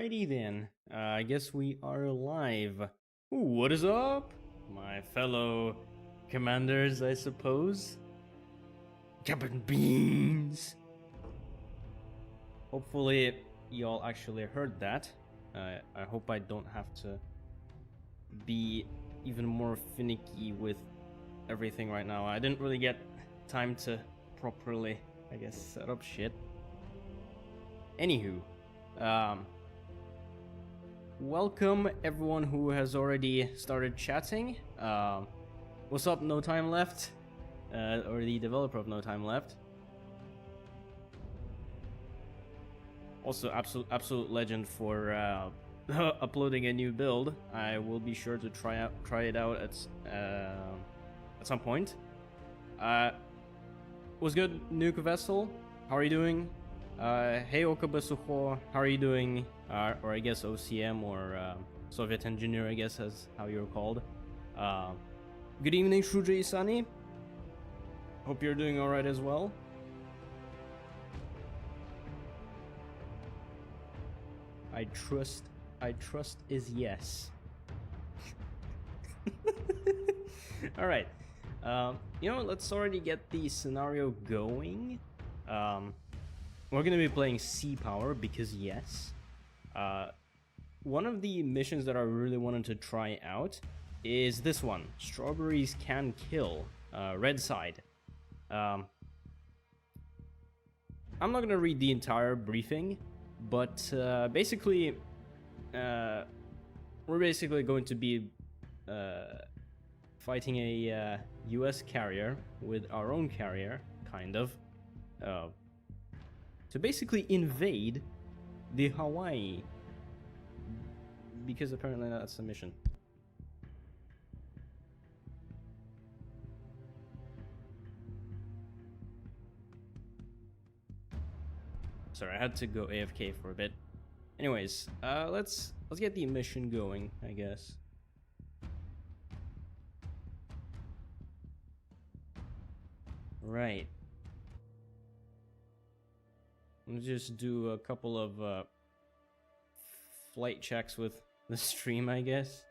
Alrighty then, I guess we are live. Ooh, what is up, my fellow commanders, I suppose? Captain Beans! Hopefully y'all actually heard that. I hope I don't have to be even more finicky with everything right now. I didn't really get time to properly, I guess, set up shit. Anywho, welcome everyone who has already started chatting. What's up, No Time Left? Or the developer of No Time Left. Also, absolute legend for uploading a new build. I will be sure to try it out at some point. What's good, Nuke Vessel? How are you doing? Hey Okabasuho, how are you doing? Or I guess OCM or Soviet Engineer, I guess is how you're called. Good evening, Shuji Isani. Hope you're doing alright as well. I trust is yes. Alright. Let's already get the scenario going. We're gonna be playing Sea Power because yes. One of the missions that I really wanted to try out is this one. Strawberries can kill. Red side. I'm not gonna read the entire briefing, but basically, we're basically going to be fighting a US carrier with our own carrier, kind of, to basically invade the Hawaii, because apparently that's the mission. Sorry, I had to go AFK for a bit. Anyways, let's get the mission going, I guess. Right. Let's just do a couple of flight checks with the stream, I guess.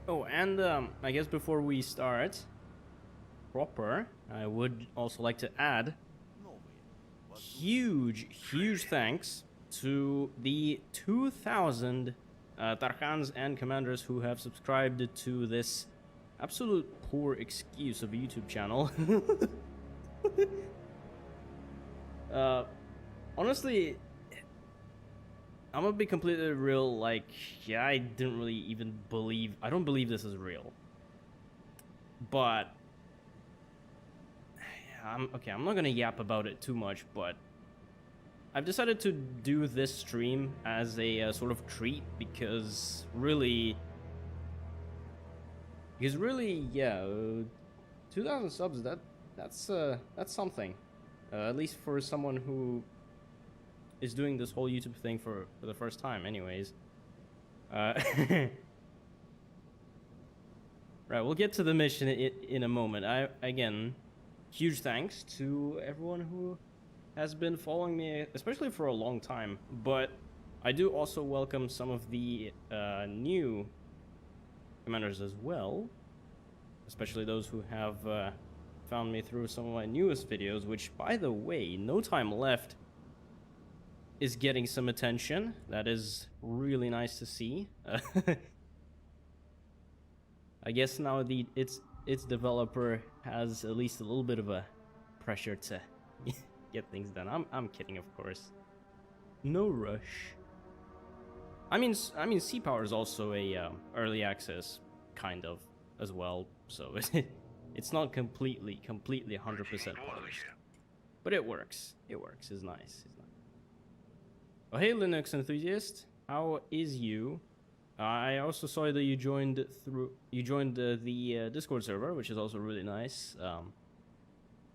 Oh, and I guess before we start proper, I would also like to add huge thanks to the 2,000 Tarkhans and commanders who have subscribed to this absolute poor excuse of a YouTube channel. Honestly, I'm gonna be completely real, like, yeah, I didn't really even believe, I don't believe this is real. But, I'm not gonna yap about it too much, but I've decided to do this stream as a sort of treat because really, yeah, 2,000 subs, that's something, at least for someone who is doing this whole YouTube thing for the first time, anyways. Right, we'll get to the mission in a moment. Again, huge thanks to everyone who has been following me, especially for a long time. But I do also welcome some of the new commanders as well, especially those who have found me through some of my newest videos, which, by the way, No Time Left is getting some attention. That is really nice to see. I guess now its developer has at least a little bit of a pressure to get things done. I'm kidding, of course. No rush. I mean, Sea Power is also a early access kind of as well, so it's not completely 100% polished, but it works. It works. It's nice. It's nice. Oh, hey, Linux enthusiast, how is you? I also saw that you joined the Discord server, which is also really nice.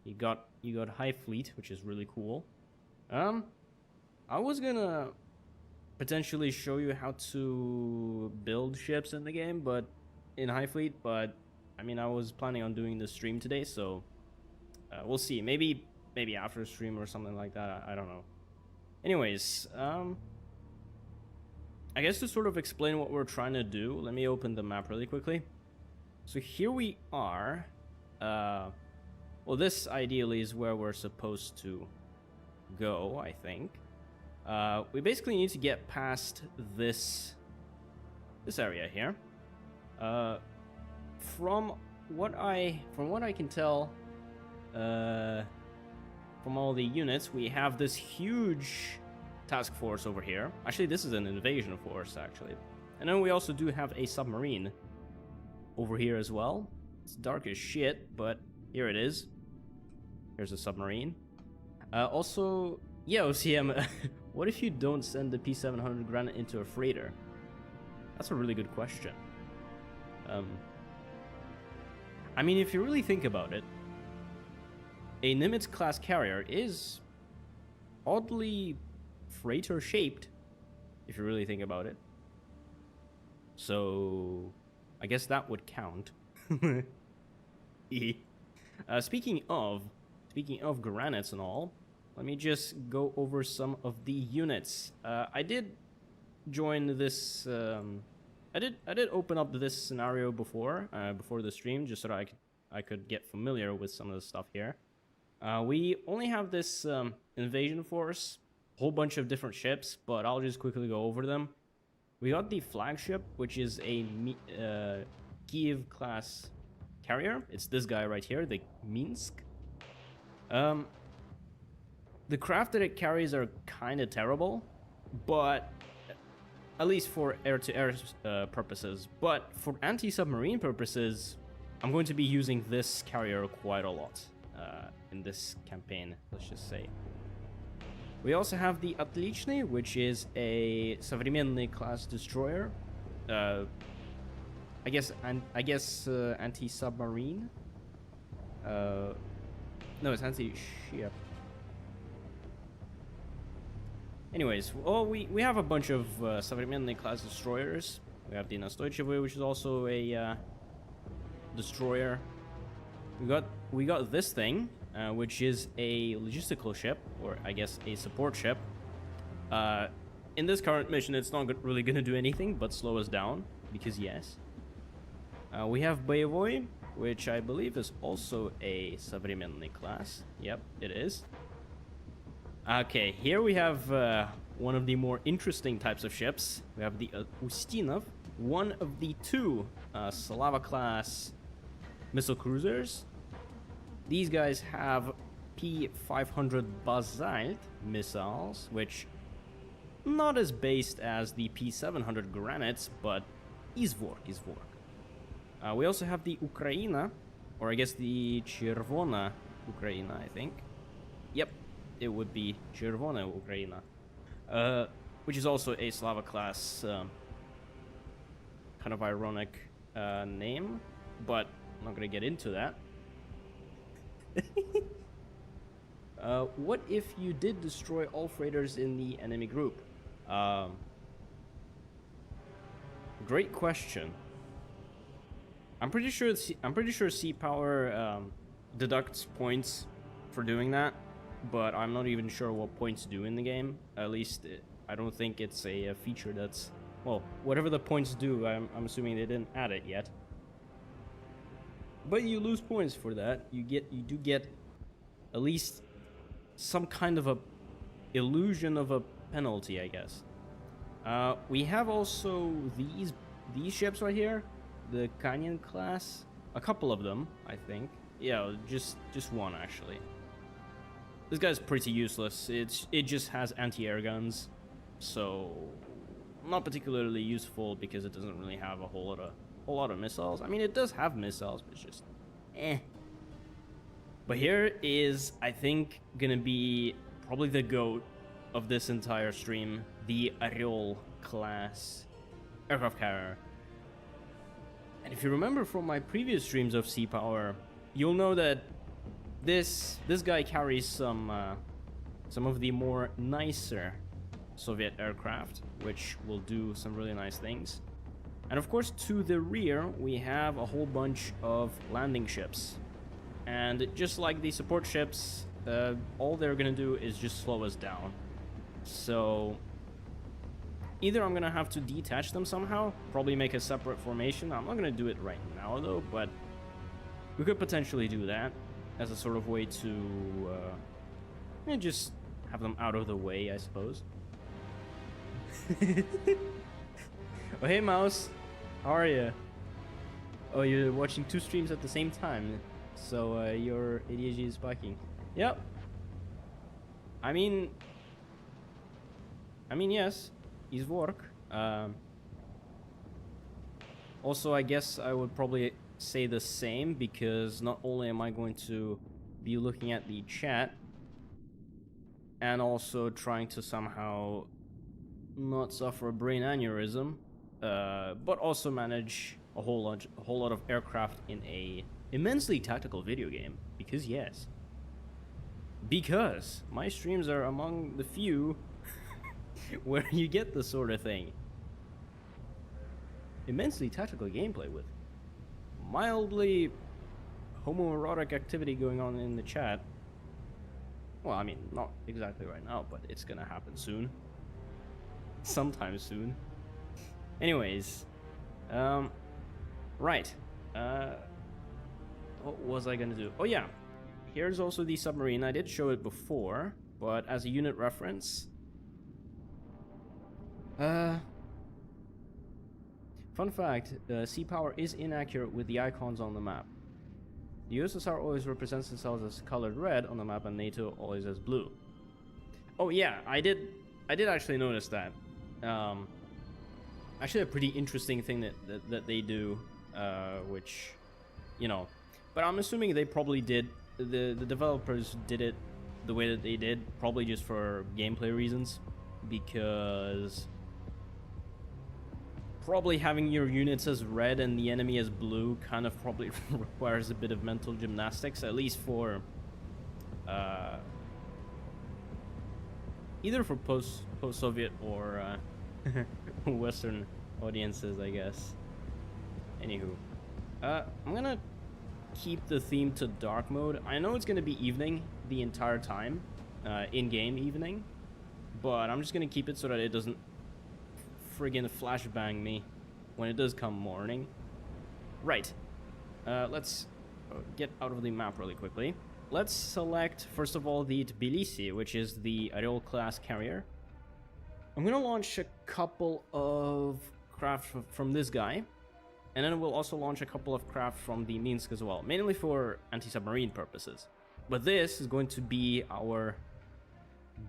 You got High Fleet, which is really cool. I was gonna potentially show you how to build ships in the game, but in High Fleet, but I mean, I was planning on doing the stream today, so we'll see. Maybe after stream or something like that. I don't know. Anyways, I guess to sort of explain what we're trying to do, let me open the map really quickly. So here we are. Well, this ideally is where we're supposed to go, I think. We basically need to get past this area here. From what I can tell, from all the units, we have this huge task force over here. Actually, this is an invasion force, actually. And then we also do have a submarine over here as well. It's dark as shit, but here it is. Here's a submarine. Also, yeah, OCM, what if you don't send the P700 granite into a freighter? That's a really good question. I mean, if you really think about it, a Nimitz-class carrier is oddly freighter-shaped, if you really think about it. So, I guess that would count. Speaking of granites and all, let me just go over some of the units. I did join this. I did open up this scenario before the stream, just so that I could get familiar with some of the stuff here. We only have this invasion force, whole bunch of different ships, but I'll just quickly go over them. We got the flagship, which is a Kiev class carrier. It's this guy right here, the Minsk. The craft that it carries are kind of terrible, but at least for air-to-air purposes. But for anti-submarine purposes, I'm going to be using this carrier quite a lot in this campaign, let's just say. We also have the Atlichny, which is a Современный class destroyer. I guess anti-submarine. No, it's anti-ship. Anyways, well, we have a bunch of Современный class destroyers. We have the Nastoychevy, which is also a destroyer. We got this thing, which is a logistical ship, or I guess a support ship. In this current mission, it's not really going to do anything but slow us down, because yes. We have Boevoy, which I believe is also a Современный class. Yep, it is. Okay, here we have one of the more interesting types of ships. We have the Ustinov, one of the two Slava class missile cruisers. These guys have P500 Basalt missiles, which not as based as the P700 granites, but Izvork. We also have the Ukraina, or I guess the Червона Ukraina, I think. Yep, it would be Червона Ukraina, which is also a Slava class, kind of ironic name, but I'm not gonna get into that. What if you did destroy all freighters in the enemy group? Great question. I'm pretty sure Sea Power deducts points for doing that, but I'm not even sure what points do in the game. At least I don't think it's a feature that's, well, whatever the points do. I'm assuming they didn't add it yet. But you lose points for that. You do get at least some kind of a illusion of a penalty, I guess. We have also these ships right here, the Canyon class. A couple of them, I think. Yeah, just one actually. This guy's pretty useless. It just has anti-air guns, so not particularly useful because it doesn't really have a whole lot of missiles. I mean, it does have missiles, but it's just But here is, I think, gonna be probably the GOAT of this entire stream, the Orel class aircraft carrier. And if you remember from my previous streams of Sea Power, you'll know that this guy carries some of the more nicer Soviet aircraft, which will do some really nice things. And of course, to the rear, we have a whole bunch of landing ships. And just like the support ships, all they're gonna do is just slow us down. So either I'm gonna have to detach them somehow, probably make a separate formation. I'm not gonna do it right now though, but we could potentially do that as a sort of way to just have them out of the way, I suppose. Oh, hey Mouse, how are you? Oh, you're watching 2 streams at the same time, so your ADHD is spiking. Yep. I mean, yes, it's work. Also, I guess I would probably say the same, because not only am I going to be looking at the chat and also trying to somehow not suffer a brain aneurysm, but also manage a whole lot of aircraft in a immensely tactical video game. Because yes, because my streams are among the few where you get this sort of thing. Immensely tactical gameplay with mildly homoerotic activity going on in the chat. Well, I mean, not exactly right now, but it's gonna happen soon. Sometime soon. Anyways, right. What was I gonna do? Oh yeah, here's also the submarine. I did show it before, but as a unit reference. Fun fact, sea power is inaccurate with the icons on the map. The USSR always represents themselves as colored red on the map, and NATO always as blue. Oh yeah, I did actually notice that. Actually a pretty interesting thing that they do, which, you know, but I'm assuming they probably did, the developers did it the way that they did, probably just for gameplay reasons, because probably having your units as red and the enemy as blue kind of probably requires a bit of mental gymnastics, at least for either for post-Soviet or Western audiences, I guess. Anywho, I'm gonna keep the theme to dark mode. I know it's gonna be evening the entire time, in-game evening, but I'm just gonna keep it so that it doesn't friggin' flashbang me when it does come morning. Right. Let's get out of the map really quickly. Let's select, first of all, the Tbilisi, which is the Ariel class carrier. I'm gonna launch a couple of craft from this guy, and then we'll also launch a couple of craft from the Minsk as well, mainly for anti-submarine purposes. But this is going to be our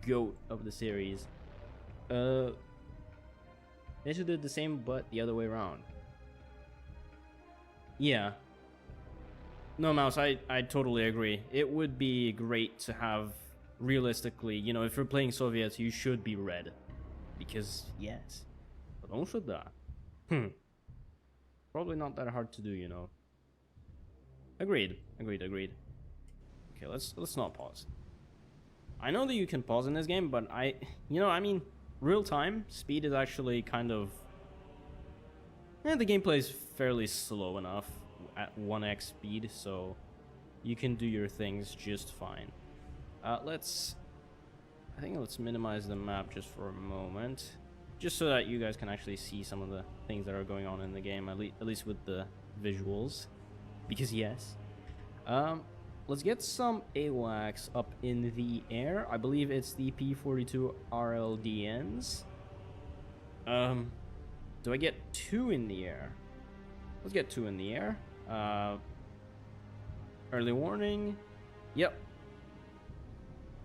GOAT of the series. They should do the same, but the other way around. Yeah. No, Mouse, I totally agree. It would be great to have, realistically, you know, if you're playing Soviets, you should be red. Because, yes. Потому что да. Probably not that hard to do, you know. Agreed. Okay, let's not pause. I know that you can pause in this game, but I mean, real time speed is actually kind of, the gameplay is fairly slow enough at 1x speed, so you can do your things just fine. Let's minimize the map just for a moment, just so that you guys can actually see some of the things that are going on in the game, at least with the visuals, because yes. Let's get some AWACS up in the air. I believe it's the P-42 RLDNs. Do I get 2 in the air? Let's get 2 in the air. Early warning. Yep.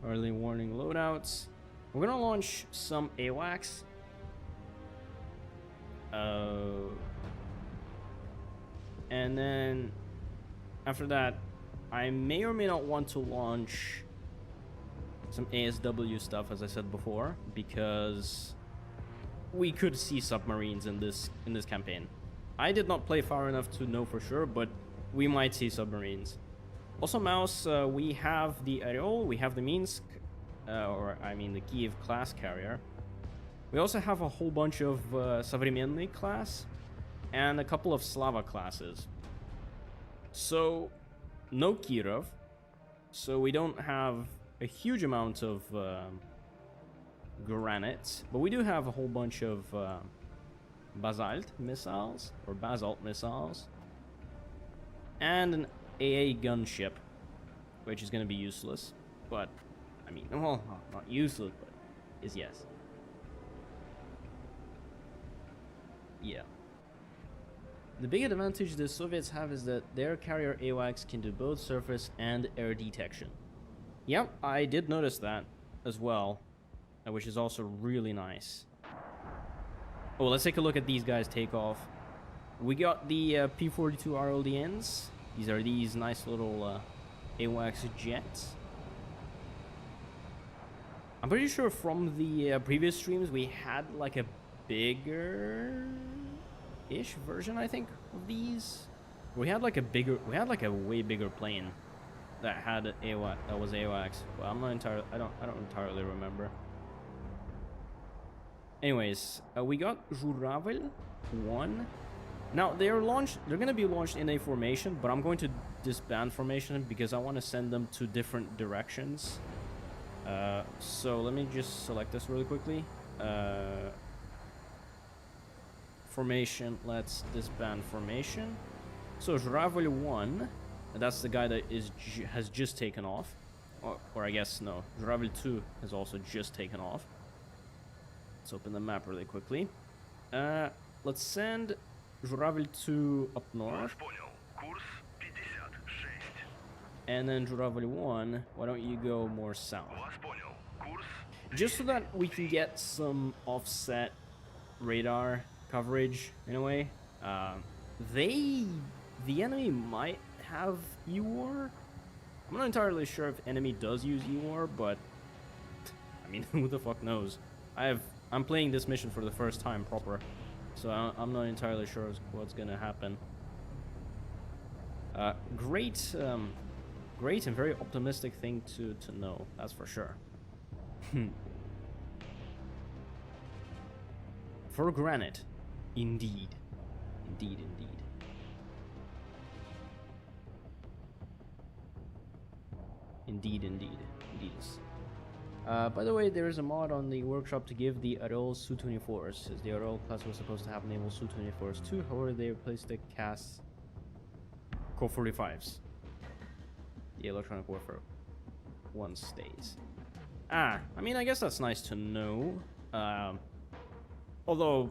Early warning loadouts. We're gonna launch some AWACS. And then after that, I may or may not want to launch some ASW stuff, as I said before, because we could see submarines in this campaign. I did not play far enough to know for sure, but we might see submarines. Also, Mouse, we have the Ariel, we have the Minsk, the Kiev class carrier. We also have a whole bunch of Современный class. and a couple of Slava classes. So, no Kirov. So we don't have a huge amount of granite, but we do have a whole bunch of basalt missiles, and an AA gunship, which is going to be useless, but, I mean, well, not useless, but is yes. Yeah. The big advantage the Soviets have is that their carrier AWACS can do both surface and air detection. Yep, I did notice that as well, which is also really nice. Oh, let's take a look at these guys take off. We got the P-42 RLDNs. These are these nice little AWACS jets. I'm pretty sure from the previous streams we had like a bigger-ish version, I think, of these. We had like a way bigger plane that had AWACS, that was AWACS. Well, I don't entirely remember. Anyways, we got Zhuravel 1. Now they're gonna be launched in a formation, but I'm going to disband formation because I want to send them to different directions. So let me just select this really quickly. Formation, let's disband formation. So Zhuravel 1, that's the guy that has just taken off. Or I guess no, Zhuravel 2 has also just taken off. Let's open the map really quickly. Let's send Zhuravel 2 up north. And then Zhuravel 1, why don't you go more south? Just so that we can get some offset radar coverage in a way. The enemy might have EWAR. I'm not entirely sure if enemy does use EWAR, but I mean, who the fuck knows? I'm playing this mission for the first time proper, so I'm not entirely sure what's gonna happen. Great and very optimistic thing to know, that's for sure. For granite, indeed. Indeed. By the way, there is a mod on the workshop to give the Arol Su-24s, as the Arol class was supposed to have Naval Su-24s too, however they replaced the CAS Co-45s. The electronic warfare one stays. I mean, I guess that's nice to know. Although,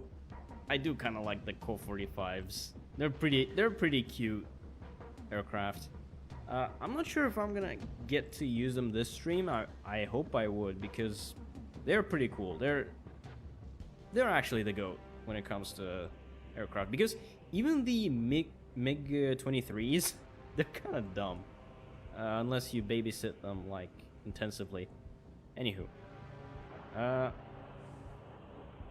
I do kind of like the Co-45s. They're pretty cute aircraft. I'm not sure if I'm gonna get to use them this stream. I hope I would, because they're pretty cool. They're actually the GOAT when it comes to aircraft, because even the MiG-23s, they're kind of dumb. Unless you babysit them, like, intensively. Anywho.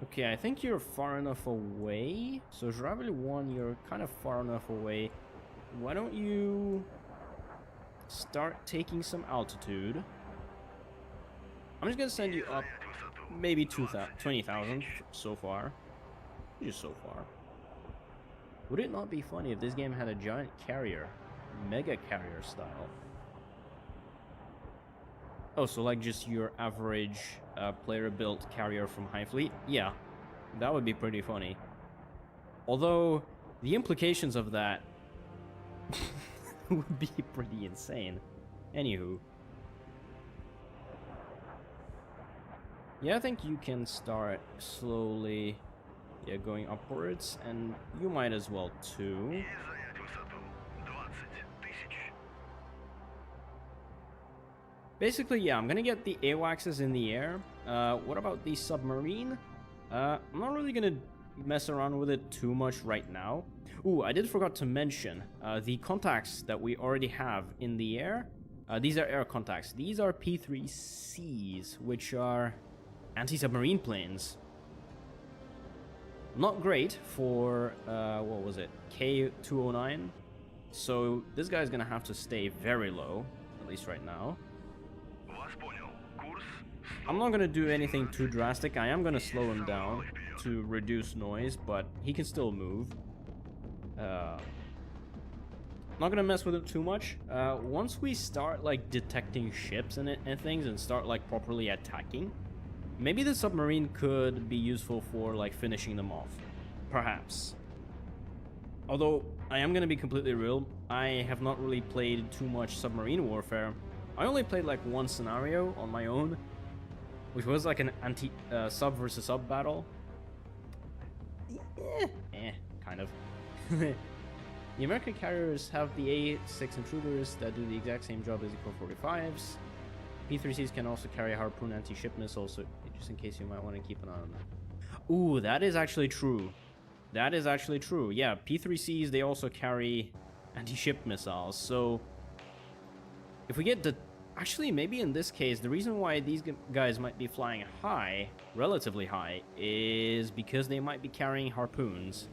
Okay, I think you're far enough away. So, Zhuravel 1, you're kind of far enough away. Why don't you start taking some altitude? I'm just gonna send you up maybe 20,000 so far. Just so far. Would it not be funny if this game had a giant carrier? Mega carrier style. Oh, so like just your average player-built carrier from High Fleet? Yeah, that would be pretty funny. Although, the implications of that would be pretty insane. Anywho. Yeah, I think you can start slowly going upwards, and you might as well too. Basically, yeah, I'm gonna get the AWACSs in the air. What about the submarine? I'm not really gonna mess around with it too much right now. Ooh, I did forgot to mention the contacts that we already have in the air. These are air contacts. These are P-3Cs, which are anti-submarine planes. Not great for, what was it, K-209. So this guy's gonna have to stay very low, at least right now. I'm not gonna do anything too drastic. I am gonna slow him down to reduce noise, but he can still move. I'm not gonna mess with it too much. Once we start like detecting ships and things and start like properly attacking, maybe the submarine could be useful for like finishing them off, perhaps. Although I am gonna be completely real, I have not really played too much submarine warfare. I only played like one scenario on my own, which was like an sub versus sub battle. Kind of. The American carriers have the A6 intruders that do the exact same job as Eco 45s. P3Cs can also carry harpoon anti-ship missiles, so just in case you might want to keep an eye on that. Ooh, that is actually true. That is actually true. Yeah, P3Cs, they also carry anti-ship missiles, so if we get the... Actually, maybe in this case, the reason why these guys might be flying high, relatively high, is because they might be carrying harpoons.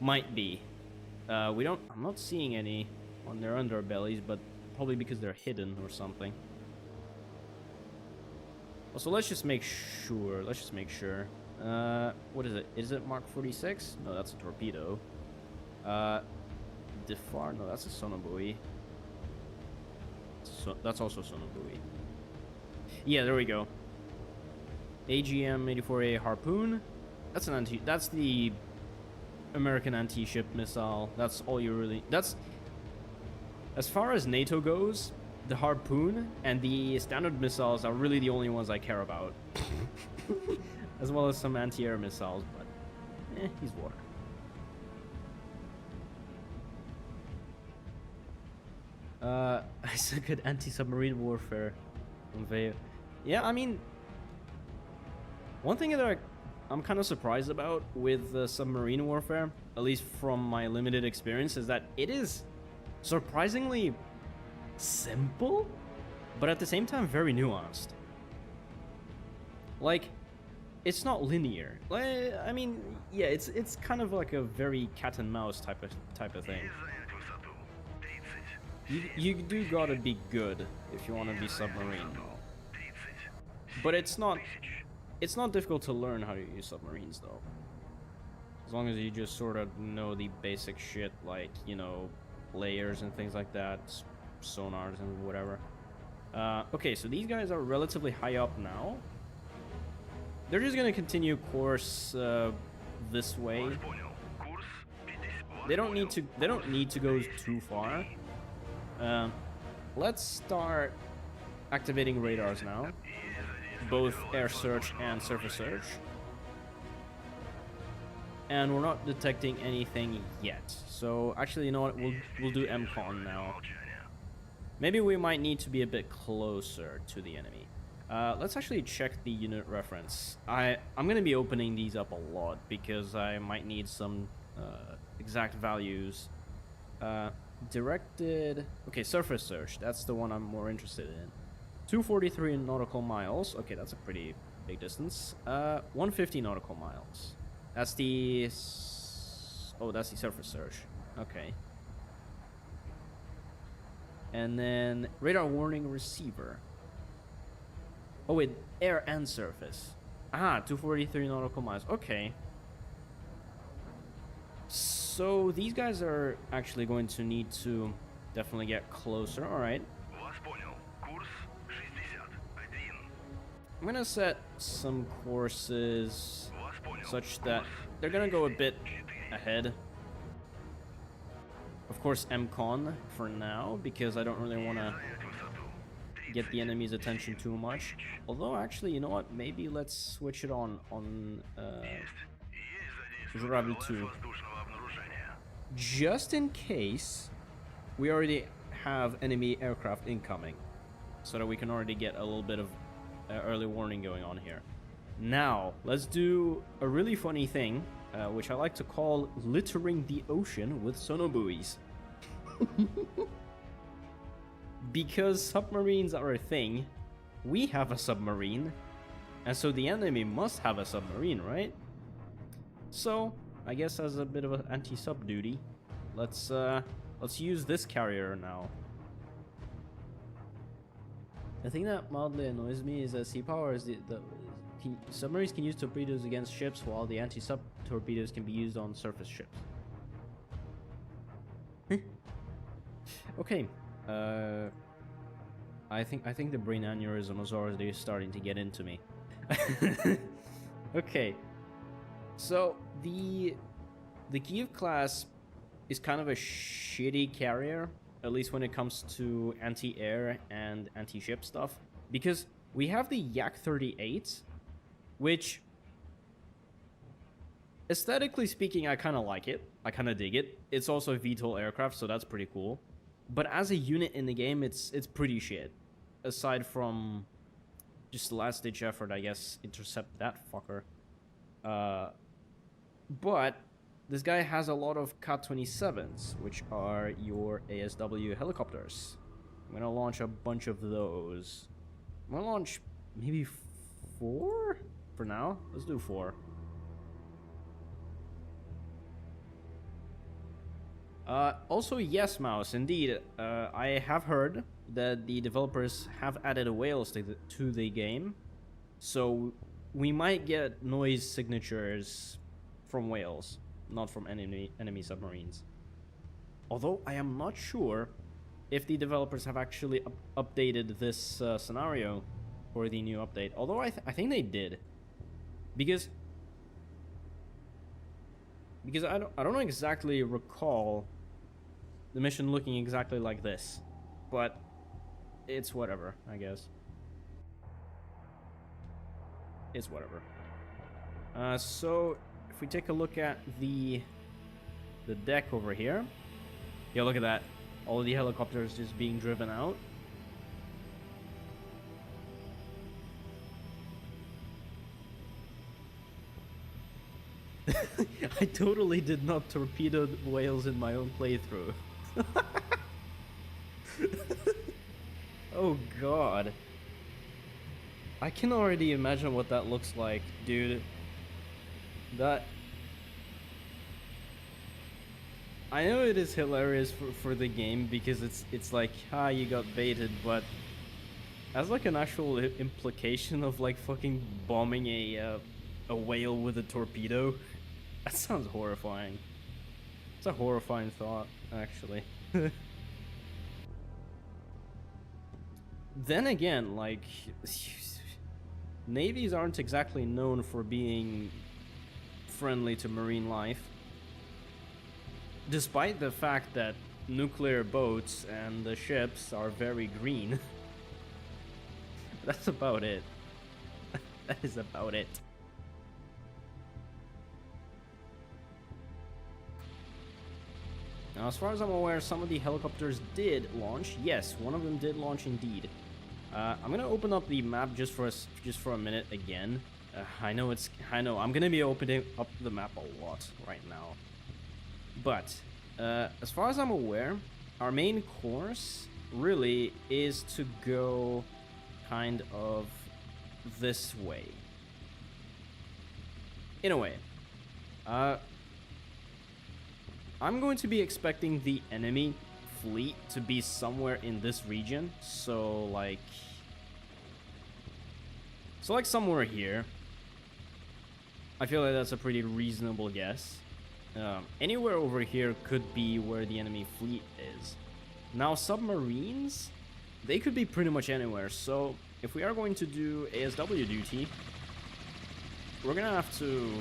Might be. I'm not seeing any on their underbellies, but probably because they're hidden or something. Also, let's just make sure. What is it? Is it Mark 46? No, that's a torpedo. Defar? No, that's a sonobuoy. So that's also sonobuoy. Yeah, there we go. AGM-84A harpoon. That's the American anti-ship missile. That's all you really... That's... As far as NATO goes, the harpoon and the standard missiles are really the only ones I care about. As well as some anti-air missiles, but... he's water. I suck at anti-submarine warfare. Invade. Yeah, I mean... One thing that I'm kind of surprised about with submarine warfare, at least from my limited experience, is that it is surprisingly simple, but at the same time very nuanced. Like, it's not linear. Like, I mean, yeah, it's kind of like a very cat and mouse type of thing. You do gotta be good if you want to be submarine, but it's not difficult to learn how to use submarines though. As long as you just sort of know the basic shit, like, you know, layers and things like that, sonars and whatever. Okay, so these guys are relatively high up now. They're just gonna continue course this way. They don't need to go too far. Let's start activating radars now, both air search and surface search. And we're not detecting anything yet. So actually, you know what? We'll do MCON now. Maybe we might need to be a bit closer to the enemy. Let's actually check the unit reference. I'm gonna be opening these up a lot because I might need some exact values. Directed... Okay, surface search. That's the one I'm more interested in. 243 nautical miles. Okay, that's a pretty big distance. 150 nautical miles. That's the... Oh, that's the surface search. Okay. And then radar warning receiver. Oh wait, air and surface. Ah, 243 nautical miles. Okay. So these guys are actually going to need to definitely get closer. All right. I'm gonna set some courses such that they're gonna go a bit ahead. Of course, MCON for now, because I don't really want to get the enemy's attention too much. Although, actually, you know what? Maybe let's switch it on Ravel 2. Just in case we already have enemy aircraft incoming, so that we can already get a little bit of early warning going on here. Now, let's do a really funny thing, which I like to call littering the ocean with sonobuoys. Because submarines are a thing, we have a submarine, and so the enemy must have a submarine, right? So, I guess as a bit of an anti-sub duty, let's use this carrier now. The thing that mildly annoys me is that sea power is submarines can use torpedoes against ships, while the anti-sub torpedoes can be used on surface ships. Okay. I think the brain aneurysm is already starting to get into me. Okay. So the Kiev class is kind of a shitty carrier, at least when it comes to anti-air and anti-ship stuff, because we have the Yak-38, which, aesthetically speaking, I kind of like it. I kind of dig it. It's also a VTOL aircraft, so that's pretty cool. But as a unit in the game, it's pretty shit. Aside from just the last-ditch effort, I guess, intercept that fucker. But this guy has a lot of Ka-27s, which are your ASW helicopters. I'm gonna launch a bunch of those. I'm gonna launch maybe 4 for now. Let's do 4. Also, yes, Mouse, indeed. I have heard that the developers have added whales to the game, so we might get noise signatures from whales, not from enemy submarines. Although I am not sure if the developers have actually updated this scenario for the new update. Although I think they did, because I don't exactly recall the mission looking exactly like this, but it's whatever, I guess. It's whatever. So if we take a look at the deck over here, yeah, look at that. All of the helicopters just being driven out. I totally did not torpedo whales in my own playthrough. Oh god. I can already imagine what that looks like, dude. That... I know it is hilarious for the game because it's like, you got baited, but as like an actual implication of like fucking bombing a whale with a torpedo, that sounds horrifying. It's a horrifying thought, actually. Then again, like, navies aren't exactly known for being friendly to marine life, despite the fact that nuclear boats and the ships are very green. That's about it. That is about it. Now, as far as I'm aware, some of the helicopters did launch. Yes, one of them did launch indeed. I'm gonna open up the map just for a minute again. I know I'm gonna be opening up the map a lot right now. But as far as I'm aware, our main course really is to go kind of this way. In a way. I'm going to be expecting the enemy fleet to be somewhere in this region, so like somewhere here. I feel like that's a pretty reasonable guess. Anywhere over here could be where the enemy fleet is. Now, submarines, they could be pretty much anywhere, so if we are going to do ASW duty, we're gonna have to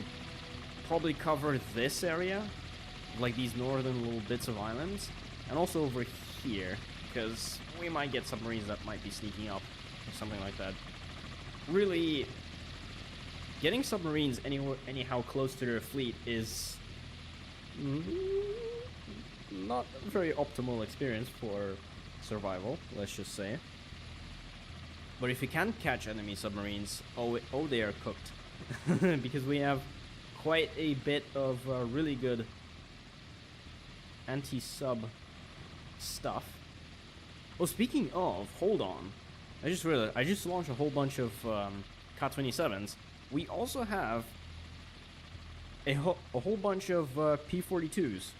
probably cover this area, like these northern little bits of islands, and also over here, because we might get submarines that might be sneaking up or something like that. Really, getting submarines anyhow close to their fleet is not a very optimal experience for survival, let's just say. But if you can catch enemy submarines, oh they are cooked. Because we have quite a bit of really good anti-sub stuff. Oh, speaking of, hold on. I just realized, I just launched a whole bunch of Ka-27s. We also have a whole bunch of P-42s,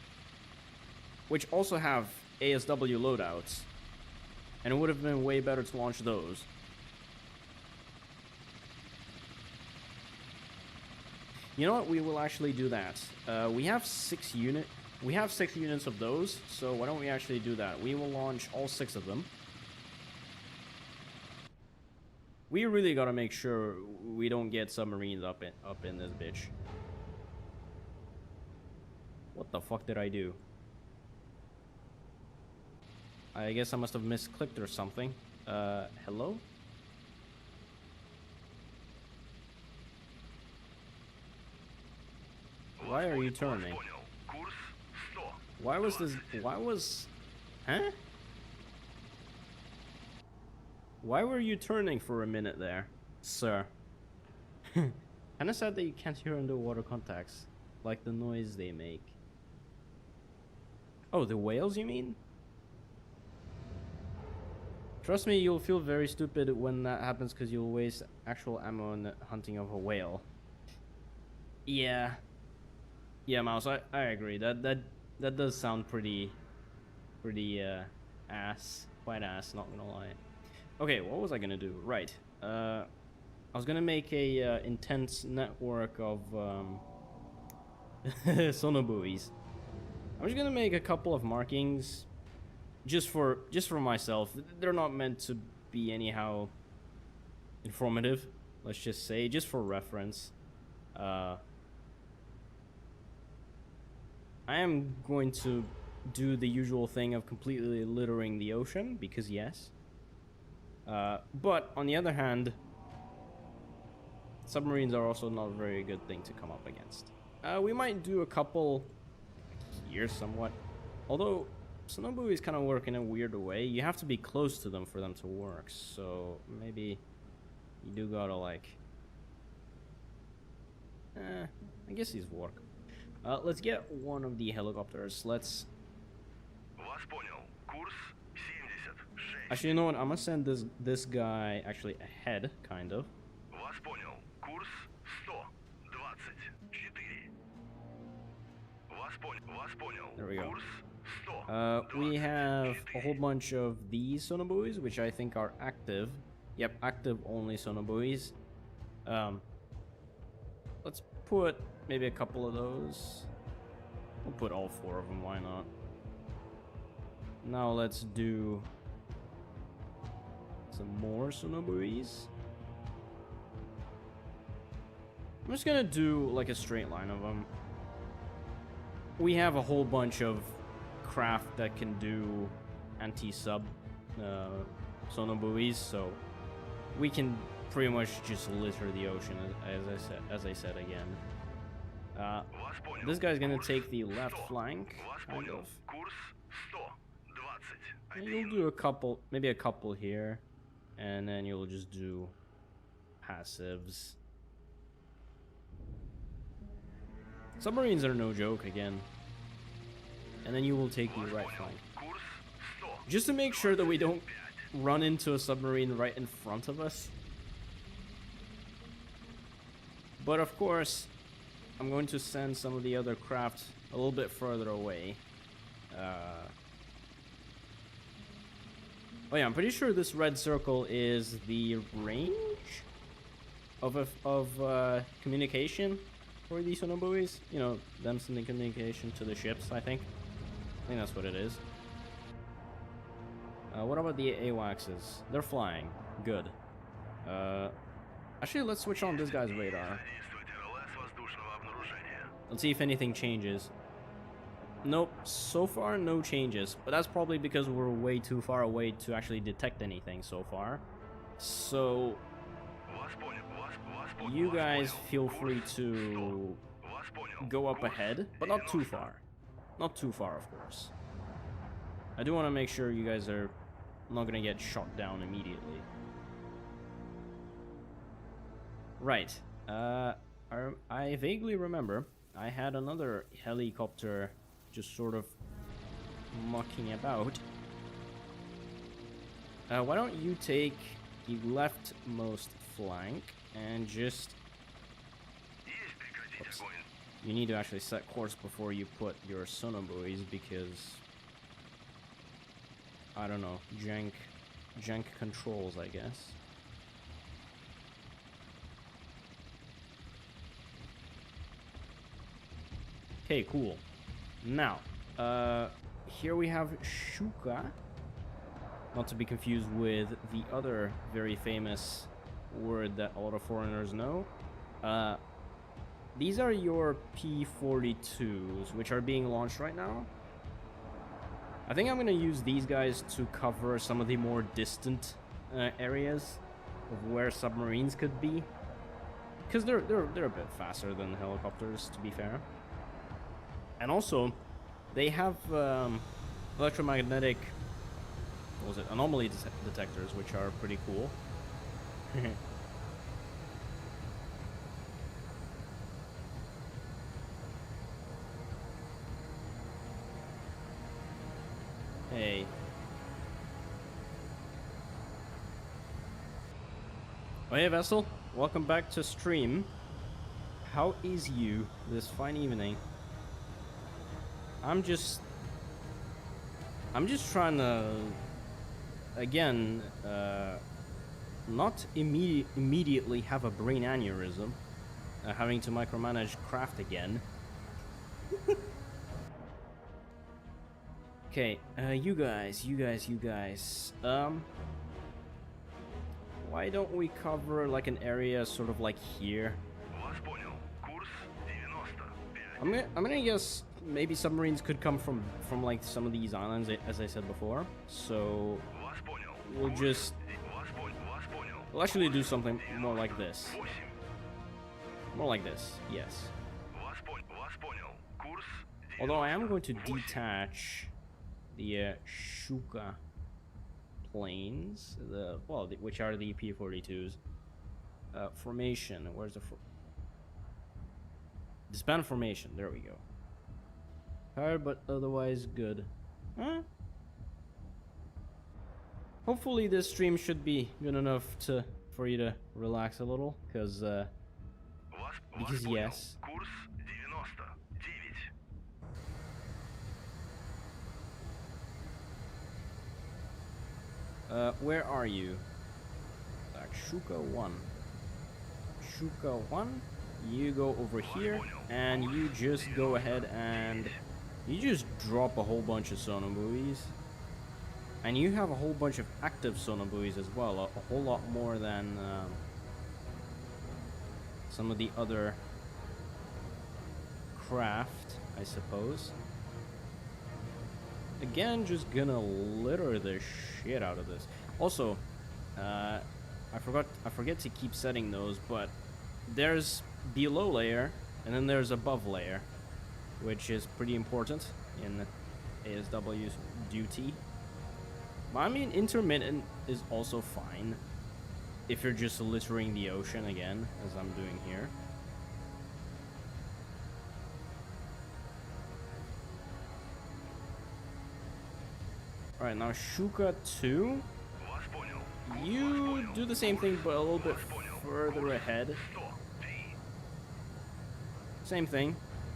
which also have ASW loadouts. And it would have been way better to launch those. You know what? We will actually do that. We have 6 units. We have 6 units of those, so why don't we actually do that? We will launch all 6 of them. We really gotta make sure we don't get submarines up in this bitch. What the fuck did I do? I guess I must have misclicked or something. Hello? Why are you turning? Why was this... Why was... Huh? Why were you turning for a minute there, sir? Kinda sad that you can't hear underwater contacts. Like the noise they make. Oh, the whales, you mean? Trust me, you'll feel very stupid when that happens because you'll waste actual ammo in the hunting of a whale. Yeah. Yeah, Mouse, I agree. That does sound pretty ass. Quite ass, not gonna lie. Okay, what was I gonna do? Right. I was gonna make a intense network of sonobuoys. I'm just gonna make a couple of markings just for myself. They're not meant to be anyhow informative, let's just say, just for reference. I am going to do the usual thing of completely littering the ocean, because yes. But on the other hand, submarines are also not a very good thing to come up against. We might do a couple here somewhat. Although, sonobuoys kind of work in a weird way. You have to be close to them for them to work. So, maybe you do gotta like... I guess these work. Let's get one of the helicopters. Let's... Actually, you know what? I'm gonna send this guy actually ahead, kind of. There we go. We have a whole bunch of these sonobuoys, which I think are active. Yep, active only sonobuoys. Let's put maybe a couple of those. We'll put all 4 of them, why not? Now let's do some more sonobuoys. I'm just gonna do like a straight line of them. We have a whole bunch of craft that can do anti-sub sonobuoys, so we can pretty much just litter the ocean, as I said again. This guy's gonna take the left flank, kind of. And you'll do a couple, maybe a couple here, and then you'll just do passives. Submarines are no joke again. And then you will take the right flank. Just to make sure that we don't run into a submarine right in front of us. But of course, I'm going to send some of the other craft a little bit further away. Oh yeah, I'm pretty sure this red circle is the range of communication for these sonobuoys. You know, them sending communication to the ships, I think. I think that's what it is. What about the AWACSs? They're flying. Good. Actually, let's switch on this guy's radar. Let's see if anything changes. Nope, so far no changes, but that's probably because we're way too far away to actually detect anything so far. So you guys feel free to go up ahead, but not too far. Not too far, of course. I do want to make sure you guys are not going to get shot down immediately. Right. I vaguely remember I had another helicopter just sort of mucking about. Why don't you take the leftmost flank and just... Oops. You need to actually set course before you put your sonobuoys because... I don't know, jank controls, I guess. Okay, cool. Now, here we have Shuka. Not to be confused with the other very famous word that a lot of foreigners know. These are your P-42s, which are being launched right now. I think I'm going to use these guys to cover some of the more distant areas of where submarines could be. Because they're a bit faster than helicopters, to be fair. And also, they have electromagnetic, what was it, anomaly detectors, which are pretty cool. Hey. Oh hey Vessel, welcome back to stream. How is you this fine evening? I'm just trying to, again, not immediately have a brain aneurysm, having to micromanage craft again. Okay, you guys. Why don't we cover like an area sort of like here? I'm gonna guess maybe submarines could come from like some of these islands, as I said before. So we'll actually do something more like this. More like this, yes. Although I am going to detach the Shuka planes, which are the P-42s. Formation, where's the disband formation? There we go. Tired, but otherwise good. Huh? Hopefully this stream should be good enough for you to relax a little, because yes. Where are you? Like Shuka 1. Shuka 1, you go over here, and you just go ahead and you just drop a whole bunch of sonar buoys. And you have a whole bunch of active sonar buoys as well, a whole lot more than some of the other craft, I suppose. Again, just gonna litter the shit out of this. Also, I forget to keep setting those, but there's below layer and then there's above layer, which is pretty important in ASW's duty. But I mean, intermittent is also fine if you're just littering the ocean again, as I'm doing here. Alright, now Shuka 2. You do the same thing, but a little bit further ahead. Same thing,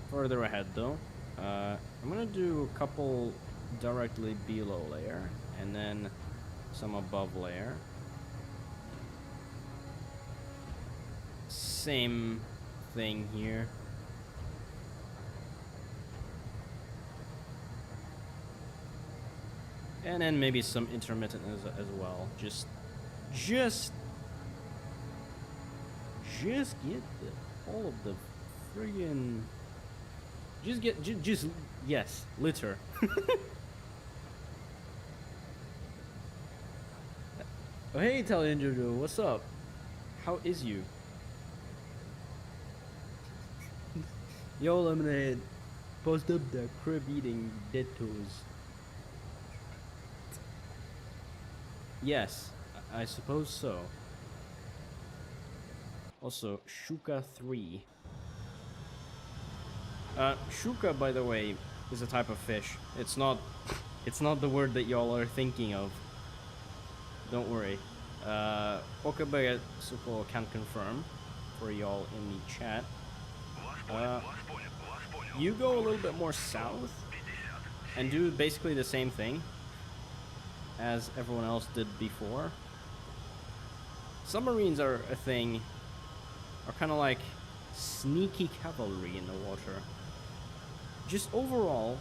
further ahead though. I'm gonna do a couple directly below layer, and then some above layer. Same thing here. And then maybe some intermittent as well. Just get all of the friggin'. Just yes, litter. Oh, hey, Italian Jojo, what's up? How is you? Yo, Lemonade, post up the crib eating dead toes. Yes, I suppose so. Also, Shuka 3. Shuka, by the way, is a type of fish. It's not the word that y'all are thinking of. Don't worry. Okabe Suko can confirm for y'all in the chat. You go a little bit more south and do basically the same thing as everyone else did before. Submarines are a thing, are kind of like sneaky cavalry in the water. just overall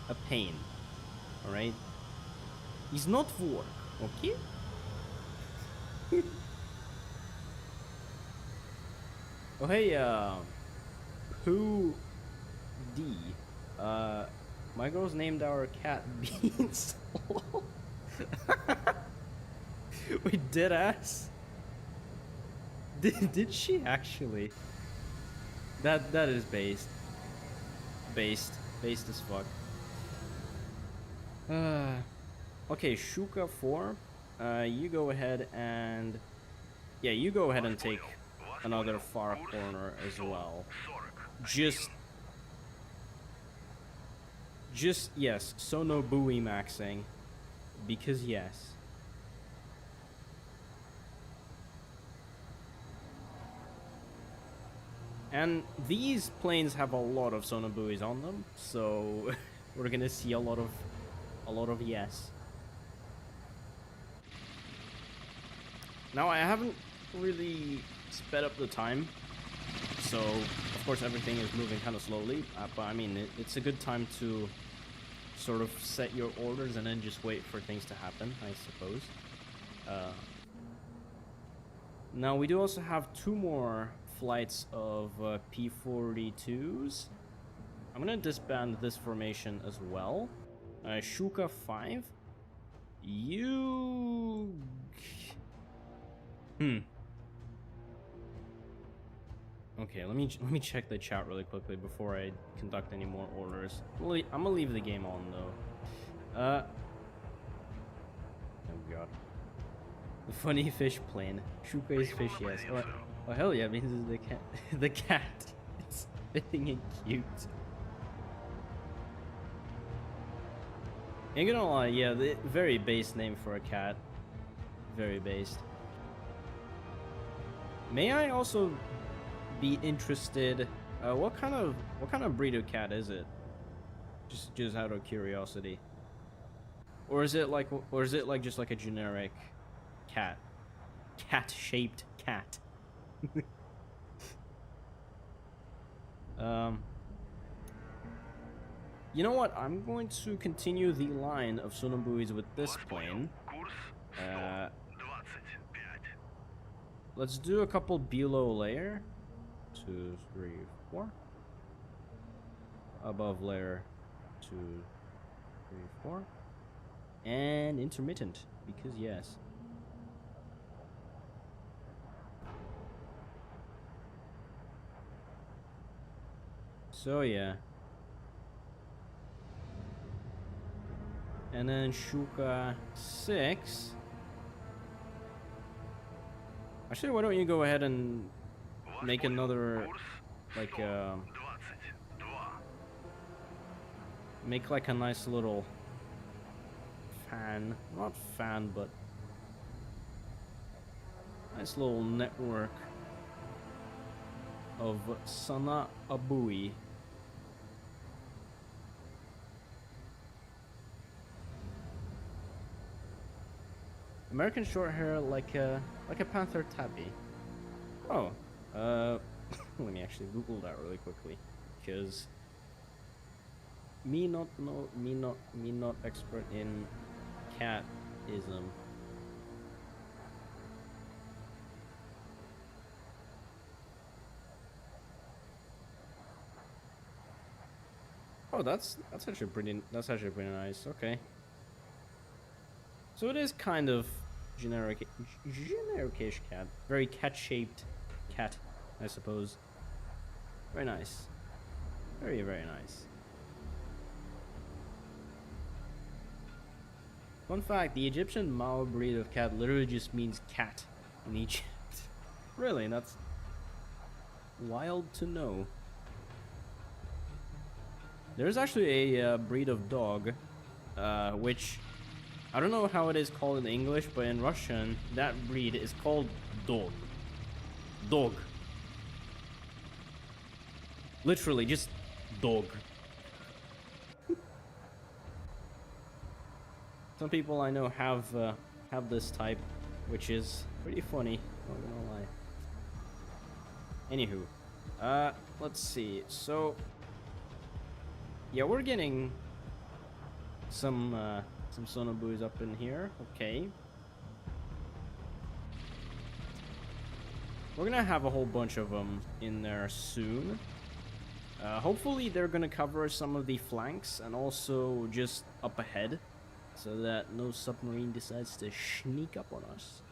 a pain. All right. He's not work, okay? Oh hey, Pooh D. My girl's named our cat Beans. Wait, dead ass? Did she actually? That is based. Based as fuck. Okay, Shuka 4. You go ahead and yeah, you go ahead and take another far corner as well. Just yes, Sono Buoy maxing. Because yes. And these planes have a lot of sonar buoys on them, so we're gonna see a lot of yes. Now I haven't really sped up the time, so of course everything is moving kind of slowly. But I mean, it's a good time to sort of set your orders and then just wait for things to happen, I suppose. Now we do also have 2 more flights of P-42s. I'm gonna disband this formation as well. Shuka 5. You... Okay, let me check the chat really quickly before I conduct any more orders. I'm gonna leave the game on though. Oh god. The funny fish plane. Shuka is fish, yes. Oh hell yeah, because it's the cat. The cat. It's fitting and cute. Ain't gonna lie, yeah, the very base name for a cat. Very based. May I also be interested? What kind of breed of cat is it? Just out of curiosity. Or is it like just like a generic cat? Cat-shaped cat. You know what? I'm going to continue the line of sonobuoys with this plane. Let's do a couple below layer. 2, 3, 4. Above layer 2, 3, 4. And intermittent, because yes. So yeah. And then Shuka 6. Actually, why don't you go ahead and make another, like, make like a nice little fan. Not fan, but nice little network of Sana Abui. American short hair like a panther tabby. Oh, let me actually Google that really quickly, because me not expert in catism. Oh, that's actually pretty nice. Okay. So it is kind of generic-ish cat. Very cat-shaped cat, I suppose. Very nice. Very, very nice. Fun fact, the Egyptian Mao breed of cat literally just means cat in Egypt. Really, that's wild to know. There's actually a breed of dog, which I don't know how it is called in English, but in Russian, that breed is called dog. Dog. Literally, just dog. Some people I know have this type, which is pretty funny, not gonna lie. Anywho, let's see. So Yeah, we're getting some sonobuoys up in here. Okay. We're gonna have a whole bunch of them in there soon. Hopefully they're gonna cover some of the flanks and also just up ahead, so that no submarine decides to sneak up on us.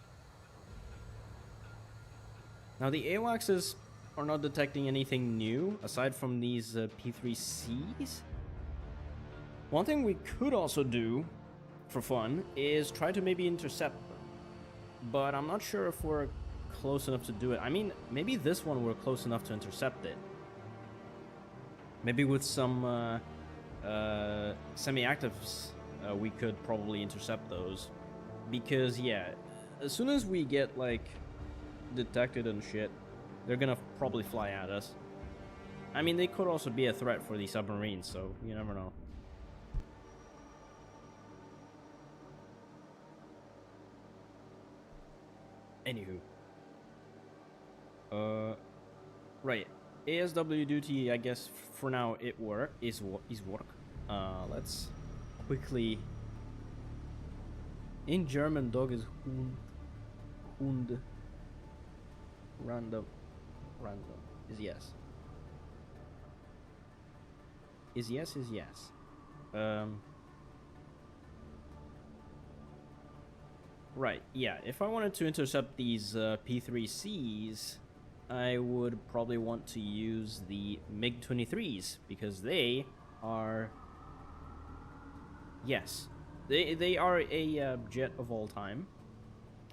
Now the AWACSs are not detecting anything new aside from these P3Cs. One thing we could also do for fun is try to maybe intercept them, but I'm not sure if we're close enough to do it. I mean, maybe this one we're close enough to intercept it. Maybe with some semi-actives, we could probably intercept those. Because, yeah, as soon as we get, like, detected and shit, they're gonna probably fly at us. I mean, they could also be a threat for the submarines, so you never know. Anywho. Right. ASW duty, I guess for now is work. Let's quickly. In German, dog is Hund. Random is yes. Is yes. Right, yeah, if I wanted to intercept these P3Cs, I would probably want to use the MiG-23s, because they are... Yes, they are a jet of all time.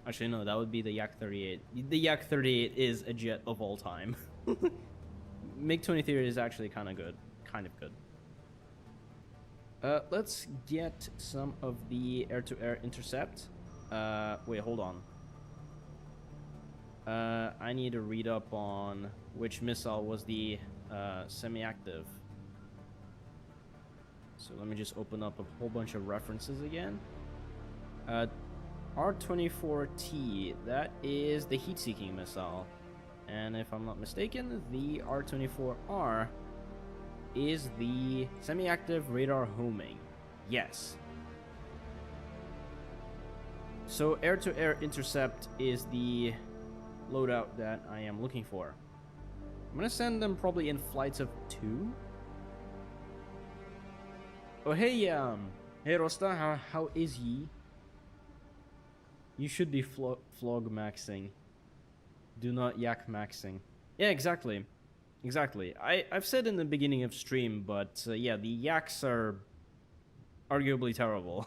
Actually, no, that would be the Yak-38. The Yak-38 is a jet of all time. MiG-23 is actually kind of good. Let's get some of the air-to-air intercept. Wait, hold on. I need to read up on which missile was the semi-active. So let me just open up a whole bunch of references again. R-24T, that is the heat-seeking missile. And if I'm not mistaken, the R-24R is the semi-active radar homing. Yes. So air-to-air intercept is the loadout that I am looking for. I'm gonna send them probably in flights of 2. Oh hey hey Rosta, how is ye? You should be flog maxing. Do not yak maxing. Yeah, exactly. I've said in the beginning of stream, but yeah, the yaks are arguably terrible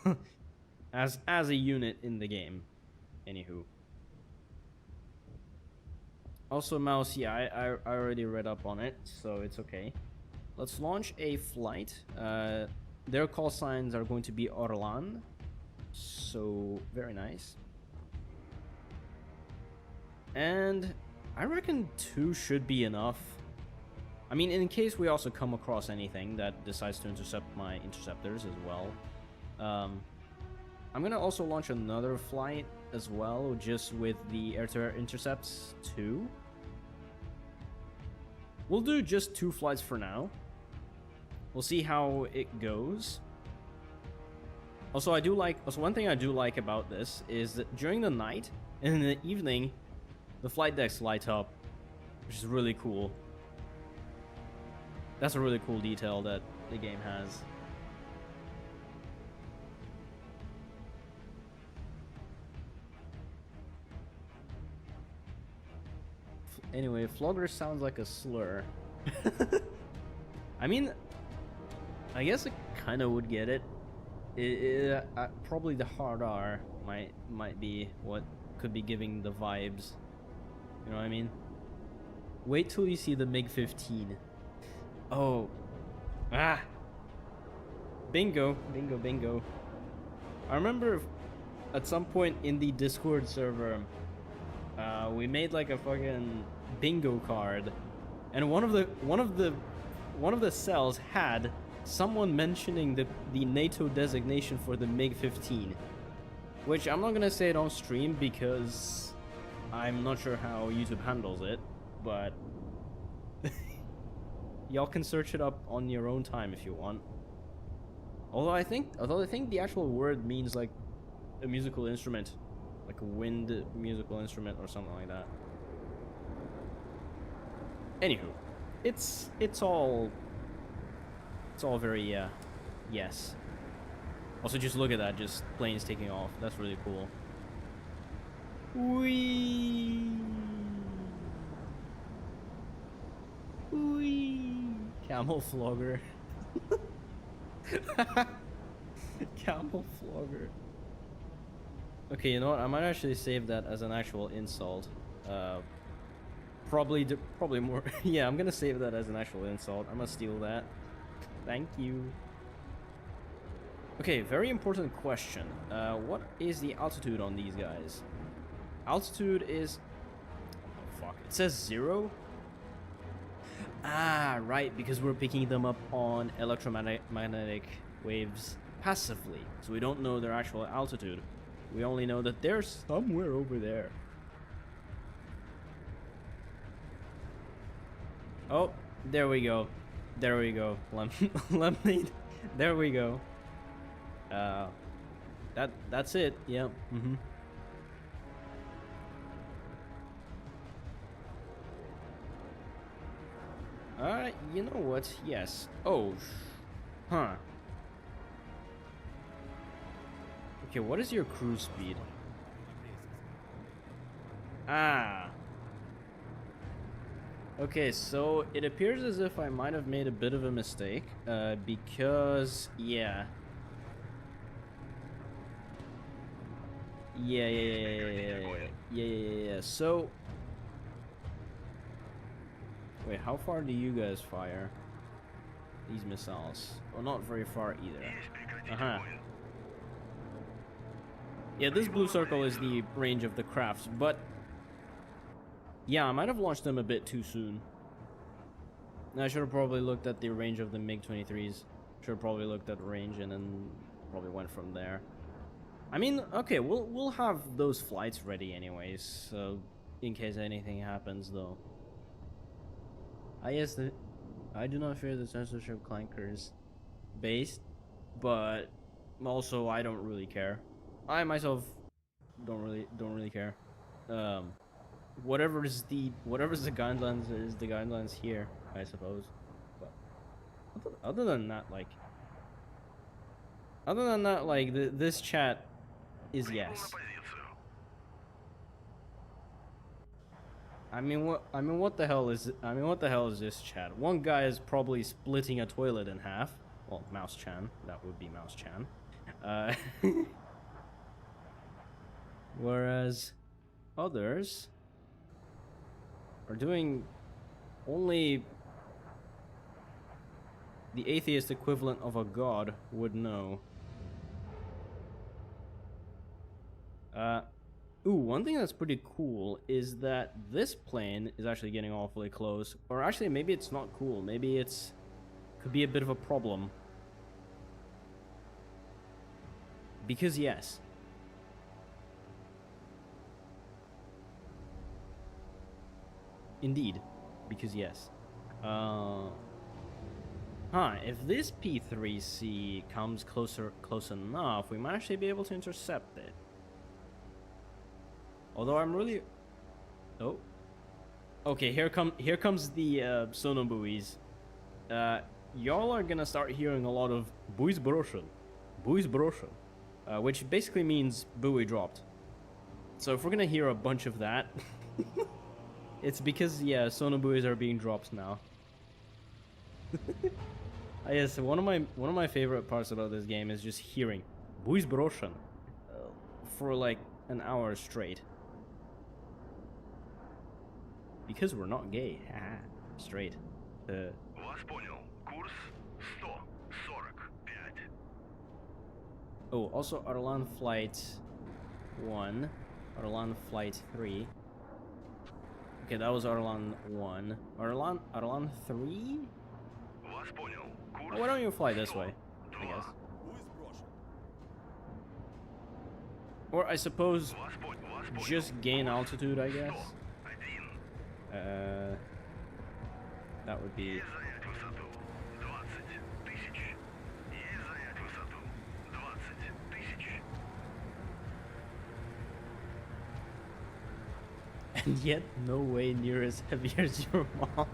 as a unit in the game. Anywho. Also, Mouse, yeah, I already read up on it, so it's okay. Let's launch a flight. Their call signs are going to be Orlan. So, very nice. And I reckon 2 should be enough. I mean, in case we also come across anything that decides to intercept my interceptors as well. I'm gonna also launch another flight as well, just with the air-to-air intercepts too. We'll do just 2 flights for now. We'll see how it goes. Also, one thing I do like about this is that during the night and in the evening, the flight decks light up, which is really cool. That's a really cool detail that the game has. Anyway, flogger sounds like a slur. I mean, I guess I kind of would get it. Probably the hard R might be what could be giving the vibes. You know what I mean? Wait till you see the MiG-15. Oh. Ah! Bingo. I remember at some point in the Discord server, we made like a fucking bingo card, and one of the cells had someone mentioning the NATO designation for the MiG-15, which I'm not gonna say it on stream because I'm not sure how YouTube handles it, but Y'all can search it up on your own time if you want. Although I think the actual word means like a musical instrument, like a wind musical instrument or something like that. Anywho, it's all very yes. Also, just look at that, just planes taking off. That's really cool. Whee! Whee! Camel flogger. Camel flogger. Okay, you know what? I might actually save that as an actual insult. Probably more. Yeah, I'm gonna save that as an actual insult. I'm gonna steal that. Thank you. Okay, very important question. What is the altitude on these guys? Altitude is... Oh, fuck. It says 0? Ah, right, because we're picking them up on electromagnetic waves passively. So we don't know their actual altitude. We only know that they're somewhere over there. Oh, there we go. There we go. Lemonade. There we go. That's it. Yep. Mm-hmm. You know what? Yes. Oh, huh. Okay, what is your cruise speed? Ah. Okay, so it appears as if I might have made a bit of a mistake, because, yeah. Yeah. So, wait, how far do you guys fire these missiles? Well, not very far either. Uh-huh. Yeah, this blue circle is the range of the crafts, but yeah, I might have launched them a bit too soon. I should have probably looked at the range of the MiG-23s. Should have probably looked at range and then probably went from there. I mean, okay, we'll have those flights ready anyways, so in case anything happens, though. I do not fear the censorship clankers based, but also I don't really care. I myself don't really care. Whatever's the guidelines is the guidelines here, I suppose. But other than that, like this chat is yes. I mean what the hell is this chat? One guy is probably splitting a toilet in half. Well, Mouse Chan, that would be Mouse Chan. Whereas others are doing only the atheist equivalent of a god would know. Ooh, one thing that's pretty cool is that this plane is actually getting awfully close. Or actually, maybe it's not cool. Maybe it's... could be a bit of a problem. Because yes. Indeed. Because yes. If this P3C comes close enough, we might actually be able to intercept it. Although I'm really... Oh. Okay, here comes the sonobuoys. Y'all are gonna start hearing a lot of buoys broschen, which basically means buoy dropped. So if we're gonna hear a bunch of that, it's because, yeah, sonobuoys are being dropped now. Yes, one of my favorite parts about this game is just hearing buoys broschen for like an hour straight. Because we're not gay. Haha. Straight. Oh, also Arlan Flight 1. Arlan Flight 3. Okay, that was Arlan 1. Arlan 3? Why don't you fly this way, I guess. Or I suppose just gain altitude, I guess. That would be And yet no way near as heavy as your mom.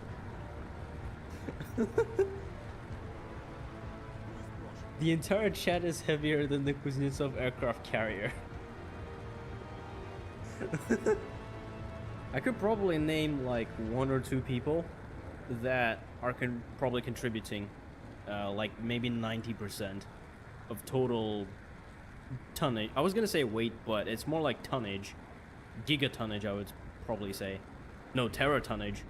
The entire chat is heavier than the Kuznetsov aircraft carrier. I could probably name like 1 or 2 people that are probably contributing like maybe 90% of total tonnage. I was gonna say weight, but it's more like tonnage. Gigatonnage, I would probably say. No, teratonnage.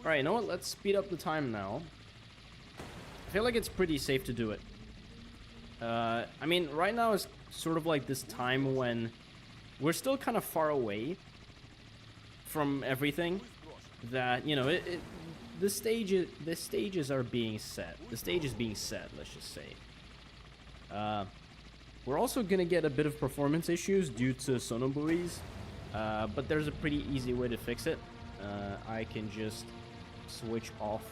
Alright, you know what? Let's speed up the time now. I feel like it's pretty safe to do it. I mean, right now is sort of like this time when we're still kind of far away from everything. That, you know, the stages are being set. The stage is being set, let's just say. We're also gonna get a bit of performance issues due to sonobuoys, but there's a pretty easy way to fix it. I can just switch off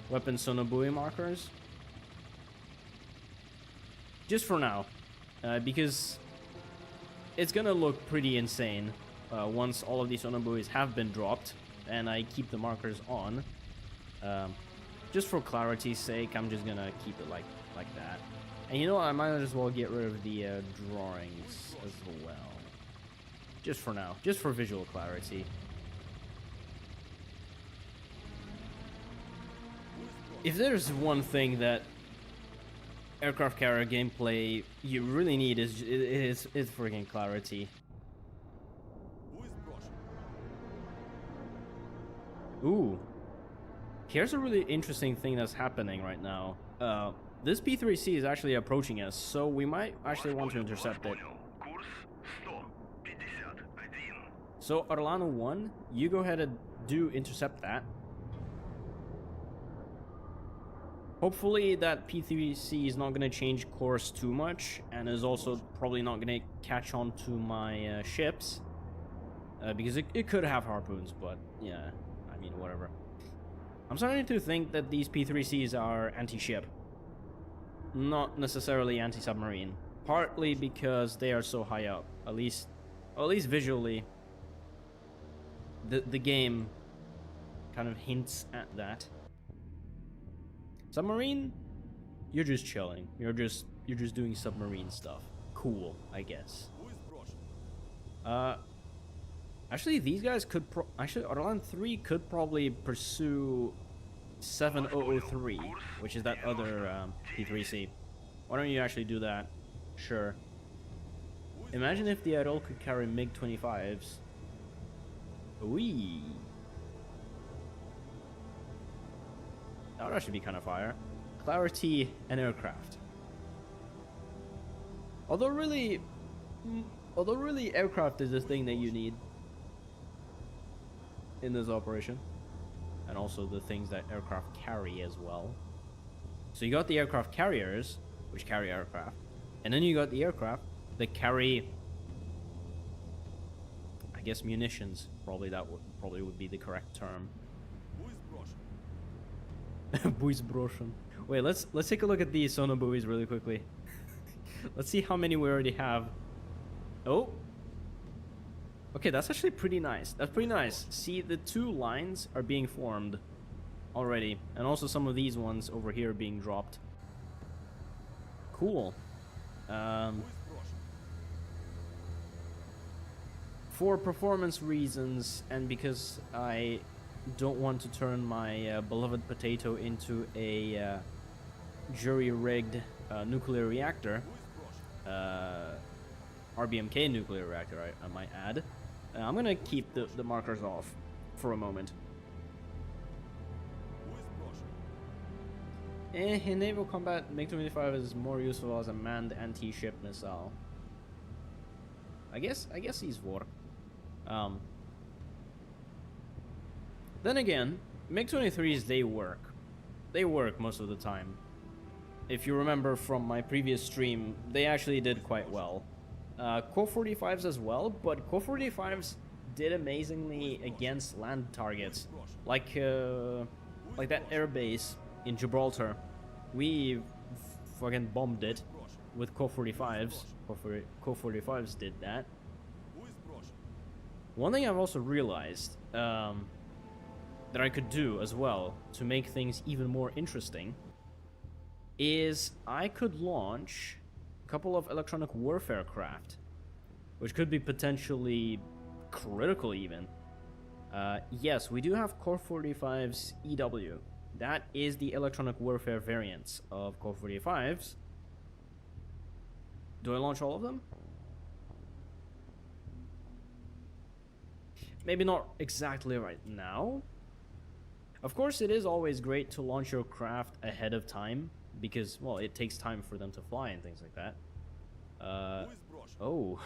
weapon sonobuoy markers. Just for now, because it's gonna look pretty insane once all of these sonobuoys have been dropped and I keep the markers on. Just for clarity's sake, I'm just gonna keep it like that. And you know what, I might as well get rid of the drawings as well. Just for now, just for visual clarity. If there's one thing that aircraft carrier gameplay you really need is freaking clarity. Ooh. Here's a really interesting thing that's happening right now. This P3C is actually approaching us, so we might actually want to intercept it. So Orlano 1, you go ahead and do intercept that. Hopefully that P3C is not going to change course too much, and is also probably not going to catch on to my ships. Because it could have harpoons, but yeah, I mean, whatever. I'm starting to think that these P3Cs are anti-ship. Not necessarily anti-submarine. Partly because they are so high up. At least visually. The game kind of hints at that. Submarine, you're just chilling. You're just doing submarine stuff. Cool, I guess. Actually, these guys could actually Orlan 3 could probably pursue 7003, which is that other P3C. Why don't you actually do that? Sure. Imagine if the Adol could carry MiG-25s. Wee. That would actually be kind of fire. Clarity and aircraft. Although really aircraft is the thing that you need in this operation. And also the things that aircraft carry as well. So you got the aircraft carriers, which carry aircraft. And then you got the aircraft that carry, I guess, munitions. Probably would be the correct term. Buoys broschen. Wait, let's take a look at these sonobuoys really quickly. Let's see how many we already have. Oh. Okay, that's actually pretty nice. That's pretty nice. See, the 2 lines are being formed already. And also some of these ones over here being dropped. Cool. For performance reasons, and because I don't want to turn my beloved potato into a jury-rigged nuclear reactor, RBMK nuclear reactor, I might add. I'm gonna keep the markers off for a moment. In naval combat, MiG-25 is more useful as a manned anti-ship missile. I guess he's war. Then again, MiG-23s, they work. They work most of the time. If you remember from my previous stream, they actually did quite well. Co-45s as well, but Co-45s did amazingly against land targets. Like that airbase in Gibraltar. We fucking bombed it with Co-45s. Co-45s did that. One thing I've also realized that I could do as well to make things even more interesting is I could launch a couple of electronic warfare craft, which could be potentially critical even. Yes, we do have Core 45's EW. That is the electronic warfare variants of Core 45s. Do I launch all of them? Maybe not exactly right now. Of course, it is always great to launch your craft ahead of time because, well, it takes time for them to fly and things like that. Oh,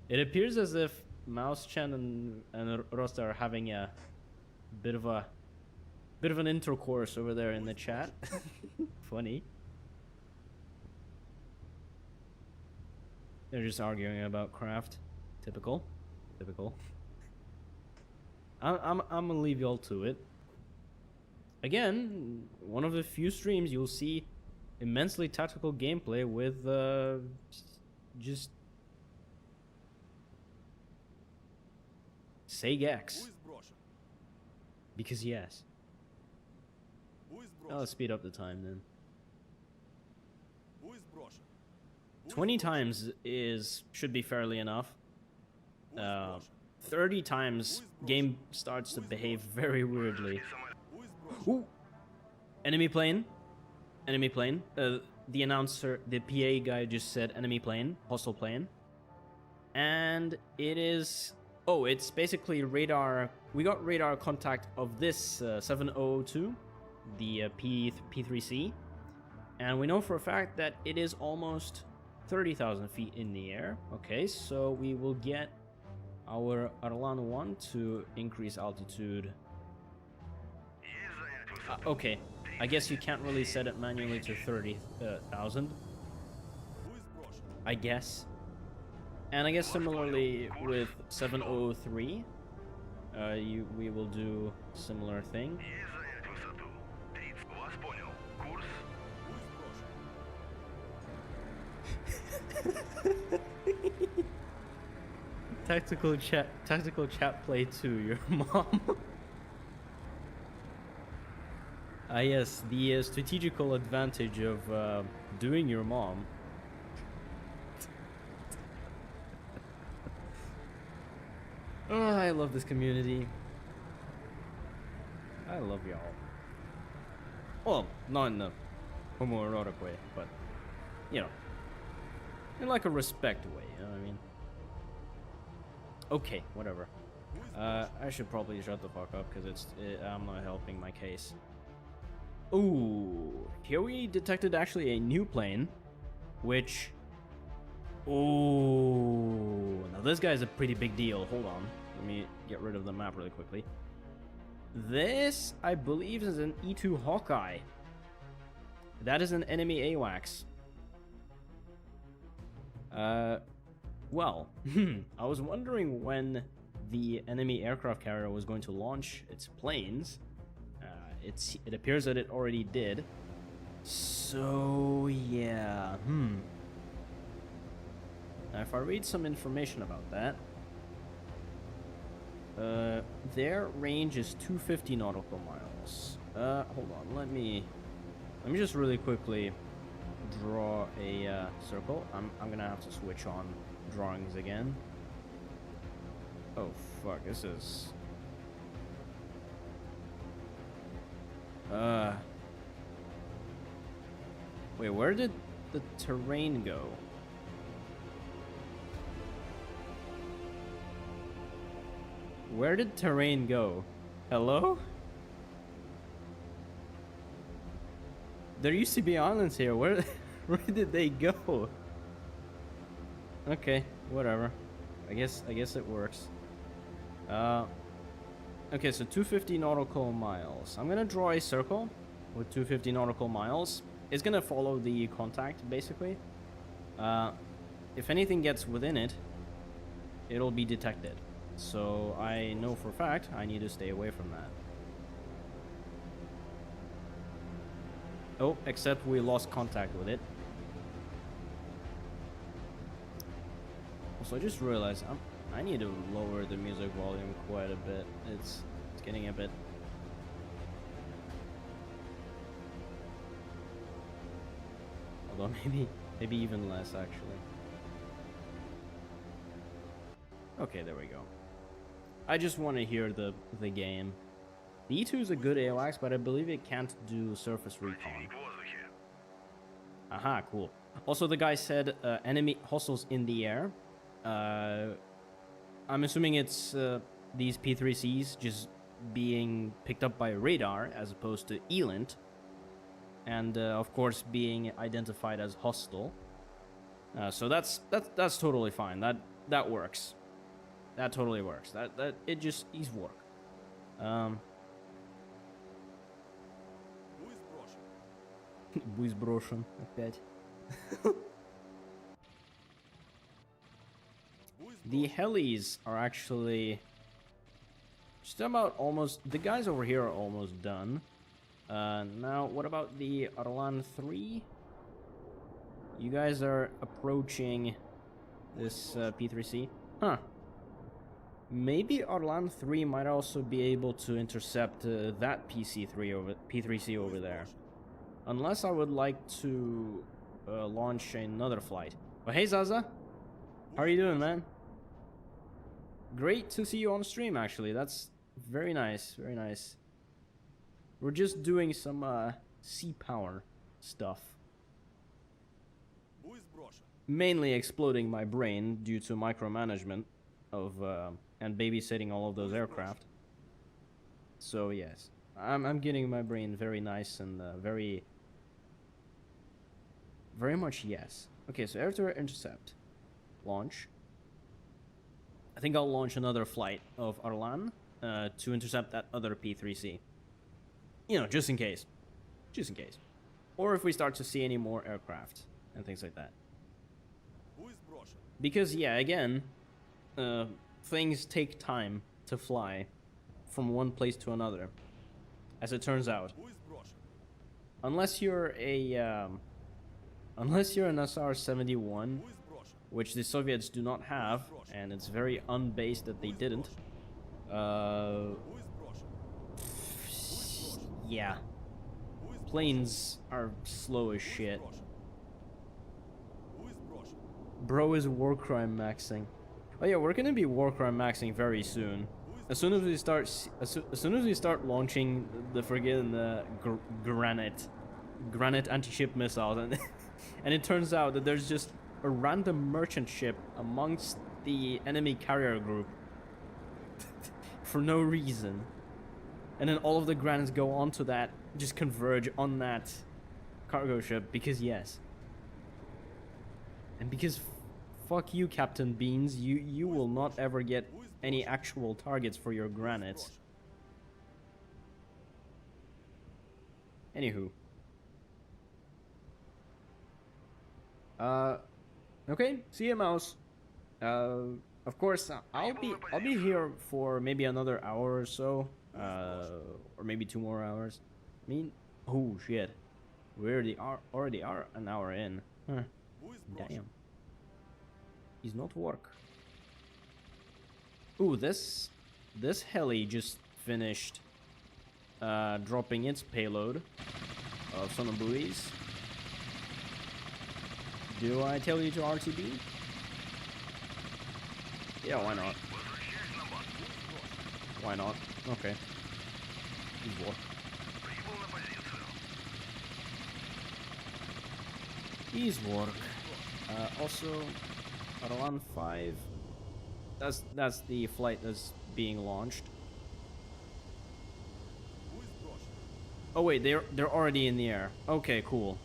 it appears as if Mouse Chen and Rosta are having a bit of an intercourse over there in the chat. Funny. They're just arguing about craft. Typical. I'm gonna leave y'all to it. Again, one of the few streams you'll see immensely tactical gameplay with just Sage-X. Because yes. Let's speed up the time then. 20 times should be fairly enough. 30 times game starts to behave very weirdly. Ooh. Enemy plane. The announcer, the PA guy just said enemy plane, hostile plane. And it is... Oh, it's basically radar. We got radar contact of this 7002, the P3C. And we know for a fact that it is almost 30,000 feet in the air. Okay, so we will get our Arlan 1 to increase altitude. Okay, I guess you can't really set it manually to 30,000. I guess. And I guess similarly with 703, we will do similar thing. Tactical chat play 2, your mom. Yes, the strategical advantage of doing your mom. Oh, I love this community. I love y'all. Well, not in a homoerotic way, but, you know, in like a respect way, you know what I mean? Okay, whatever. I should probably shut the fuck up because I'm not helping my case. Ooh, here we detected actually a new plane, which... Ooh, now this guy's a pretty big deal. Hold on, let me get rid of the map really quickly. This, I believe, is an E2 Hawkeye. That is an enemy AWACS. Well, I was wondering when the enemy aircraft carrier was going to launch its planes. It appears that it already did. So, yeah, Now, if I read some information about that, their range is 250 nautical miles. Hold on, let me just really quickly draw a circle. I'm gonna have to switch on drawings again. Oh fuck, this is... Wait, where did the terrain go? Where did terrain go? Hello? There used to be islands here. Where did they go? Okay, whatever. I guess it works. Okay, so 250 nautical miles. I'm gonna draw a circle with 250 nautical miles. It's gonna follow the contact, basically. If anything gets within it, it'll be detected. So I know for a fact I need to stay away from that. Oh, except we lost contact with it. Also, I just realized I need to lower the music volume quite a bit. It's getting a bit. Although maybe even less actually. Okay, there we go. I just want to hear the game. The E2 is a good AOX, but I believe it can't do surface recon. Aha, cool. Also, the guy said enemy hostiles in the air. I'm assuming it's these P3Cs just being picked up by radar as opposed to ELINT. And of course being identified as hostile. So that's totally fine. That works. That totally works. That it just is work. Буй сброшен опять. The helis are actually just about almost. The guys over here are almost done. Now, what about the Arlan 3? You guys are approaching this P3C. Huh. Maybe Arlan 3 might also be able to intercept that P3C over there. Unless I would like to launch another flight. But hey, Zaza. How are you doing, man? Great to see you on stream, actually. That's very nice. Very nice. We're just doing some sea power stuff. Mainly exploding my brain due to micromanagement of and babysitting all of those aircraft. So yes, I'm getting my brain very nice and very much yes. Okay, so air-to-air intercept, launch. I think I'll launch another flight of Arlan to intercept that other P3C. You know, just in case. Just in case. Or if we start to see any more aircraft and things like that. Because, yeah, again, things take time to fly from one place to another, as it turns out. Unless you're an SR-71, which the Soviets do not have, and it's very unbased that they didn't. Yeah. Planes are slow as shit. Bro is war crime maxing. Oh yeah, we're gonna be war crime maxing very soon. As soon as we start launching the friggin' granite anti-ship missiles, and it turns out that there's just a random merchant ship amongst the enemy carrier group for no reason, and then all of the granites go onto that, just converge on that cargo ship because yes, and because fuck you, Captain Beans, you will not ever get any actual targets for your granites. Anywho. Okay, see you, Mouse. Of course, I'll be here for maybe another hour or so, or maybe 2 more hours. I mean, oh shit, we already are an hour in. Huh. Damn. Is not work. Ooh, this heli just finished dropping its payload of sonar buoys. Do I tell you to RTB? Yeah, why not? Why not? Okay. Good work. Ease work. Also, Arlan 5. That's the flight that's being launched. Oh wait, they're already in the air. Okay, cool.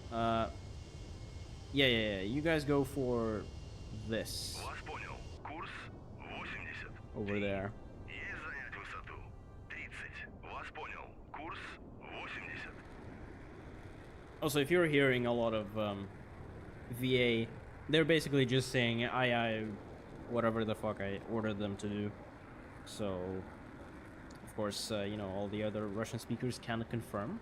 Yeah. You guys go for this. Over there. Also, if you're hearing a lot of VA, they're basically just saying I whatever the fuck I ordered them to do. So, of course, you know, all the other Russian speakers can confirm.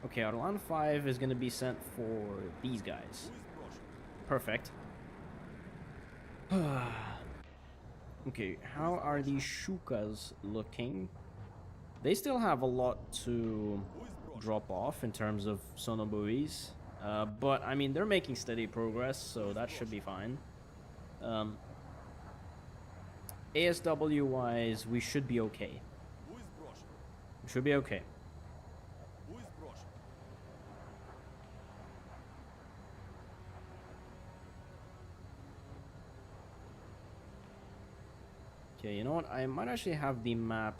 Okay, Atalanta 5 is gonna be sent for these guys. Perfect. Okay, how are these Shukas looking? They still have a lot to drop off in terms of sonobuoys. But, I mean, they're making steady progress, so that should be fine. ASW-wise, we should be okay. We should be okay. Okay, you know what? I might actually have the map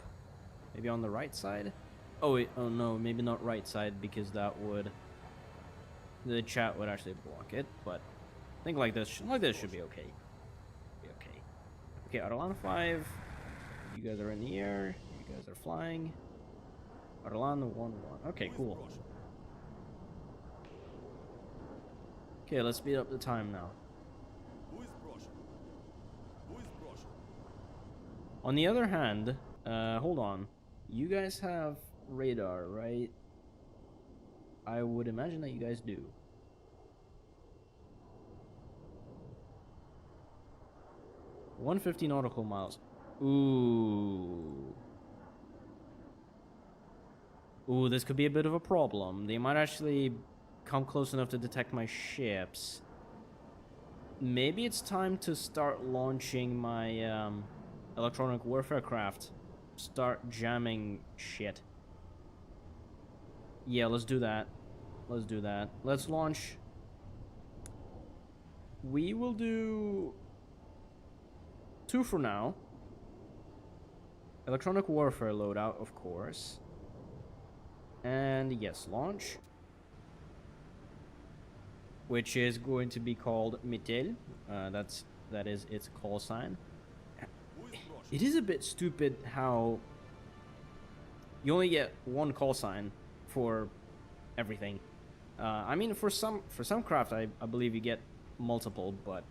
maybe on the right side. Oh wait, oh no, maybe not right side because that would the chat would actually block it. But I think like this should be okay. Be okay. Okay, Atalanta 5. You guys are in the air. You guys are flying. Atalanta 1-1. Okay, cool. Okay, let's speed up the time now. On the other hand, hold on. You guys have radar, right? I would imagine that you guys do. $150 nautical miles. Ooh. Ooh, this could be a bit of a problem. They might actually come close enough to detect my ships. Maybe it's time to start launching my electronic warfare craft. Start jamming shit. Yeah, let's do that. Let's do that. Let's launch. We will do 2 for now. Electronic warfare loadout, of course. And yes, launch. Which is going to be called Mittel. That is its call sign. It is a bit stupid how you only get 1 call sign for everything. I mean, for some craft, I believe you get multiple, but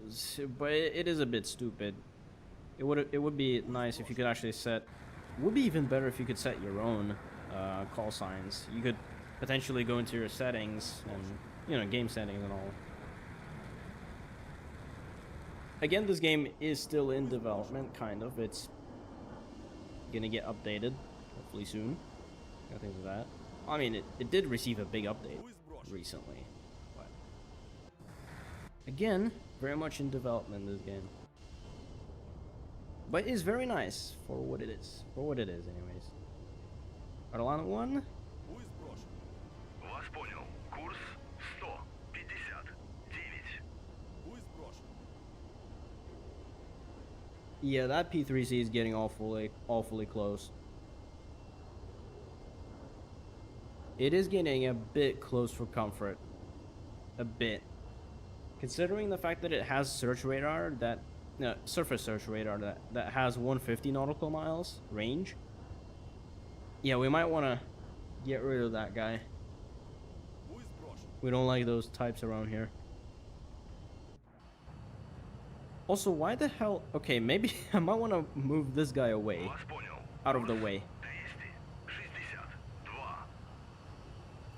it is a bit stupid. It would be nice if you could actually set. It would be even better if you could set your own call signs. You could potentially go into your settings and game settings and all. Again, this game is still in development, kind of. It's gonna get updated, hopefully soon. Things like that. I mean, it did receive a big update recently, but again, very much in development, this game. But it's very nice for what it is. For what it is, anyways. Atalanta 1. Вас понял. Курс 159. Yeah, that P3C is getting awfully close. It is getting a bit close for comfort. A bit. Considering the fact that it has search radar surface search radar that has 150 nautical miles range. Yeah, we might want to get rid of that guy. We don't like those types around here. Also, why the hell... Okay, maybe I might want to move this guy away. Out of the way.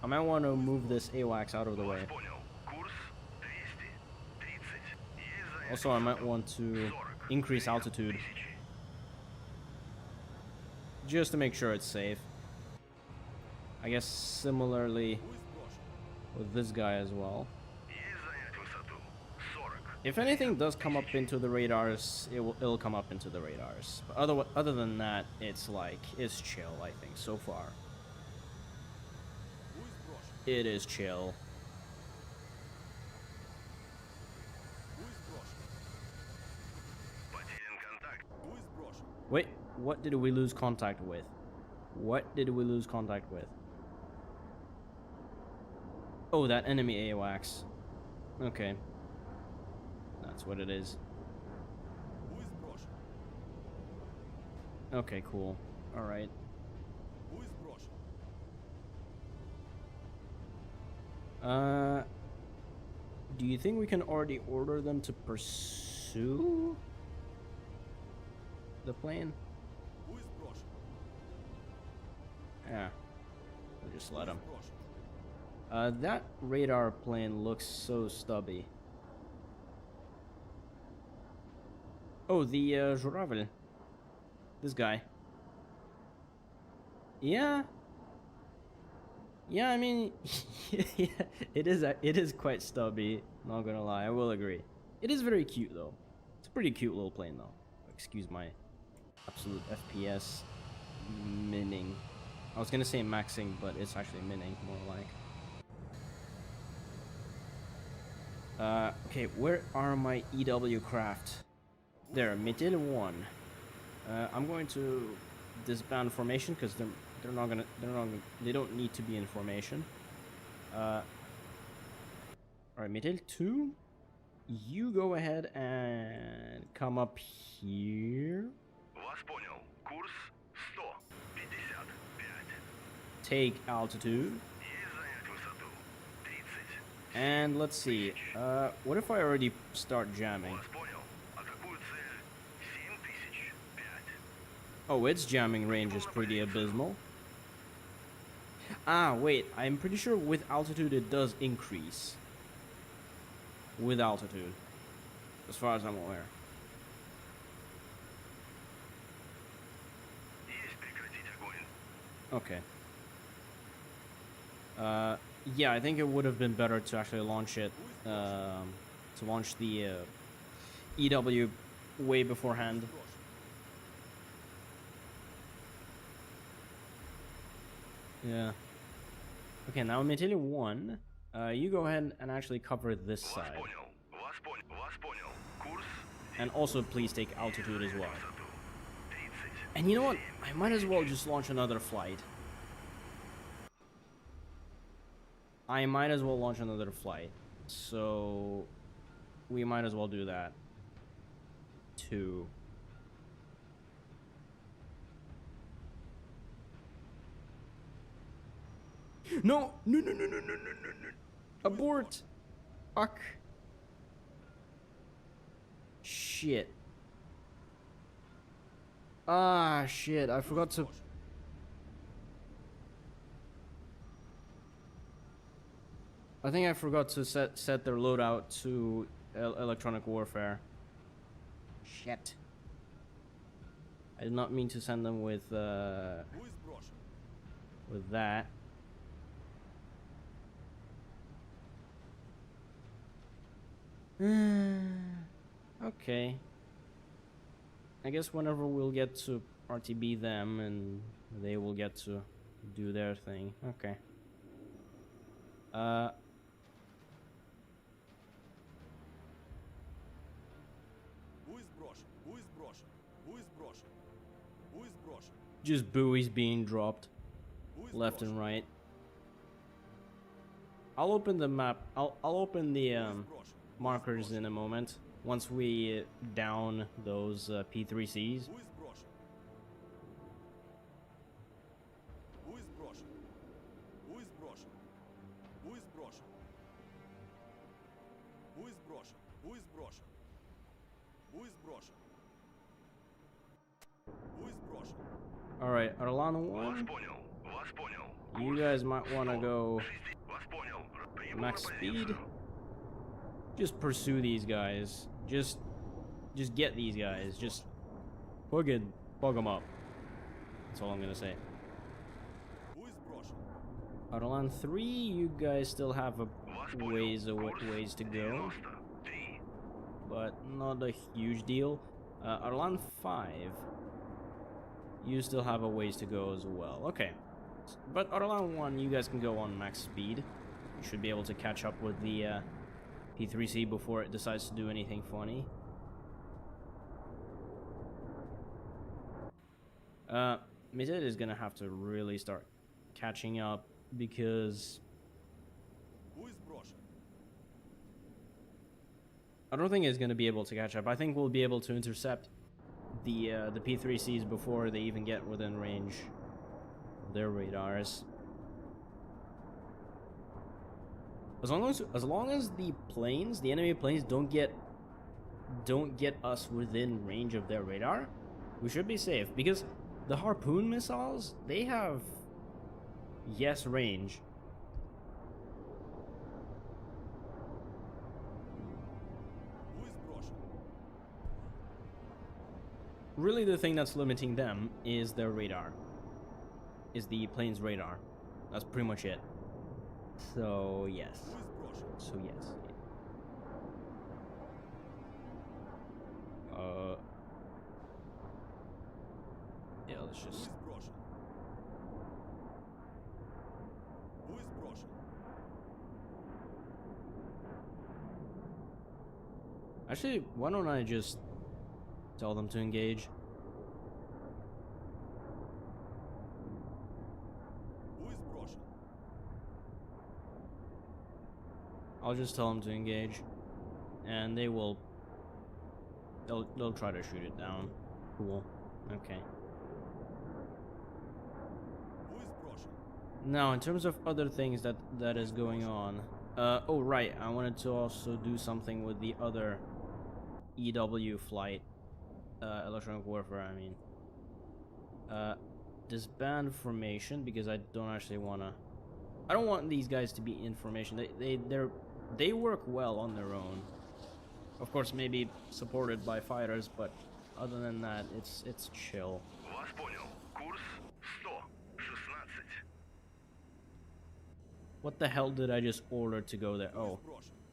I might want to move this AWACS out of the way. Also, I might want to increase altitude. Just to make sure it's safe. I guess similarly with this guy as well. If anything does come up into the radars, it'll come up into the radars. But other than that, it's chill, I think, so far. It is chill. Wait, what did we lose contact with? What did we lose contact with? Oh, that enemy AWACS. Okay. That's what it is. Okay, cool. Alright. Do you think we can already order them to pursue the plane? just let him. That radar plane looks so stubby. Oh, the Журавль. This guy. Yeah. Yeah, I mean, yeah, it is quite stubby. Not gonna lie, I will agree. It is very cute though. It's a pretty cute little plane though. Excuse my absolute FPS minning. I was gonna say maxing, but it's actually minning more like. Okay, where are my EW craft? There, Metal 1. I'm going to disband formation because they don't need to be in formation. Alright, Metal 2, you go ahead and come up here. Take altitude. And let's see, what if I already start jamming? Oh, its jamming range is pretty abysmal. Ah, wait, I'm pretty sure with altitude it does increase. With altitude. As far as I'm aware. Okay. Yeah, I think it would have been better to actually launch it, to launch the EW way beforehand. Yeah. Okay, now Metal 1, you go ahead and actually cover this side. And also please take altitude as well. And you know what? I might as well just launch another flight. So we might as well do that too. No! No! Abort! Fuck. Shit. Ah, shit. I forgot to... I think I forgot to set their loadout to electronic warfare. Shit. I did not mean to send them with that. Okay. I guess whenever we'll get to RTB them and they will get to do their thing. Okay. Just buoys being dropped left and right. I'll open the map. I'll open the markers in a moment once we down those P3Cs. Alright, Arlano 1, you guys might want to go max speed. Just pursue these guys. Just get these guys. Just bug them up. That's all I'm gonna say. Arlan 3, you guys still have a ways to go, but not a huge deal. Arlan 5, you still have a ways to go as well. Okay, but Arlan 1, you guys can go on max speed. You should be able to catch up with the P3C before it decides to do anything funny. Mizet is gonna have to really start catching up because I don't think it's gonna be able to catch up. I think we'll be able to intercept the P3Cs before they even get within range of their radars. As long as the planes, the enemy planes, don't get us within range of their radar, we should be safe. Because the Harpoon missiles, they have Yes, range. Really, the thing that's limiting them is their radar. Is the plane's radar. That's pretty much it. So, yes. So, yes. Yeah, let's just... Actually, why don't I just tell them to engage? I'll just tell them to engage, and they will. They'll try to shoot it down. Cool. Okay. Now, in terms of other things that is going on, oh right, I wanted to also do something with the other EW flight, electronic warfare. I mean, disband formation, because I don't actually wanna. I don't want these guys to be in formation. They work well on their own. Of course, maybe supported by fighters, but other than that, it's chill. What the hell did I just order to go there? Oh,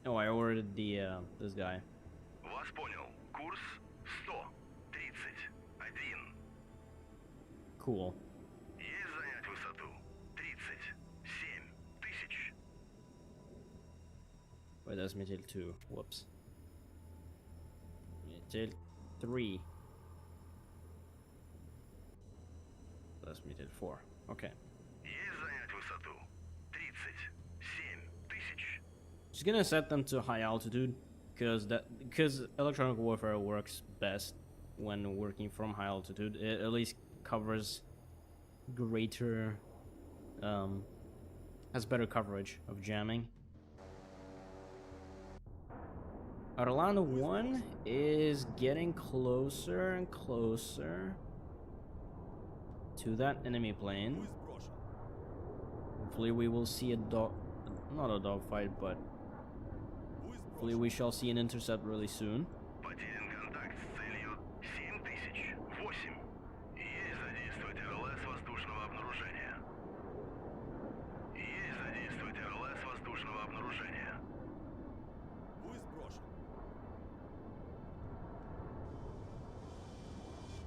oh, I ordered the this guy. Cool. Wait, that's Metal 2. Whoops. Metal 3. That's Metal 4. Okay. Just gonna set them to high altitude, because electronic warfare works best when working from high altitude. It at least covers greater, has better coverage of jamming. Orlando 1 is getting closer and closer to that enemy plane. Hopefully we will see not a dogfight, but hopefully we shall see an intercept really soon.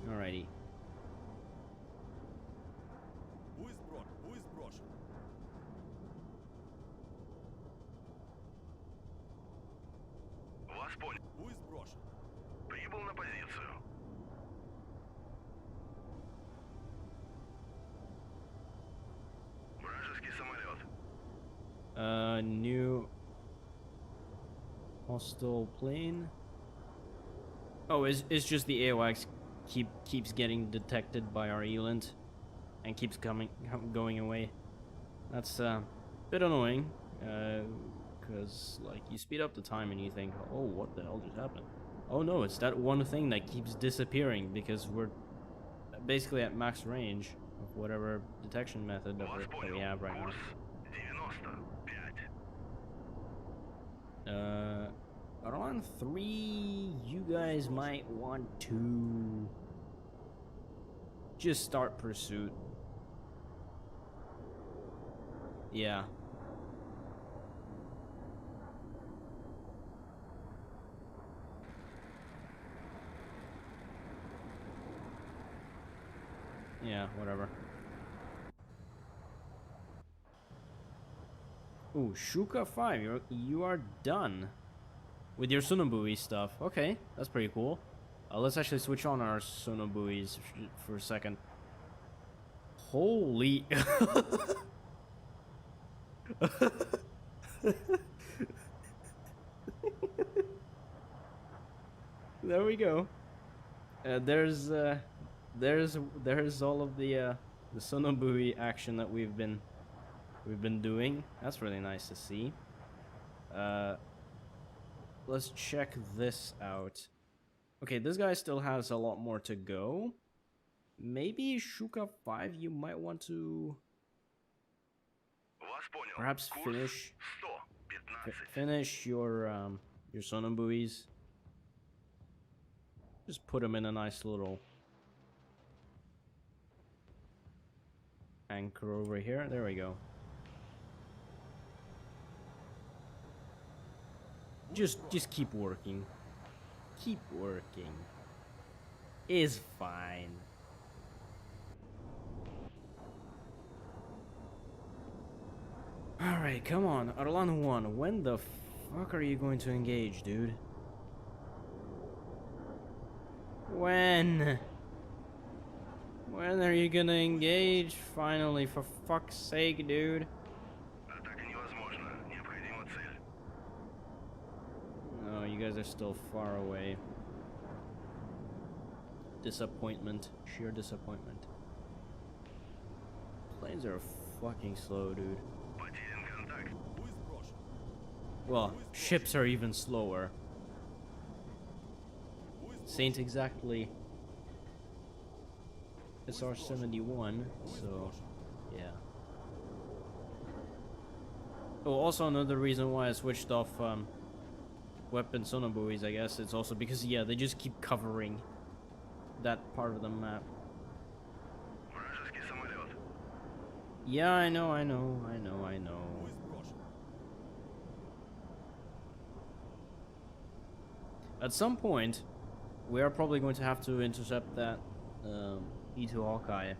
Alrighty. New hostile plane. Oh, it's just the AOX keeps getting detected by our ELINT and keeps going away. That's a bit annoying, because like you speed up the time and you think, oh, what the hell just happened? Oh no, it's that one thing that keeps disappearing because we're basically at max range of whatever detection method that we have right now. Around 3, you guys might want to just start pursuit. Yeah. Yeah, whatever. Ooh, Shuka 5, you are done with your Sonobui stuff. Okay, that's pretty cool. Let's actually switch on our Sonobuis for a second. Holy... There we go. There's all of the Sonobui action that we've been doing. That's really nice to see. Let's check this out. Okay, this guy still has a lot more to go. Maybe Shuka 5, you might want to Perhaps finish your sonar buoys. Just put them in a nice little anchor over here. There we go. Just keep working. Keep working. Is fine. Alright, come on. Arlan 1, when the fuck are you going to engage, dude? When? When are you gonna engage? Finally, for fuck's sake, dude. No, you guys are still far away. Disappointment. Sheer disappointment. Planes are fucking slow, dude. Well, ships are even slower. Saint exactly SR-71, so yeah. Oh, also another reason why I switched off weapon sonar buoys, I guess, it's also because, yeah, they just keep covering that part of the map. Yeah, I know. At some point, we are probably going to have to intercept that E2 Hawkeye.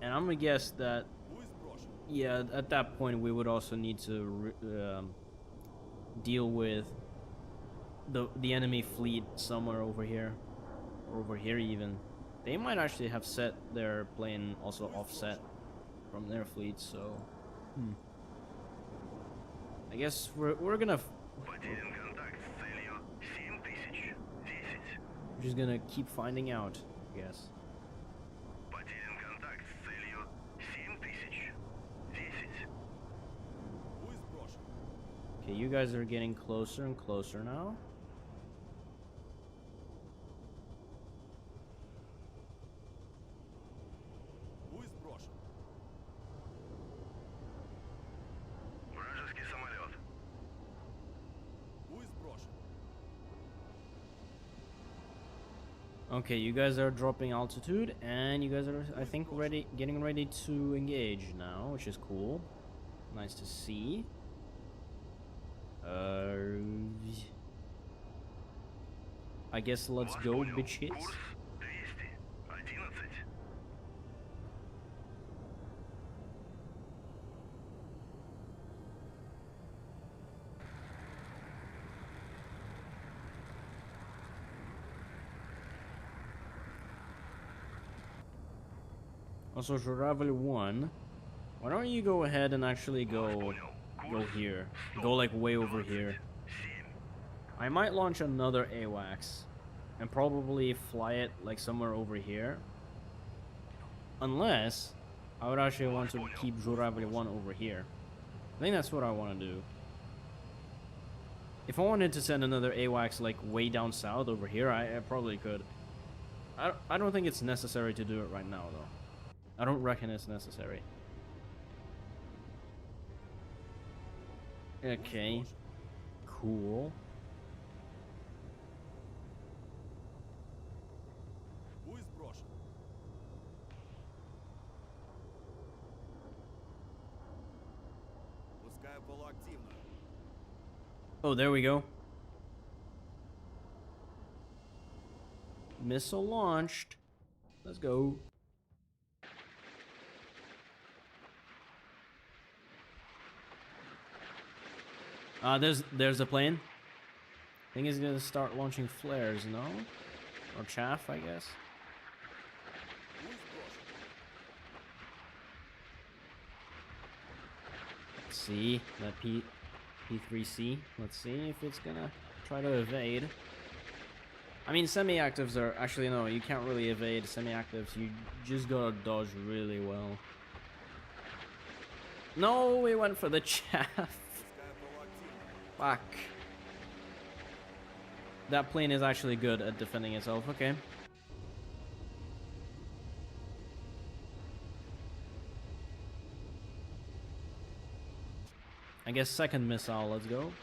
And I'm gonna guess that, yeah, at that point we would also need to deal with the enemy fleet somewhere over here. Or over here even. They might actually have set their plane also offset from their fleet, so... I guess we're gonna... We're just gonna keep finding out, I guess. Okay, you guys are getting closer and closer now. Okay, you guys are dropping altitude, and you guys are, I think, getting ready to engage now, which is cool. Nice to see. I guess let's go, bitches. Also, Juravel 1, why don't you go ahead and actually go here. Go like way over here. I might launch another AWACS and probably fly it like somewhere over here. Unless I would actually want to keep Juravel 1 over here. I think that's what I want to do. If I wanted to send another AWACS like way down south over here, I probably could. I don't think it's necessary to do it right now though. I don't reckon it's necessary. Okay. Cool. Oh, there we go. Missile launched. Let's go. There's a plane. I think it's gonna start launching flares, no? Or chaff, I guess. Let's see that P3C. Let's see if it's gonna try to evade. I mean, semi-actives are actually no. You can't really evade semi-actives. You just gotta dodge really well. No, we went for the chaff. Fuck. That plane is actually good at defending itself. Okay. I guess second missile, let's go.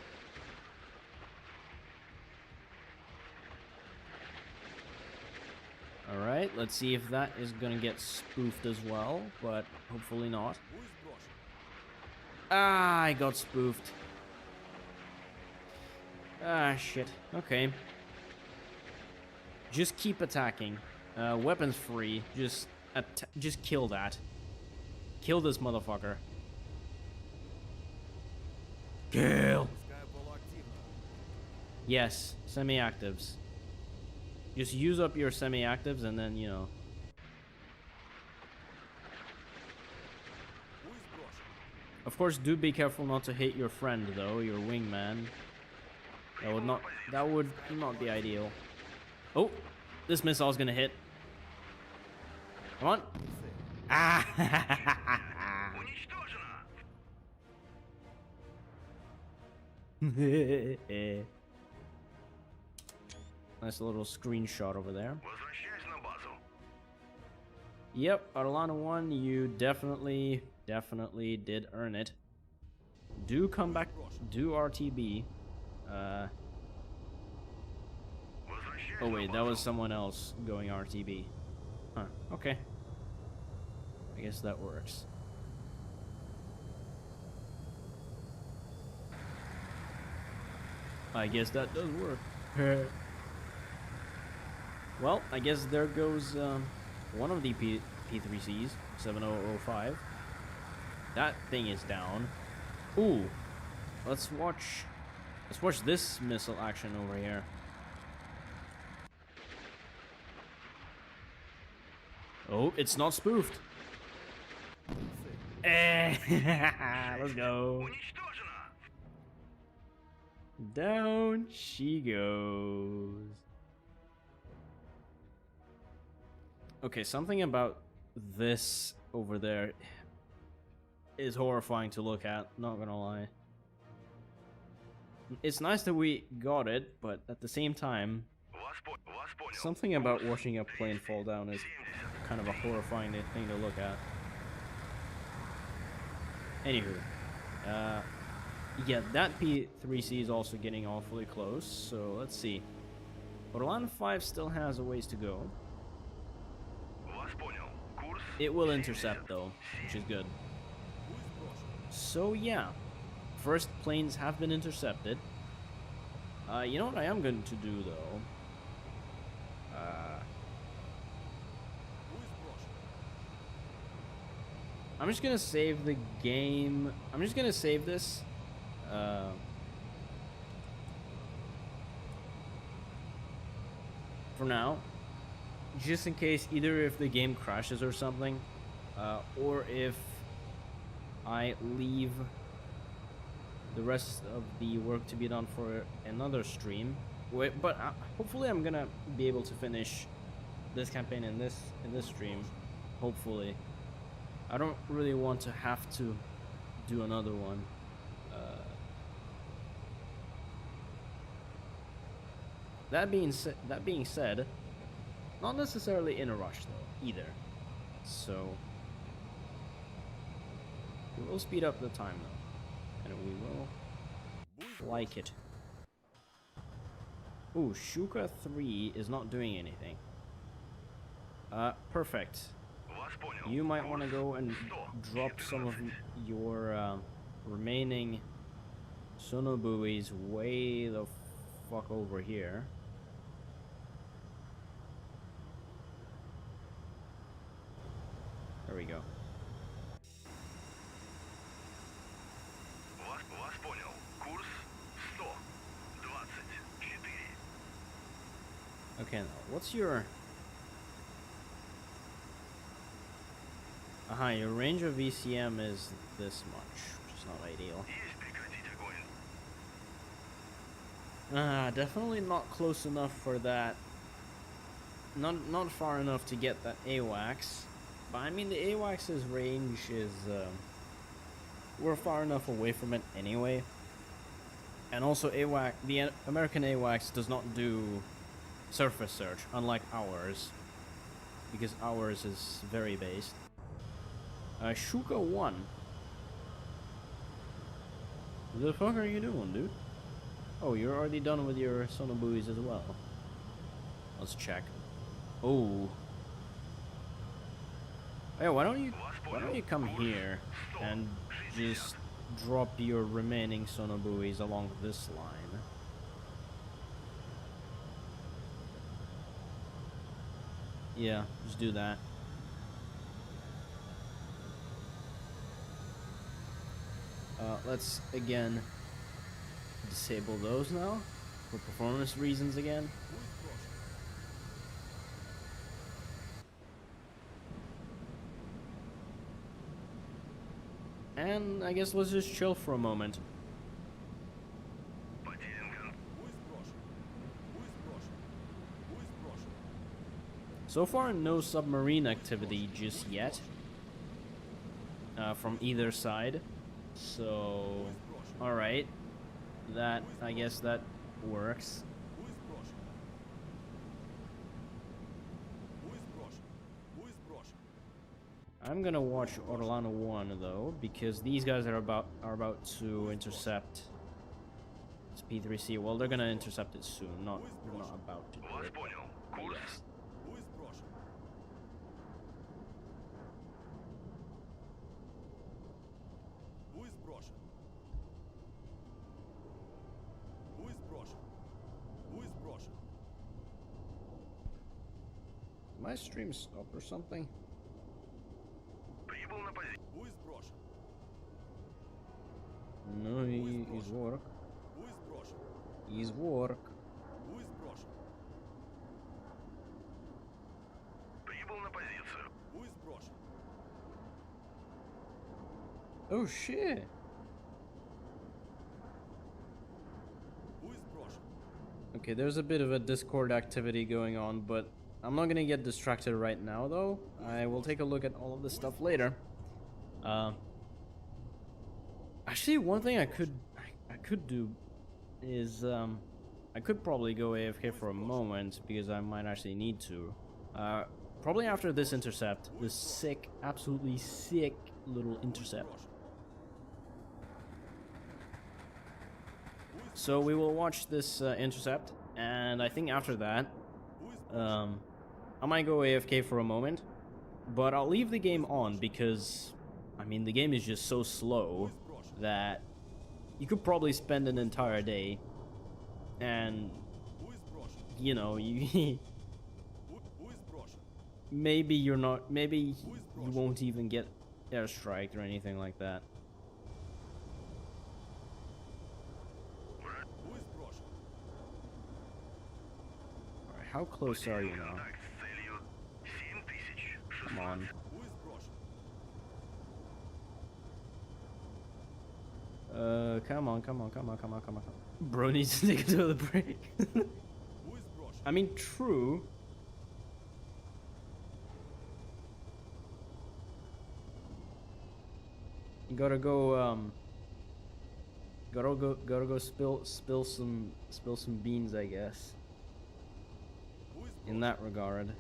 Alright, let's see if that is gonna get spoofed as well, but hopefully not. Ah, I got spoofed. Ah, shit. Okay. Just keep attacking. Weapons free. Just kill that. Kill this motherfucker. Kill! Yes, semi-actives. Just use up your semi-actives and then, you know. Of course, do be careful not to hit your friend, though, your wingman. That would not be ideal. Oh, this missile's gonna hit. Come on. Ah! Nice little screenshot over there. Yep, Atalanta 1, you definitely did earn it. Do come back, do RTB. Oh wait, that was someone else going RTB. Huh, okay. I guess that works. I guess that does work. Well, I guess there goes one of the P3Cs, 7005. That thing is down. Ooh, let's watch this missile action over here. Oh, it's not spoofed. Let's go. Down she goes. Okay, something about this over there is horrifying to look at, not gonna lie. It's nice that we got it, but at the same time, something about watching a plane fall down is kind of a horrifying thing to look at. Anywho, yeah, that P3C is also getting awfully close, so let's see. Atalanta 5 still has a ways to go. It will intercept though, which is good. So yeah, first planes have been intercepted. You know what I am going to do though? I'm just gonna save the game. I'm just gonna save this. For now, just in case either if the game crashes or something, or if I leave the rest of the work to be done for another stream. But hopefully I'm gonna be able to finish this campaign in this stream. Hopefully, I don't really want to have to do another one. That being said, not necessarily in a rush though either. So we will speed up the time though, and we will like it. Ooh, Shuka 3 is not doing anything. Perfect. You might want to go and drop some of your remaining sonobuoys way the fuck over here. There we go. Okay, now, what's your... your range of VCM is this much, which is not ideal. Definitely not close enough for that. Not far enough to get that AWACS. But I mean, the AWACS's range is... we're far enough away from it anyway. And also, the American AWACS does not do surface search, unlike ours. Because ours is very based. Shuka 1. What the fuck are you doing, dude? Oh, you're already done with your sonobuoys as well. Let's check. Oh. Hey, why don't you come here and just drop your remaining sonobuoys along this line? Yeah, just do that. Let's again disable those now for performance reasons again. And I guess let's just chill for a moment. So far, no submarine activity just yet from either side. So, alright. I guess that works. I'm gonna watch Orlano 1 though, because these guys are about to intercept P3C. Well, they're gonna intercept it soon. They're not about to do it. Yes. Did my stream stop or something? No, he's work. He's work. Oh shit. Okay, there's a bit of a Discord activity going on, but I'm not gonna get distracted right now though. I will take a look at all of this stuff later. Actually, one thing I could do is I could probably go AFK for a moment because I might actually need to. Probably after this intercept, this sick, absolutely sick little intercept. So we will watch this intercept, and I think after that, I might go AFK for a moment, but I'll leave the game on because, I mean, the game is just so slow that you could probably spend an entire day, and, you know, you maybe you won't even get airstriked or anything like that. Alright, how close are you now? Come on. Come on. Bro needs to take a toilet break. I mean, true. You gotta go, gotta go spill some beans, I guess. In that regard.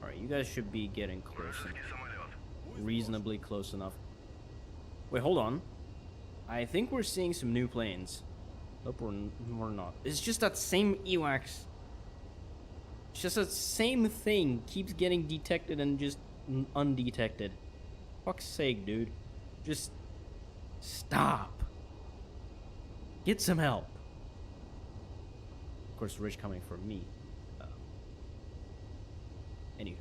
Alright, you guys should be getting close. Reasonably close enough. Wait, hold on. I think we're seeing some new planes. Nope, we're not. It's just that same EWAX. It's just that same thing keeps getting detected and just undetected. Fuck's sake, dude. Just stop. Get some help. Of course, Rich coming for me. Anywho.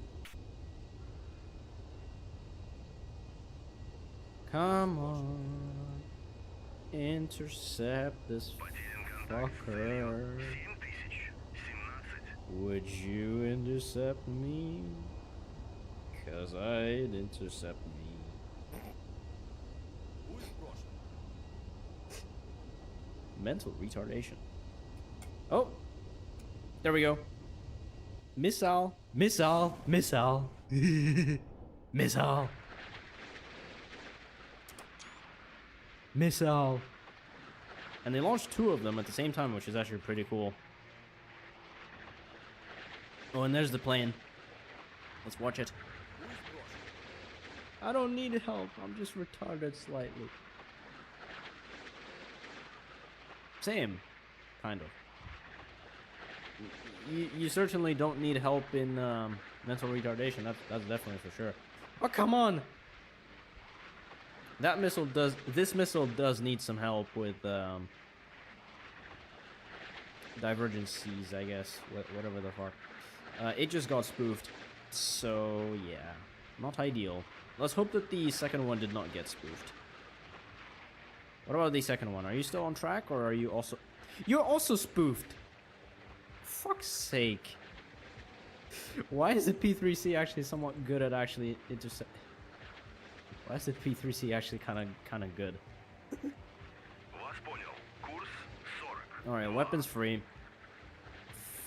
Come on. Intercept this fucker. Would you intercept me? 'Cause I'd intercept me. Mental retardation. Oh! There we go. Missile. Missile. Missile. Missile. Missile. And they launched 2 of them at the same time, which is actually pretty cool. Oh, and there's the plane. Let's watch it. I don't need help. I'm just retarded slightly. Same, kind of. You certainly don't need help in mental retardation. That's definitely for sure. Oh, come on! That missile does. This missile does need some help with divergencies, I guess. Whatever the fuck. It just got spoofed. So yeah, not ideal. Let's hope that the second one did not get spoofed. What about the second one? Are you still on track, or are you also... You're also spoofed! Fuck's sake. Why is the P3C actually somewhat good at actually intercept... Why is the P3C actually kind of good? Alright, weapons free.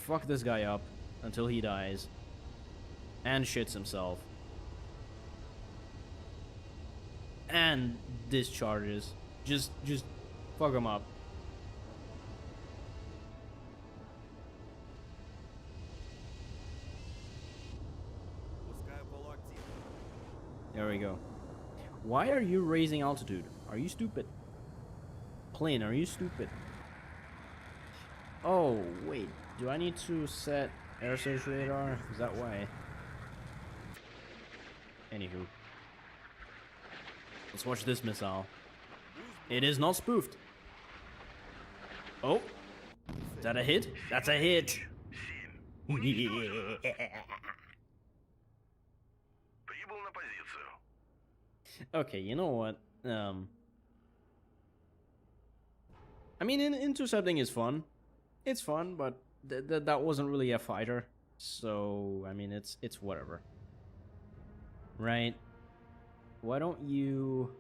Fuck this guy up until he dies. And shits himself. And discharges. Just fuck him up. There we go. Why are you raising altitude? Are you stupid? Plane, are you stupid? Oh, wait. Do I need to set air search radar? Is that why? Anywho. Let's watch this missile. It is not spoofed. Oh. Is that a hit? That's a hit. Okay, you know what? I mean, intercepting is fun. It's fun, but that wasn't really a fighter. So, I mean, it's whatever. Right? Why don't you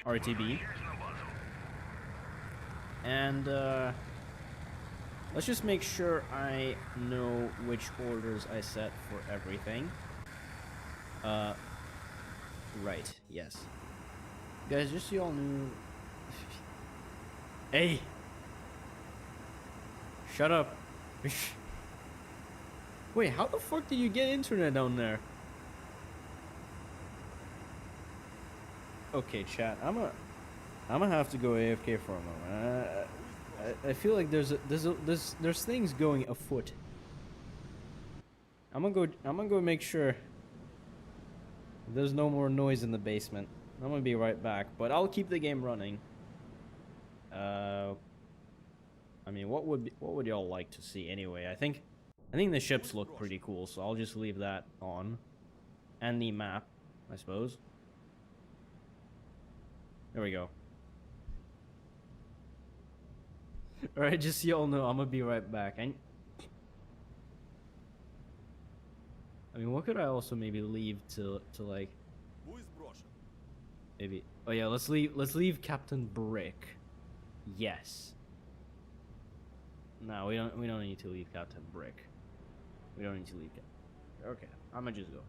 RTB? And let's just make sure I know which orders I set for everything. Right, yes. Guys, just so y'all knew... Hey! Shut up. Wait, how the fuck did you get internet down there? Okay, chat, I'm gonna have to go AFK for a moment. I feel like there's things going afoot. I'm gonna go make sure there's no more noise in the basement. I'm gonna be right back, but I'll keep the game running. I mean, what would y'all like to see anyway? I think the ships look pretty cool, so I'll just leave that on, and the map, I suppose. There we go. All right, just so y'all know, I'm gonna be right back. I mean, what could I also maybe leave to like? Maybe. Oh yeah, let's leave Captain Brick. Yes. No, we don't need to leave Captain Brick. We don't need to leave Captain. Okay, I'ma just go.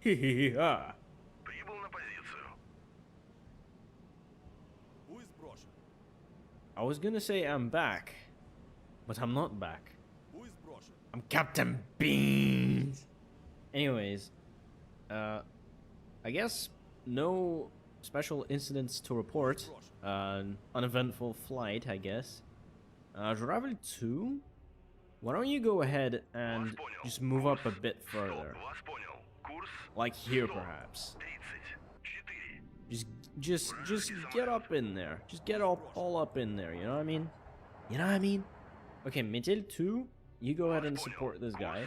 Hee-hee-ha. Прибыл на позицию. Пусть брошен. I was gonna say I'm back, but I'm not back. Пусть брошен. I'm Captain Beans. Anyways, I guess no special incidents to report. Uneventful flight, I guess. Travel 2? Why don't you go ahead and just move up a bit further? Вас понял. Курс Like here, perhaps. 34. Just get up in there. Just get all up in there, you know what I mean? You know what I mean? Okay, Metil 2, you go ahead and support this guy.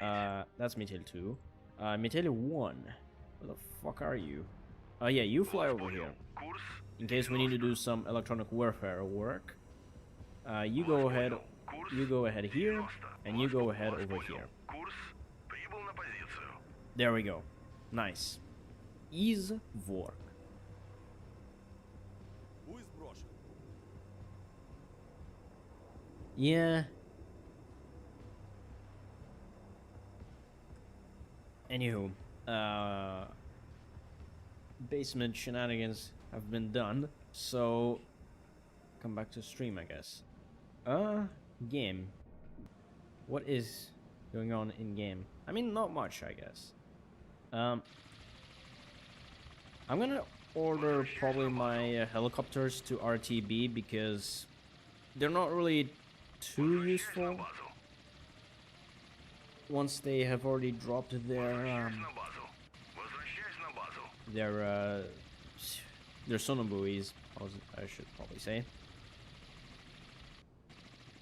100. That's Metil 2. Metil 1, where the fuck are you? Yeah, you fly over here. Курс In case we need to do some electronic warfare work. You go ahead here, and you go ahead over here. Курс прибыл на позицию. There we go. Nice. Ease work. Пусть брошен. Yeah. Anywho, basement shenanigans have been done, so come back to stream, I guess. Game. What is going on in game? I mean, not much, I guess. I'm gonna order probably my helicopters to RTB because they're not really too useful once they have already dropped their На базу. Возвращаюсь на базу. their sonobuoys, I should probably say.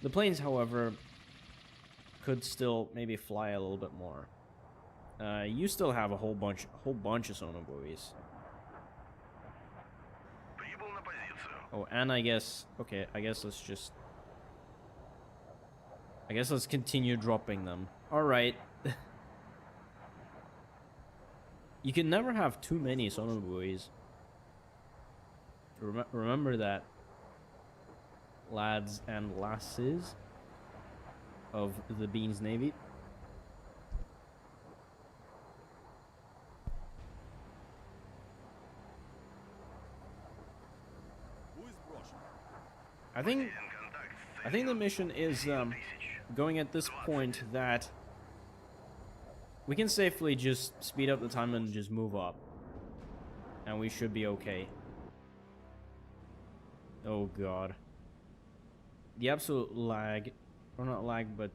The planes, however, could still maybe fly a little bit more. You still have a whole bunch of sonobuoys. Прибыл на позицию. Oh, and I guess let's continue dropping them. All right. You can never have too many sonobuoys. Remember that, lads and lasses of the Beans Navy. Пусть брошен. I think Один контакт с I think the mission is 1000. going at this point that we can safely just speed up the time and just move up, and we should be okay. Oh god, the absolute lag, or not lag, but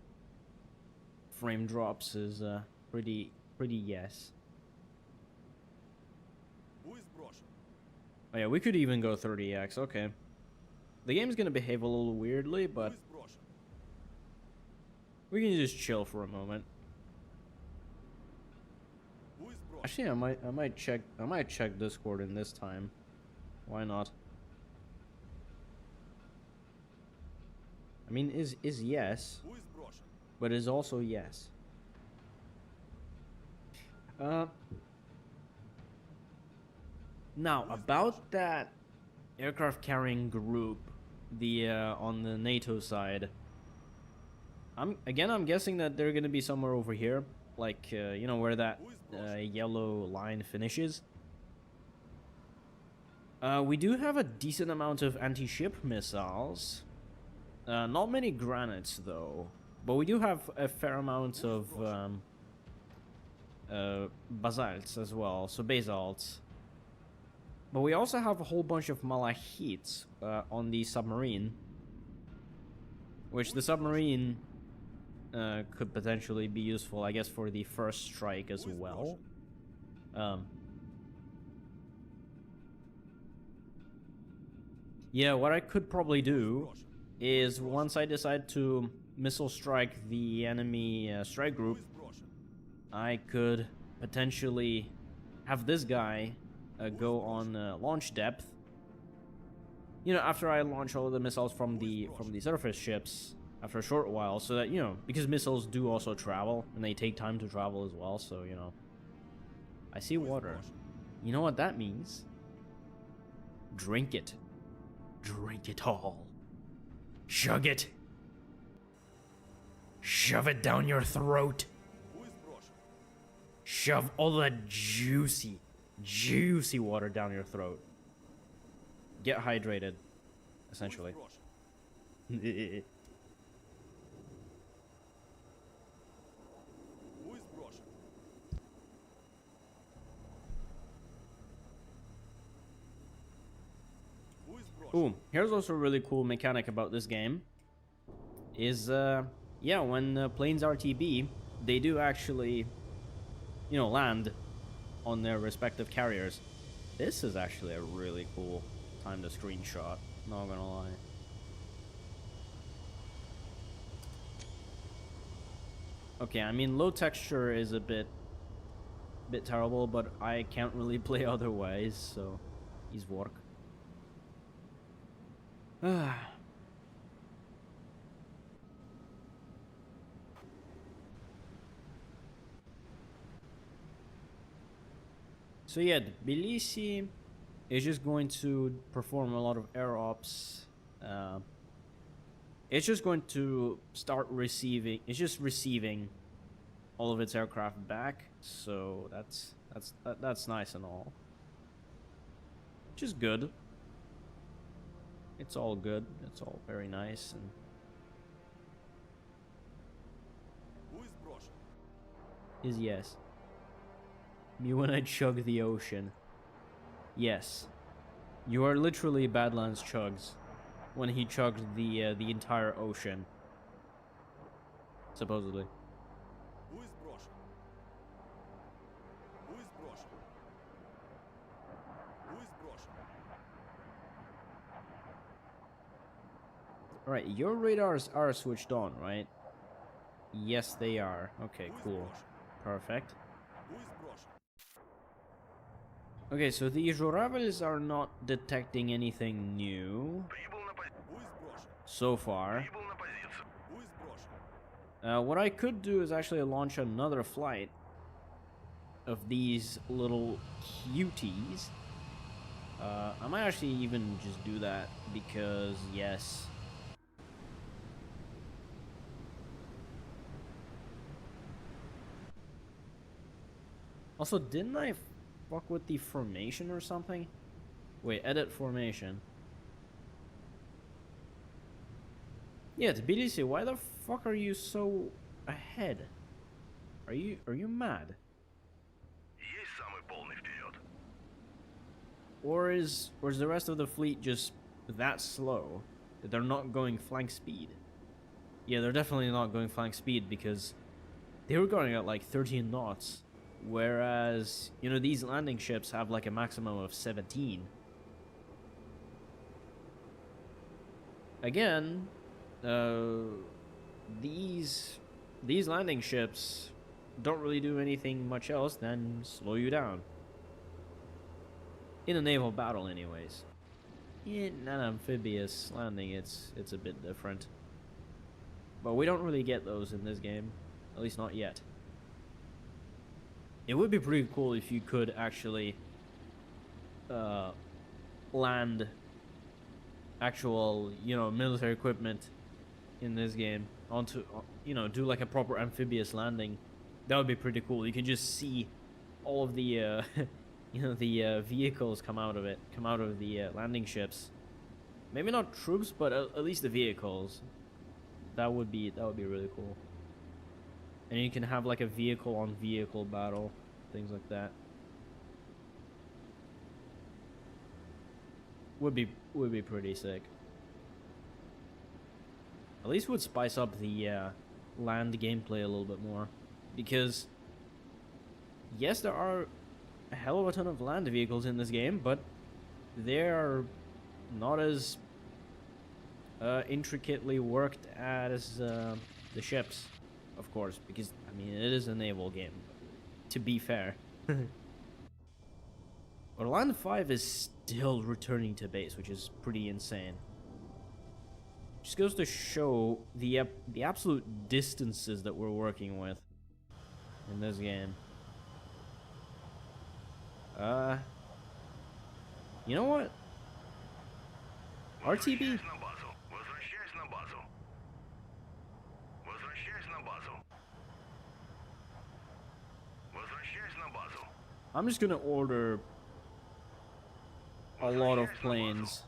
frame drops is pretty yes. Пусть брошен. Oh yeah, we could even go 30x. Okay, the game's gonna behave a little weirdly, but Пусть брошен. we can just chill for a moment. Пусть брошен. Actually, I might check Discord in this time. Why not? I mean, is yes, Пусть брошен. but is also yes. Now about that aircraft carrying group, the on the NATO side. I'm guessing that they're gonna be somewhere over here, like you know where that yellow line finishes. We do have a decent amount of anti-ship missiles. Not many granites though, but we do have a fair amount of basalts as well, so basalts. But we also have a whole bunch of malachites on the submarine, which the submarine could potentially be useful, I guess, for the first strike as well. Yeah, what I could probably do is once I decide to missile strike the enemy strike group, Пусть брошен. I could potentially have this guy go on launch depth. You know, after I launch all of the missiles from the surface ships after a short while, so that, you know, because missiles do also travel and they take time to travel as well, so, you know. I see water. You know what that means? Drink it. Drink it all. Chug it. Shove it down your throat. Пусть брошен. shove all that juicy, juicy water down your throat. Get hydrated, essentially. Who is брошен? Who is брошен? Ooh, here's also a really cool mechanic about this game. Is, yeah, when planes RTB, they do actually, you know, land on their respective carriers. This is actually a really cool time to screenshot, not gonna lie. Okay, I mean, low texture is a bit terrible, but I can't really play otherwise, so he's work. So yeah, Tbilisi is just going to perform a lot of air ops. It's just going to start receiving. It's just receiving all of its aircraft back. So that's nice and all. Which is good. It's all good. It's all very nice and. Who is брошен? Is yes. Me when I chug the ocean. Yes. You are literally Badlands Chugs when he chugged the entire ocean. Supposedly. Who is брошен? Who is брошен? Who is брошен? Alright, your radars are switched on, right? Yes, they are. Okay, Who is cool. брошен? Perfect. Who is брошен? Okay, so the Журавльs are not detecting anything new Прибыл на позицию. Who is брошен? so far. Прибыл на позицию. Who is брошен? What I could do is actually launch another flight of these little cuties. I might actually even just do that because, yes. Also, didn't I fuck with the formation or something? Wait, edit formation. Yeah, Tbilisi, why the fuck are you so ahead? Are you mad? Есть самый полный вперед. Or is the rest of the fleet just that slow that they're not going flank speed? Yeah, they're definitely not going flank speed because they were going at like 13 knots, whereas, you know, these landing ships have like a maximum of 17. Again, these landing ships don't really do anything much else than slow you down. In a naval battle, anyways. In an amphibious landing, it's a bit different. But we don't really get those in this game. At least not yet. It would be pretty cool if you could actually land actual, you know, military equipment in this game onto, you know, do like a proper amphibious landing. That would be pretty cool. You can just see all of the you know, the vehicles come out of the landing ships. Maybe not troops, but at least the vehicles. That would be really cool. And you can have like a vehicle on vehicle battle, things like that. Would be pretty sick. At least would spice up the land gameplay a little bit more, because yes, there are a hell of a ton of land vehicles in this game, but they're not as intricately worked as the ships, of course, because I mean it is a naval game, to be fair. But Land 5 is still returning to base, which is pretty insane. Just goes to show the absolute distances that we're working with in this game. You know what? RTB. Возвращайся на базу. Возвращайся на базу. Возвращайся на базу. Возвращайся I'm just gonna order a lot of planes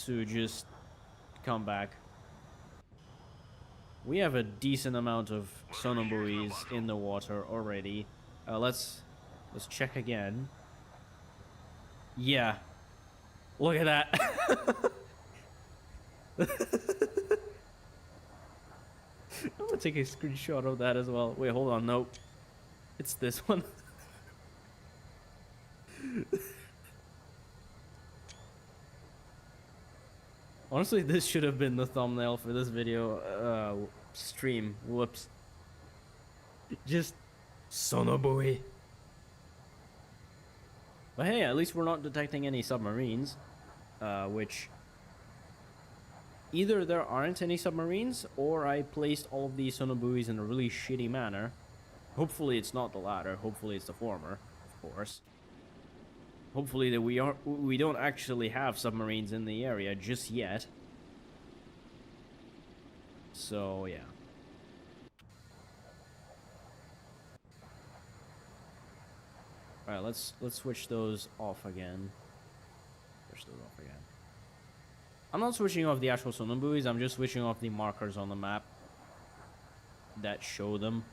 to just come back. We have a decent amount of sonobuoys in the water already. Let's check again. Yeah, look at that. I'm gonna take a screenshot of that as well. Wait, hold on. Nope, it's this one. Honestly, this should have been the thumbnail for this video stream. Whoops. Just sonobuoy. But hey, at least we're not detecting any submarines, which either there aren't any submarines or I placed all of these sonobuoys in a really shitty manner. Hopefully it's not the latter. Hopefully it's the former, of course. Hopefully that we don't actually have submarines in the area just yet. So yeah. All right, let's switch those off again. Switch those off again. I'm not switching off the actual sonobuoys. I'm just switching off the markers on the map that show them,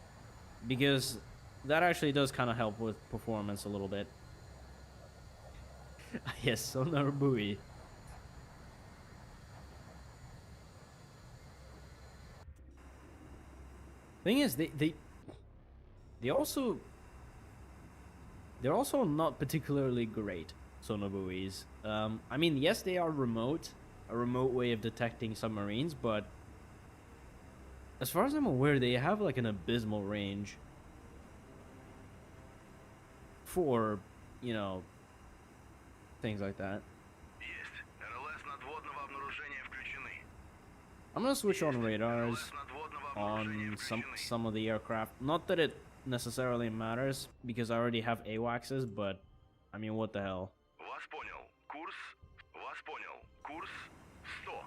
because that actually does kind of help with performance a little bit. Yes, sonar buoy. Thing is, they're also not particularly great sonar buoys. I mean, yes, they are remote, a remote way of detecting submarines, but as far as I'm aware, they have like an abysmal range for, you know, things like that. Есть. РЛС надводного обнаружения включены. I'm gonna switch on radars РЛС надводного on обнаружения включены. some of the aircraft. Not that it necessarily matters, because I already have AWACSs, but I mean, what the hell. Вас понял. Курс. Вас понял. Курс 100.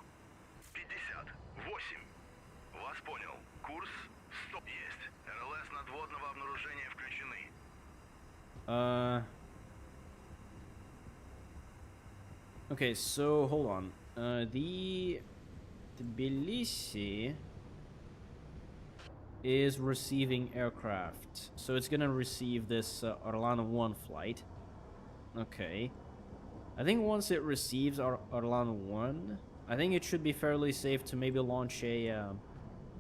58. Вас понял. Курс 100. Есть. РЛС надводного обнаружения включены. Okay, so hold on. The Tbilisi is receiving aircraft, so it's gonna receive this Orlando 1 flight. Okay, I think once it receives our Orlando 1, I think it should be fairly safe to maybe launch a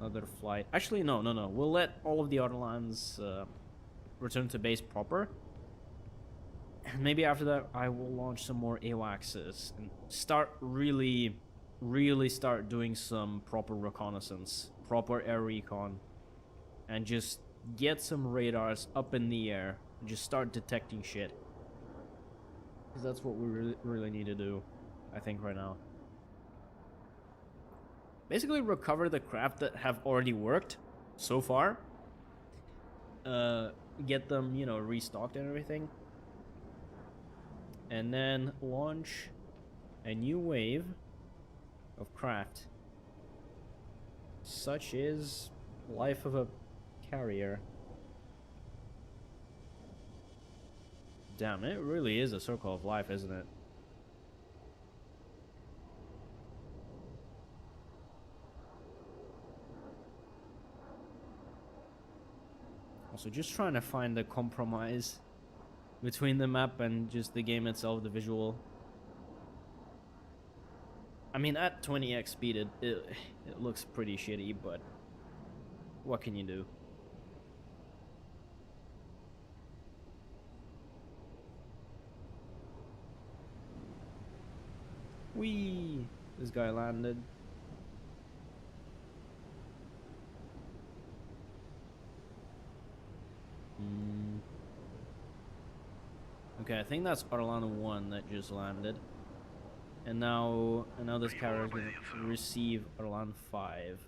another flight. Actually, no. We'll let all of the Orlands return to base proper. And maybe after that, I will launch some more AWACSs and start really start doing some proper reconnaissance, proper air recon, and just get some radars up in the air and just start detecting shit. Because that's what we really need to do, I think, right now. Basically, recover the craft that have already worked so far. Get them, you know, restocked and everything. And then launch a new wave of craft. Such is life of a carrier. Damn, it really is a circle of life, isn't it? Also, just trying to find the compromise between the map and just the game itself, the visual. I mean, at 20x speed, it looks pretty shitty, but what can you do? Whee! This guy landed. Okay, I think that's Orlando 1 that just landed. And now this carrier is going to receive Orlando 5.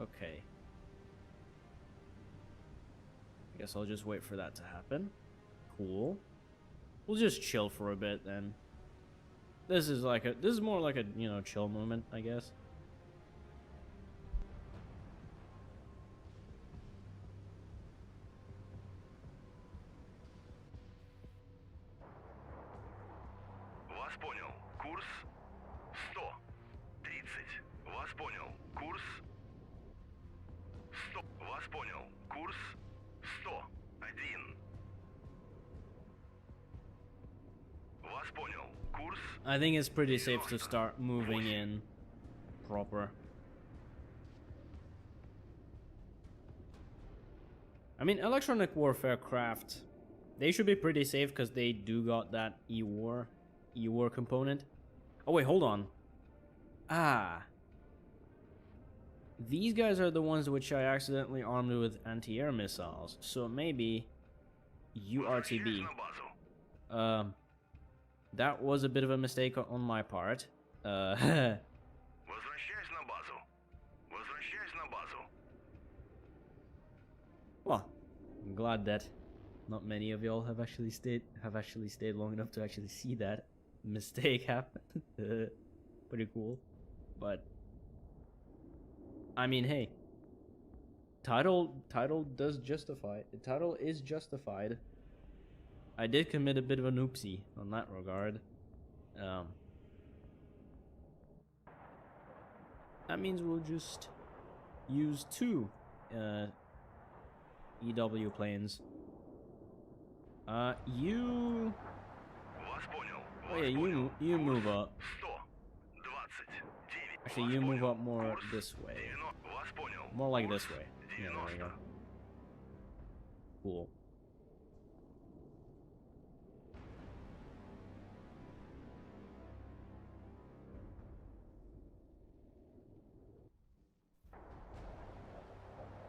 Okay. I guess I'll just wait for that to happen. Cool. We'll just chill for a bit then. This is more like a, you know, chill moment, I guess. Вас понял. Курс 130. Вас понял. Курс 100. Вас понял. Курс 101. Вас понял. Курс I think it's pretty safe to start moving in proper. I mean, electronic warfare craft, they should be pretty safe because they do got that E-war component. Oh wait, hold on. Ah. These guys are the ones which I accidentally armed with anti-air missiles. So maybe URTB. That was a bit of a mistake on my part. Возвращайся на базу. Возвращайся на базу. Well, I'm glad that not many of y'all have actually stayed long enough to actually see that mistake happen. Pretty cool. But I mean, hey, title does justify. The title is justified. I did commit a bit of an oopsie on that regard. That means we'll just use 2 EW planes. You. Вас понял. Oh yeah, you move up. 129. Actually, you move up more this way. Вас понял. More like this way. Yeah, there we go. Cool.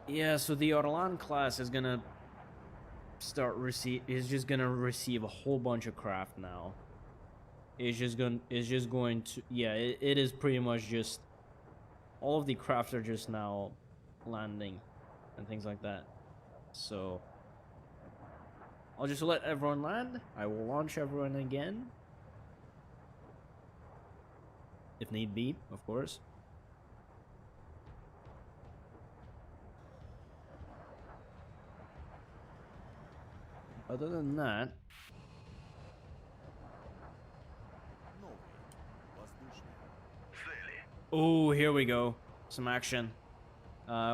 Yeah, so the Orlan class is gonna just gonna receive a whole bunch of craft now. It's just going to, yeah, it is pretty much just all of the craft are just now landing and things like that. So I'll just let everyone land. I will launch everyone again if need be, of course. Other than that, Новый. Воздушный. Цели. oh, here we go. Some action.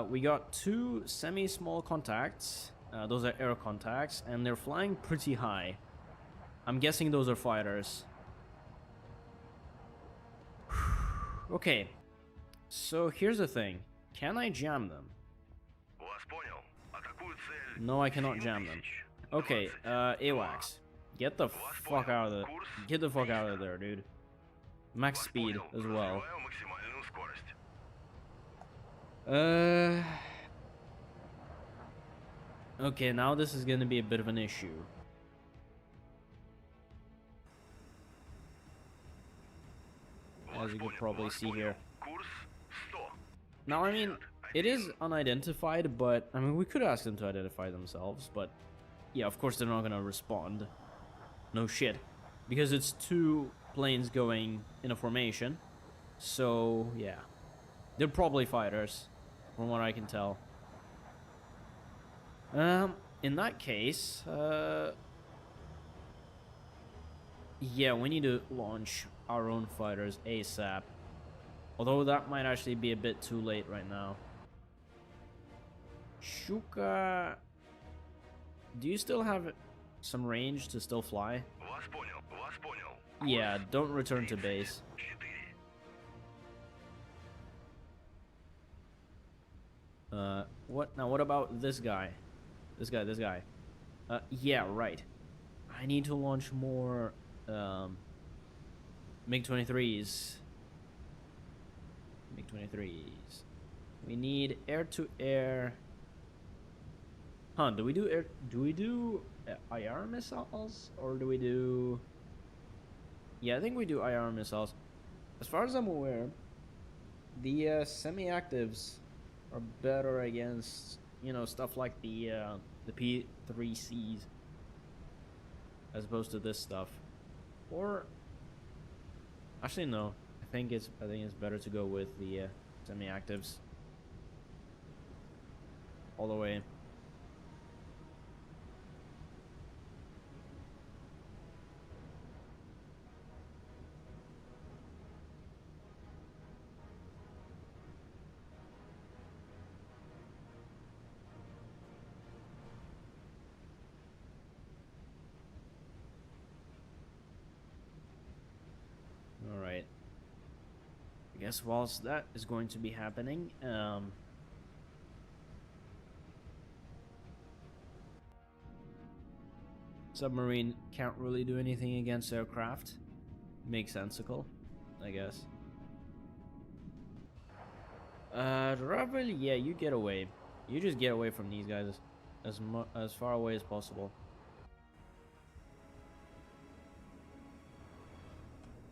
We got 2 semi-small contacts. Those are air contacts, and they're flying pretty high. I'm guessing those are fighters. Okay. So here's the thing. Can I jam them? Вас понял. Атакуют цель. No, I cannot jam them. 7000. Okay, AWACS. Get the fuck out of there, dude. Max Вас speed понял. as well. Развиваю максимальную скорость. Okay, now this is gonna be a bit of an issue. As you can probably see here. Курс 100. Now, I mean, it is unidentified, but, I mean, we could ask them to identify themselves, but, yeah, of course they're not gonna respond. No shit. Because it's 2 planes going in a formation, so, yeah. They're probably fighters, from what I can tell. In that case, yeah, we need to launch our own fighters ASAP. Although that might actually be a bit too late right now. Shuka, do you still have some range to still fly? Вас понял. Вас понял. Yeah, don't return to base. 4. What about this guy? This guy. Yeah, right. I need to launch more, MiG-23s. MiG-23s. We need air-to-air. Huh, do we do IR missiles? Or do we do... Yeah, I think we do IR missiles. As far as I'm aware, the semi-actives are better against, you know, stuff like the P3Cs as opposed to this stuff. Or actually no, I think it's better to go with the semi-actives all the way. guess whilst that is going to be happening, submarine can't really do anything against aircraft. Makes sensical, I guess. Rebel, yeah, you get away. You just get away from these guys as far away as possible.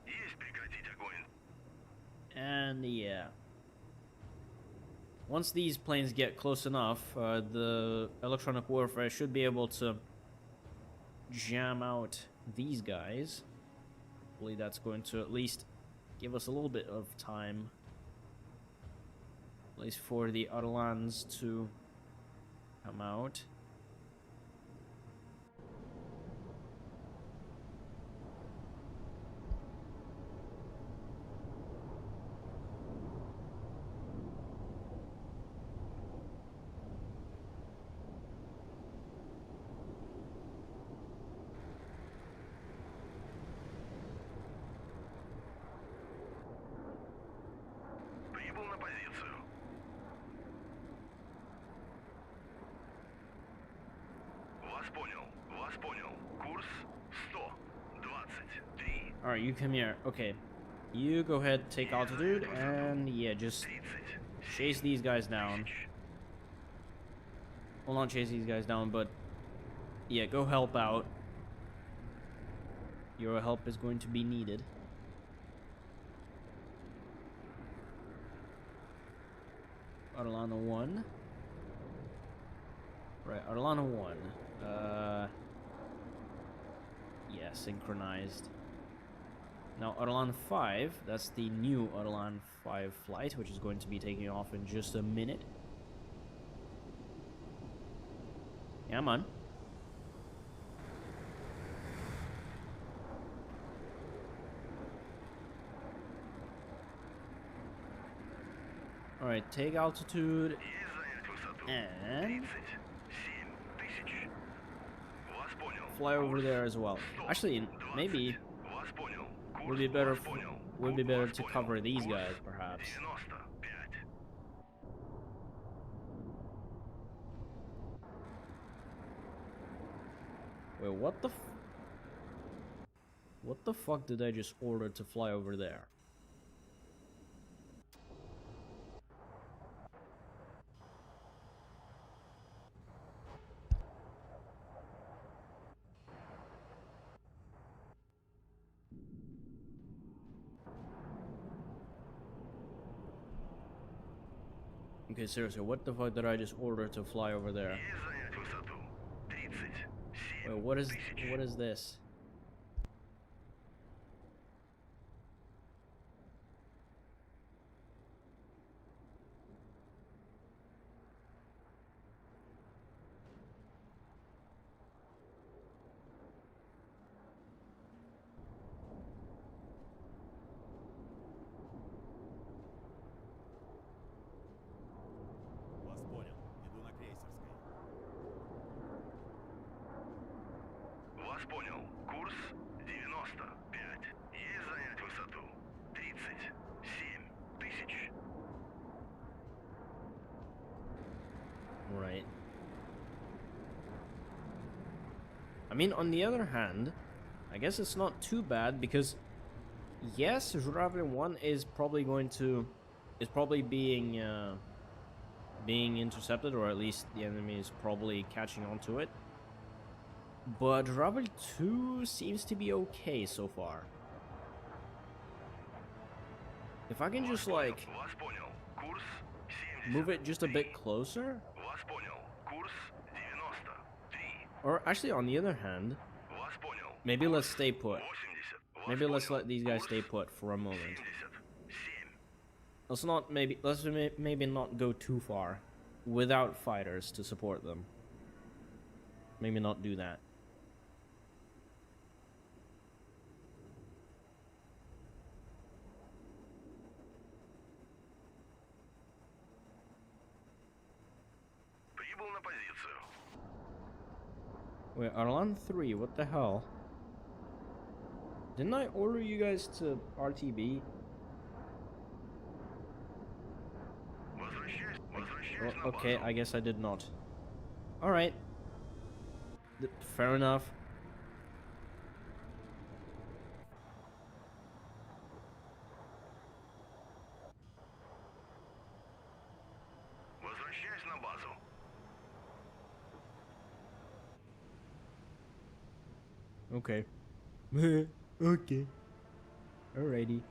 Есть прекратить огонь. And yeah. Once these planes get close enough, the electronic warfare should be able to jam out these guys. Hopefully that's going to at least give us a little bit of time. At least for the Autolans to come out. Прибыл на позицию. Вас понял. Вас понял. Курс 123. Alright, you come here. Okay. You go ahead, take altitude, and yeah, just 30. chase these guys down. Well, not chase these guys down, but yeah, go help out. Your help is going to be needed. Autolana 1. Right, Autolana 1. Yeah, synchronized. Now, Autolan 5, that's the new Autolan 5 flight, which is going to be taking off in just a minute. Yeah, man. Alright, take altitude. Есть занять высоту. And 37 тысяч. Вас понял. fly over there as well. Actually, maybe Вас понял. Курс would be better вас понял. would be better Вас to понял. cover these Курс guys, perhaps. 95. Wait, what the fuck did I just order to fly over there? Okay, seriously, what the fuck did I just order to fly over there? Есть занять высоту. 37 Wait, what тысяч. is this? Вас понял. Иду на крейсерской. Вас понял. Курс 95. Есть занять высоту. 37 тысяч. Right. I mean, on the other hand, I guess it's not too bad because, yes, Žuravlin 1 is probably being being intercepted, or at least the enemy is probably catching on to it. But Žuravlin 2 seems to be okay so far. If I can just like Вас понял. Курс 70. move it just a bit closer, Вас понял. Курс 93. or actually on the other hand, Вас понял. maybe let's stay put. 80. Вас Maybe let's понял. let these guys Курс stay put for a moment. 77. Let's maybe not go too far without fighters to support them. Maybe not do that. Прибыл на позицию. Wait, Arlan 3, what the hell? Didn't I order you guys to RTB? Возвращаюсь на Okay, базу. I guess I did not. Alright. Fair enough. Возвращаюсь на базу. Okay. Okay. Alrighty.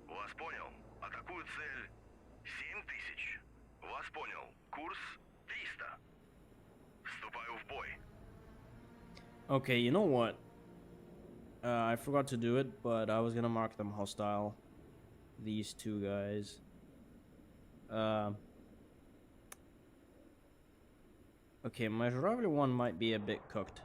Вас понял. Атакую цель 7000. Вас понял. Курс 300. Вступаю в бой. Okay, you know what? I forgot to do it, but I was gonna mark them hostile. These two guys. Okay, my Žuravlį one might be a bit cooked.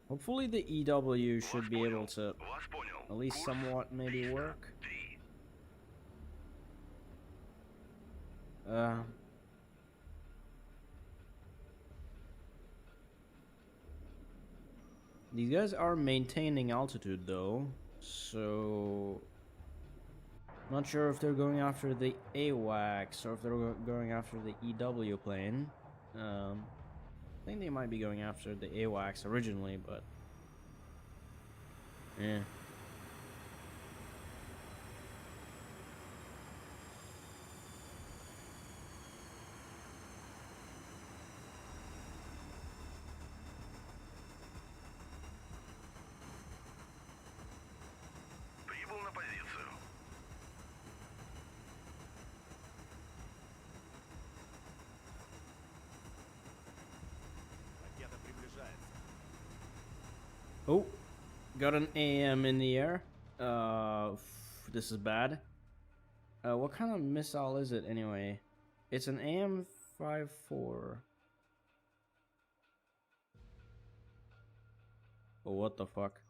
Hopefully the EW should be able to Вас понял. at least Курс somewhat maybe 300. work. 3. These guys are maintaining altitude though, so not sure if they're going after the AWACS or if they're going after the EW plane. I think they might be going after the AWACS originally, but yeah. Прибыл на позицию. Ракета приближается. Oh, got an AM in the air. This is bad. What kind of missile is it anyway? It's an AM-54. Oh, what the fuck?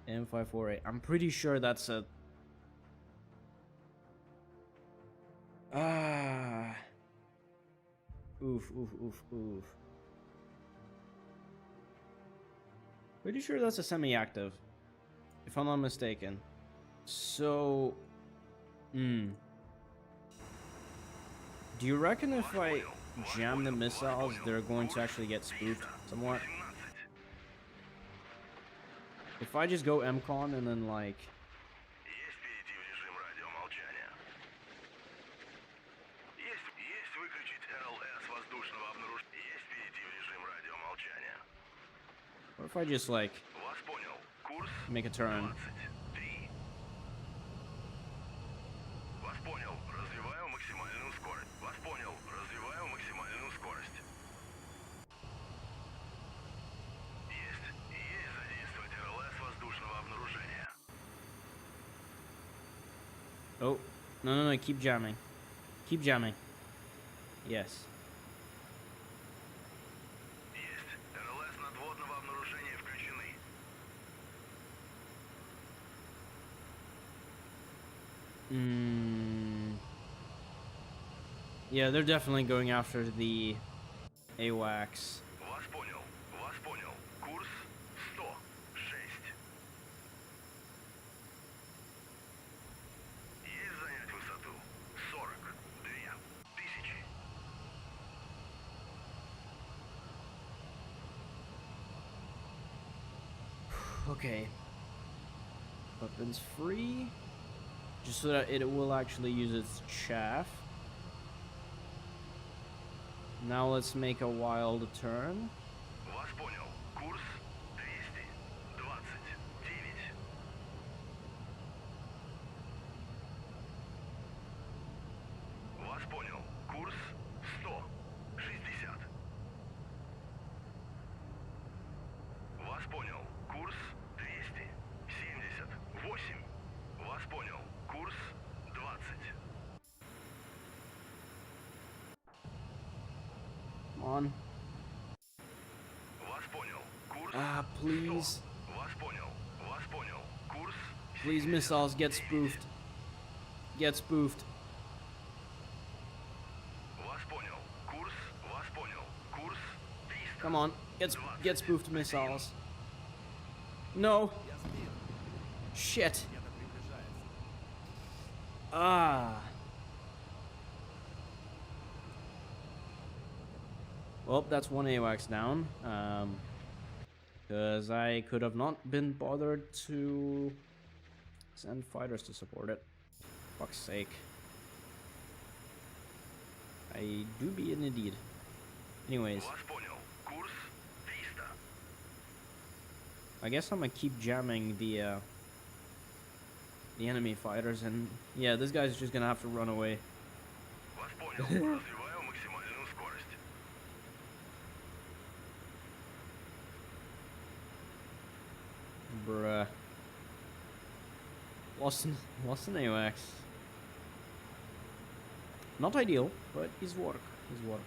M548. I'm pretty sure that's a... Ah. Oof, oof, oof, oof. Pretty sure that's a semi-active, if I'm not mistaken. So... Do you reckon if I jam the missiles, they're going to actually get spoofed somewhat? 17. If I just go MCON and then like... Есть перейти в режим радиомолчания. Есть выключить ЛС воздушного обнаружения. Есть перейти в режим радиомолчания. What if I just like Вас понял. Курс make a turn? 23. Вас понял. Развиваю максимальную скорость. Вас понял. Развиваю максимальную скорость. Есть задействовать РЛС воздушного обнаружения. Oh, no, keep jamming. Keep jamming. Yes. Есть. РЛС надводного обнаружения включены. Yeah, they're definitely going after the AWACS. Вас понял. Вас понял. Курс 106. Есть занять высоту 42 тысячи. Okay. Weapons free. Just so that it will actually use its chaff. Now let's make a wild turn. Вас понял. Курс 229. Вас понял. Курс 160. Вас понял. Курс 278. Вас понял. Курс 20. Come on. Вас понял. Курс Ah, please. 100. Вас понял. Вас понял. Курс Please, missiles, get spoofed. Get spoofed. Вас понял. Курс. Вас понял. Курс 300. Come on, get spoofed, missiles. No. Я сбит. Shit. Где-то приближается. Ah. Well, that's one AWACS down. Because I could have not been bothered to send fighters to support it. Fuck's sake. I do be an idiot. Anyways, Вас понял. Курс 300. I guess I'm gonna keep jamming the enemy fighters, and yeah, this guy's just gonna have to run away. Вас понял. Развиваю максимальную скорость. Bruh. Lost an AWACS. Not ideal, but his work. His work.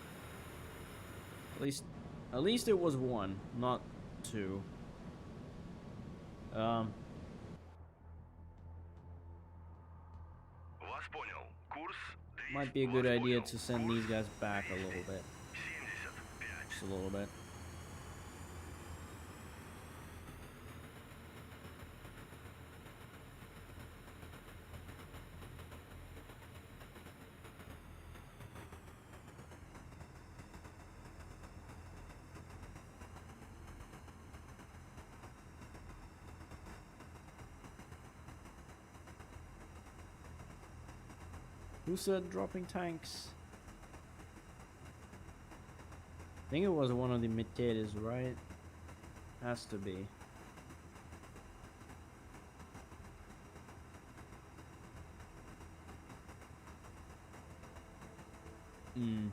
At least it was one, not two. Вас понял. Курс 200. Might be a good Вас idea понял. to send these guys back a little bit. 75. Just a little bit. Who said dropping tanks? I think it was one of the Mercedes, right? Has to be. Hmm.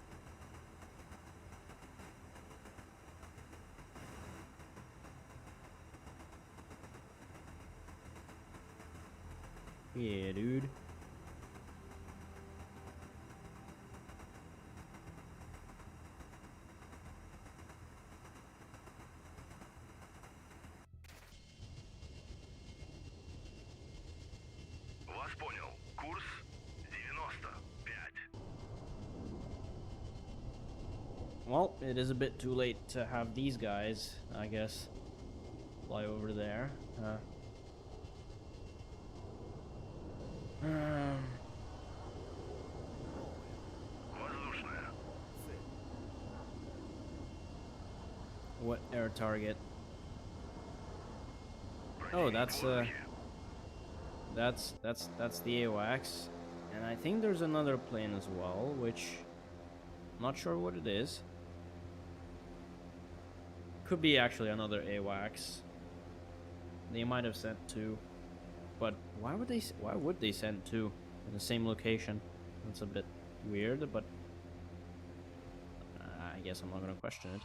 Yeah, dude. Вас понял. Курс 95. Well, it is a bit too late to have these guys, I guess, fly over there. Воздушная. Цель. What air target? Oh, that's the AWACS, and I think there's another plane as well, which I'm not sure what it is. Could be actually another AWACS. They might have sent two, but why would they send two in the same location? That's a bit weird, but I guess I'm not gonna question it.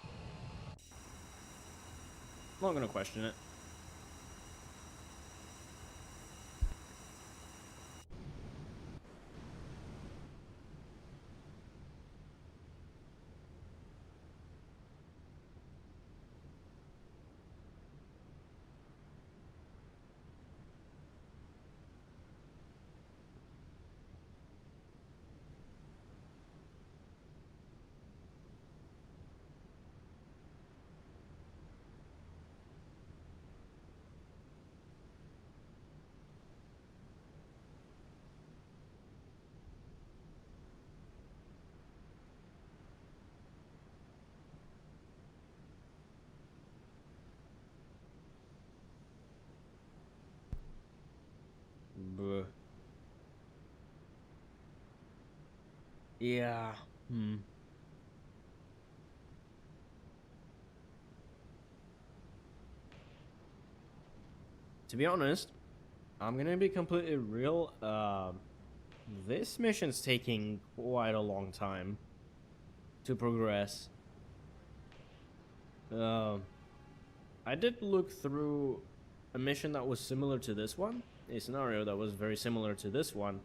I'm not gonna question it. Bruh. Yeah. To be honest, I'm gonna be completely real. This mission's taking quite a long time to progress. I did look through a mission that was similar to this one, a scenario that was very similar to this one,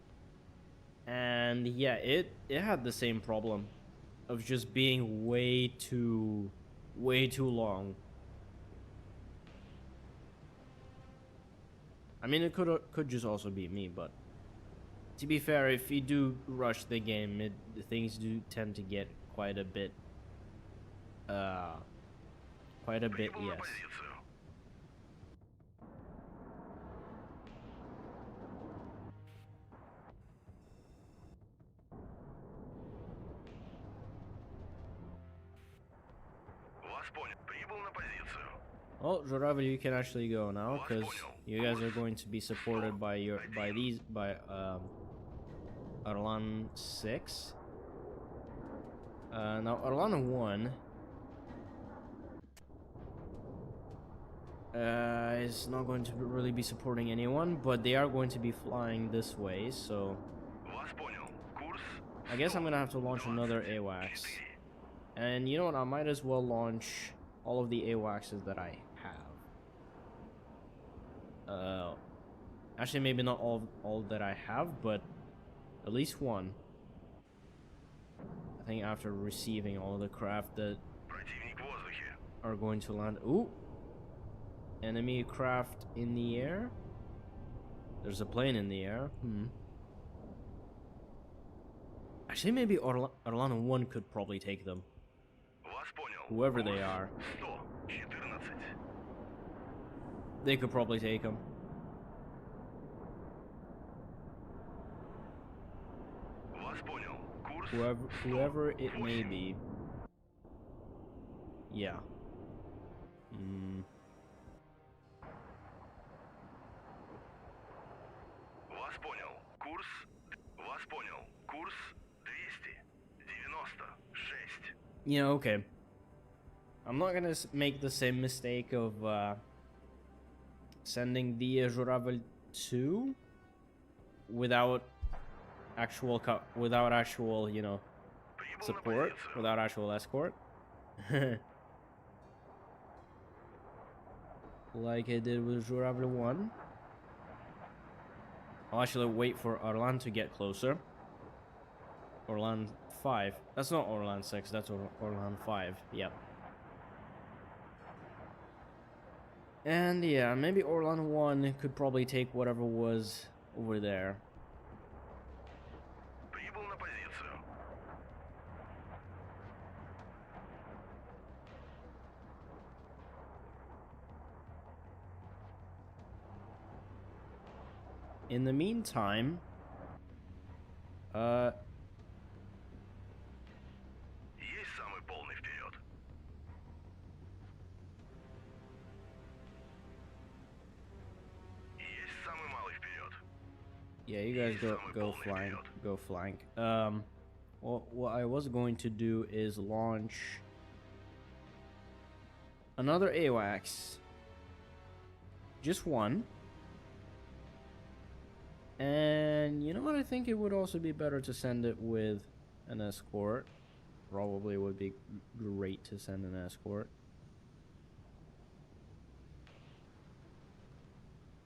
and yeah, it had the same problem of just being way too long. I mean, it could just also be me, but to be fair, if you do rush the game, things do tend to get quite a bit. Quite a bit, Прибыл на yes. позицию. Вас понял. Прибыл на позицию. Well, Журавль, you can actually go now, because you guys are going to be supported by Arlan 6. Now Arlan 1 is not going to really be supporting anyone, but they are going to be flying this way, so Вас понял. Курс I guess I'm gonna have to launch another AWACS. 4. And you know what, I might as well launch all of the AWACSs that I have. Actually, maybe not all that I have, but at least one. I think after receiving all the craft that Противник в воздухе. are going to land. Ooh! Enemy craft in the air? There's a plane in the air. Actually, maybe Orlano 1 could probably take them. Вас понял. Whoever they Курс are. 114. They could probably take them. Вас понял. Курс Whoever it may be. Yeah. Вас понял. Курс. Вас понял. Курс 296. Yeah, okay. I'm not gonna make the same mistake of sending the Журавль 2 without actual, you know, Прибыл на support, позицию. without actual escort. Like I did with Журавль 1. I'll actually wait for Orlan to get closer. Orlan 5. That's not Orlan 6, that's Orlan 5. Yep. And yeah, maybe Orlan 1 could probably take whatever was over there. Прибыл на позицию. In the meantime, Есть самый полный вперед. Есть самый малый вперед. yeah, you guys go flank. Well, what I was going to do is launch another AWACS. Just one. And you know what? I think it would also be better to send it with an escort. Probably would be great to send an escort.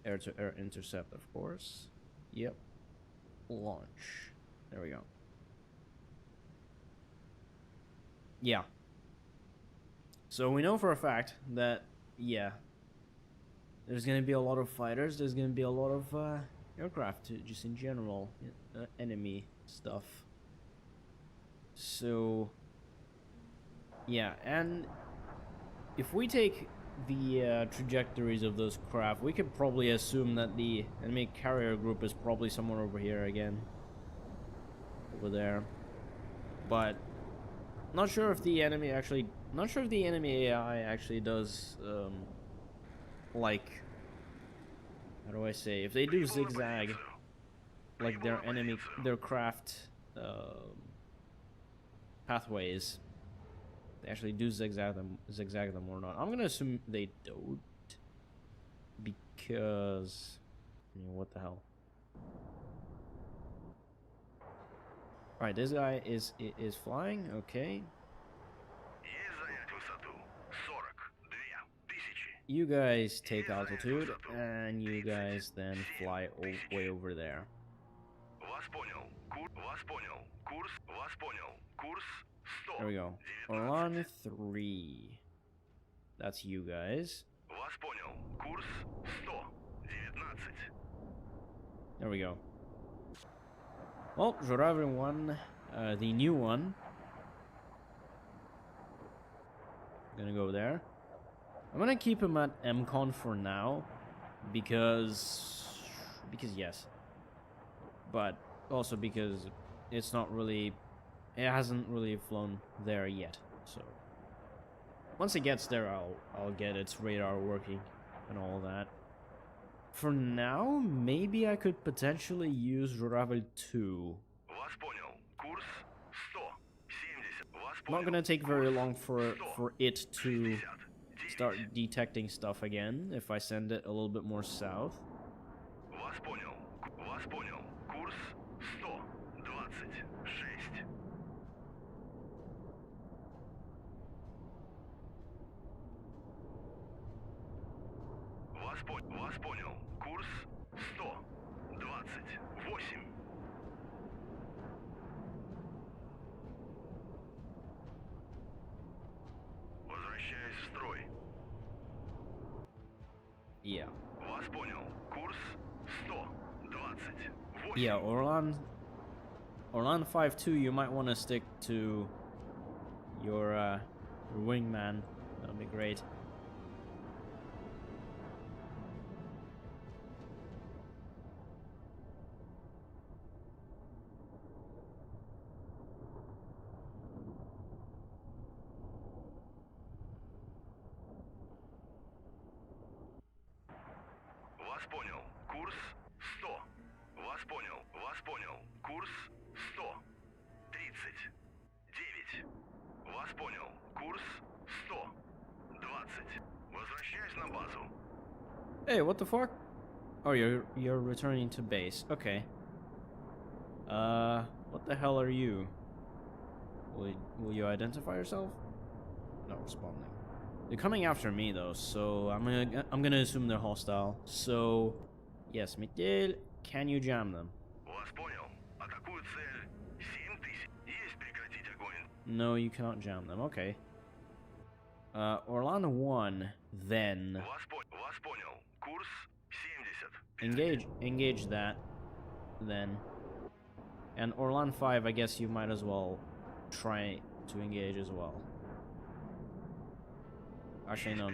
Air to air intercept, of course. Yep. Launch. There we go. Yeah. So we know for a fact that, yeah, there's gonna be a lot of fighters. There's gonna be a lot of aircraft, just in general, enemy stuff. So, yeah, and if we take the trajectories of those craft, we could probably assume that the enemy carrier group is probably somewhere over here again. Over there. But, not sure if the enemy AI actually does, like, how do I say, if they do zigzag, like their craft pathways, they actually do zigzag them or not. I'm gonna assume they don't, because, I mean, what the hell. Alright, this guy is flying, okay. Есть занять высоту. 42 тысячи. You guys take altitude, and you guys then fly way over there. Вас понял. Вас понял. Курс. Вас понял. Курс 100. There we go. Orlan 3. That's you guys. Вас понял. Курс 119. 15. There we go. Well, Žuravlь 1, the new one. Gonna go there. I'm gonna keep him at MCon for now, because yes. But also because it's not really, it hasn't really flown there yet. So once it gets there, I'll get its radar working and all that. For now, maybe I could potentially use Žuravlь 2. Вас понял. Курс 170. Вас Not понял. gonna take very long for it to 60. start detecting stuff again if I send it a little bit more south. Вас понял. Вас понял. Курс 126. Вас понял. Курс 128. Возвращаюсь в строй. Yeah. Вас понял. Курс 128. Yeah, Orlan 5-2, you might want to stick to your wingman. That'll be great. Вас понял. Курс 100. Вас понял. Вас понял. Курс 139. Вас понял. Курс 120. Возвращаюсь на базу. Hey, what the fuck? Oh, you're returning to base. Okay. What the hell are you? Will you identify yourself? Not responding. They're coming after me though, so I'm gonna assume they're hostile. So, yes, Mikhail, can you jam them? Вас понял. Атакую цель 7000. Есть прекратить огонь. No, you cannot jam them. Okay. Orlando 1, then Вас понял. Курс 70. engage that, then. And Orlan 5, I guess you might as well try to engage as well. Actually, no.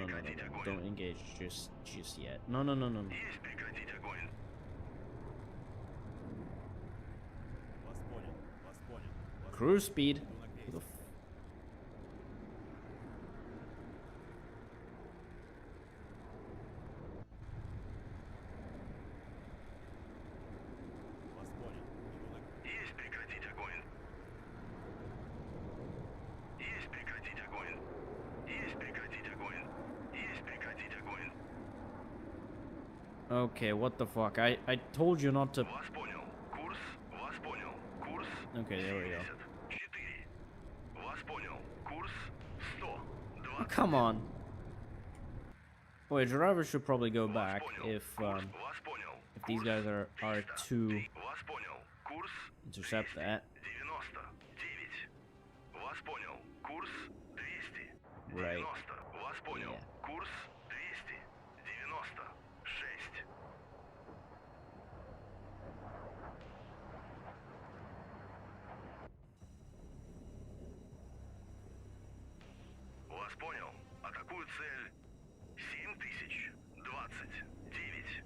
Don't engage just yet. No. Есть прекратить огонь. Вас понял. Вас понял. Вас Cruise speed. иду на Who the крейсер. Вас понял. Иду на Есть прекратить огонь. Есть прекратить огонь. Есть прекратить огонь. Есть прекратить огонь. Okay, what the fuck? I told you not to. Вас понял. Курс. Вас понял. Курс. Okay, there we go. 74. Вас понял. Курс 120. Oh, come on. Wait, driver should probably go back if Вас понял. these guys are to Вас понял. Курс intercept that. 99. Вас понял. Курс 200. Right. 90. Вас понял. Yeah. Курс 296. Вас понял. Атакую цель 7029.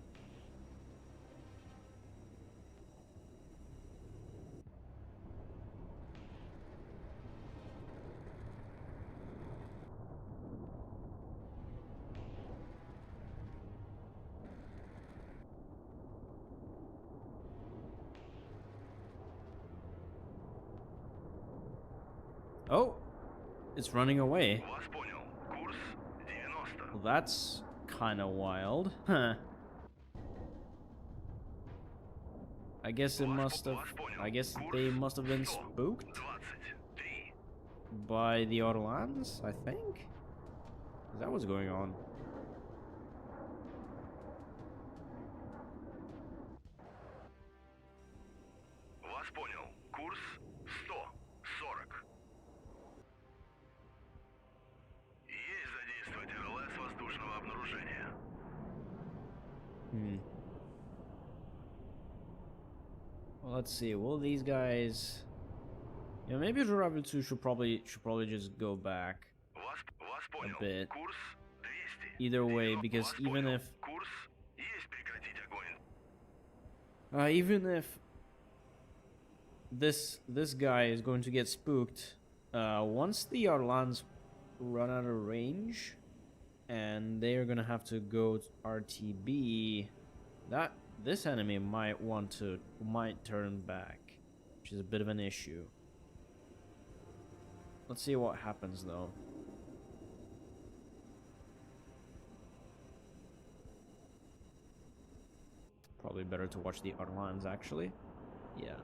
Oh, it's running away. Вас понял. Курс 90. Well, that's kind of wild. Huh. I guess it must have. I guess they must have been spooked 23. by the Orlans, I think. Is that what's going on? Вас понял. Курс 140. Есть задействовать РЛС воздушного обнаружения. Well, let's see. Will these guys? Yeah, maybe Журавль 2 should probably just go back Вас a понял. bit. Курс 200. Either way, 90. because Вас even понял. if Курс есть прекратить огонь. this guy is going to get spooked, once the Arlans run out of range, and they are gonna have to go to RTB, that this enemy might turn back, which is a bit of an issue. Let's see what happens though. Probably better to watch the Arlans actually. Yeah.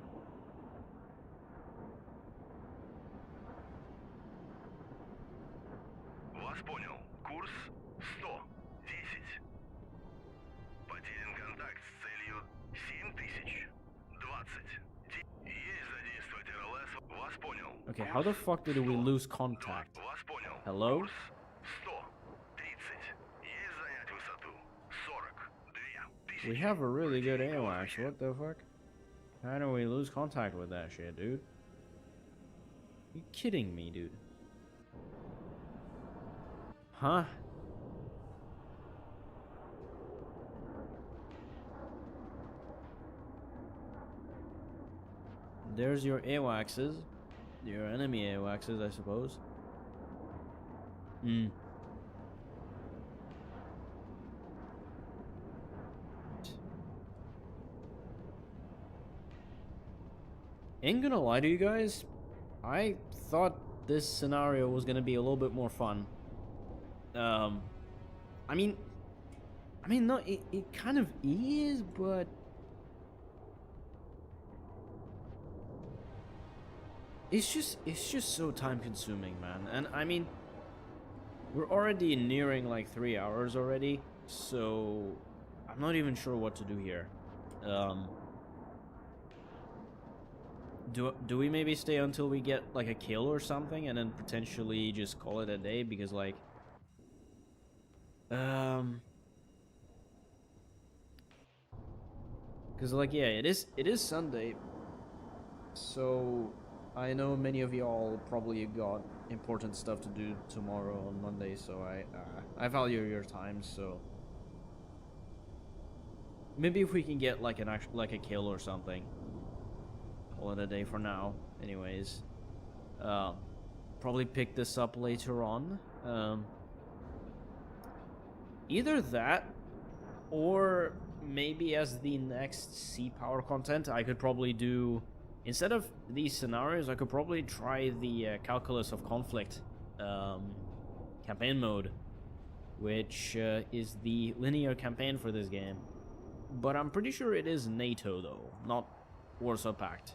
Вас понял. Курс 110. Потерян контакт с целью 7000. 20. Есть задействовать РЛС. Вас понял. Okay, how the fuck did we lose contact? Вас понял. Hello? Курс 130. Есть занять высоту. 42 тысячи. We have a really good AWACS, what the fuck? How do we lose contact with that shit, dude? You kidding me, dude? Huh? There's your AWACSes. Your enemy AWACSes, I suppose. Hmm. Ain't gonna lie to you guys, I thought this scenario was gonna be a little bit more fun. I mean, no, it kind of is, but it's just so time consuming, man. And I mean, we're already nearing like 3 hours already, so I'm not even sure what to do here. Do we maybe stay until we get like a kill or something, and then potentially just call it a day? Because like, yeah, it is Sunday, so I know many of y'all probably got important stuff to do tomorrow on Monday, so I value your time. So maybe if we can get like a kill or something, call it a day for now. Anyways, probably pick this up later on. Either that, or maybe as the next sea power content, I could probably do, instead of these scenarios, I could probably try the Calculus of Conflict campaign mode, which is the linear campaign for this game. But I'm pretty sure it is NATO though, not Warsaw Pact.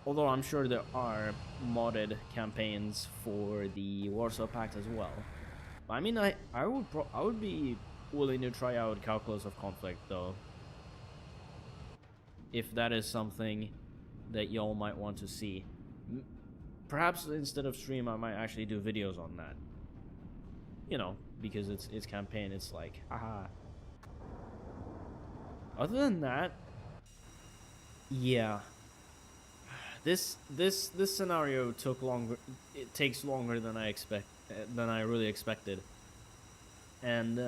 Although I'm sure there are modded campaigns for the Warsaw Pact as well. I mean, I would be willing to try out Calculus of Conflict though, if that is something that y'all might want to see. Perhaps instead of stream, I might actually do videos on that. You know, because it's campaign. It's like, haha. Other than that, yeah. This scenario took longer. It takes longer than I really expected, and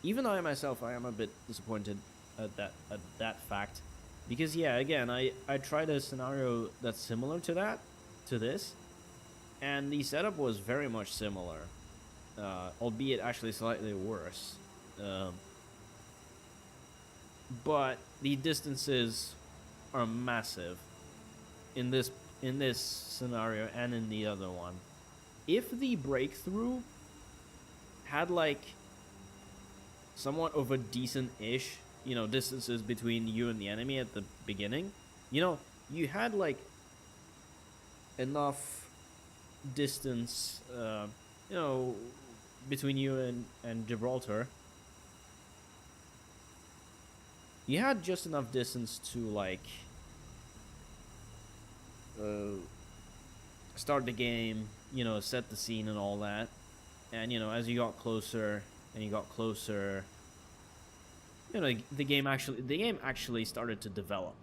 even I myself, I am a bit disappointed at that fact, because yeah, again, I tried a scenario that's similar to this, and the setup was very much similar, albeit actually slightly worse, but the distances are massive in this scenario and in the other one. If the breakthrough had like somewhat of a decent-ish, you know, distances between you and the enemy at the beginning, you know, you had like enough distance, you know, between you and Gibraltar. You had just enough distance to like start the game, you know, set the scene and all that. And you know, as you got closer and you got closer, you know, the game actually started to develop.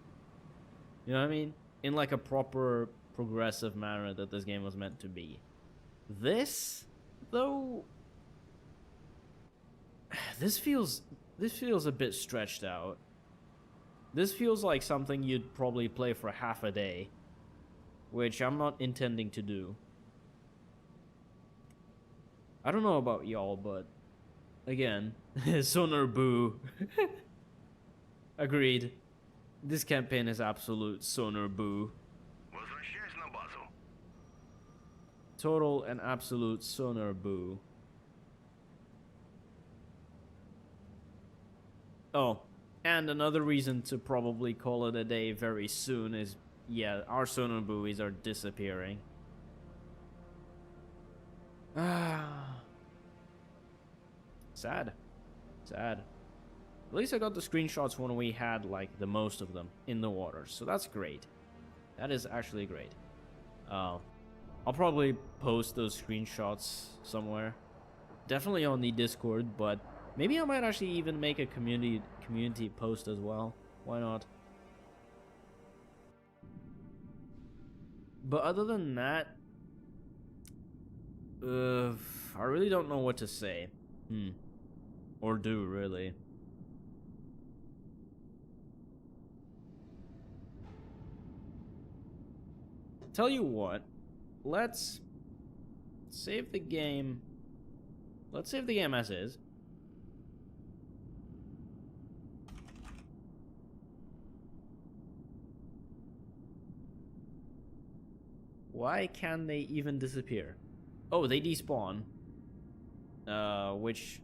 You know what I mean? In like a proper progressive manner that this game was meant to be. This, though, this feels a bit stretched out. This feels like something you'd probably play for half a day, which I'm not intending to do. I don't know about y'all, but again, Sonar Boo. Agreed. This campaign is absolute Sonar Boo. Возвращаюсь на базу. Total and absolute Sonar Boo. Oh, and another reason to probably call it a day very soon is, yeah, our sonar buoys are disappearing. Sad. Sad. At least I got the screenshots when we had, like, the most of them in the water, so that's great. That is actually great. I'll probably post those screenshots somewhere. Definitely on the Discord, but maybe I might actually even make a community post as well. Why not? But other than that, I really don't know what to say. Or do, really. Tell you what, let's save the game. Let's save the game as is. Why can they even disappear? Oh, they despawn. Which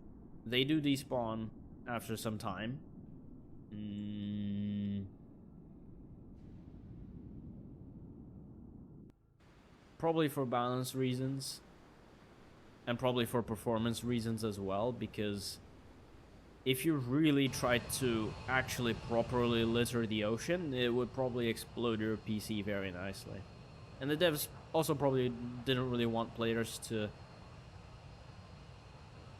they do despawn after some time. Probably for balance reasons. And probably for performance reasons as well, because if you really tried to actually properly litter the ocean, it would probably explode your PC very nicely. And the devs also probably didn't really want players to,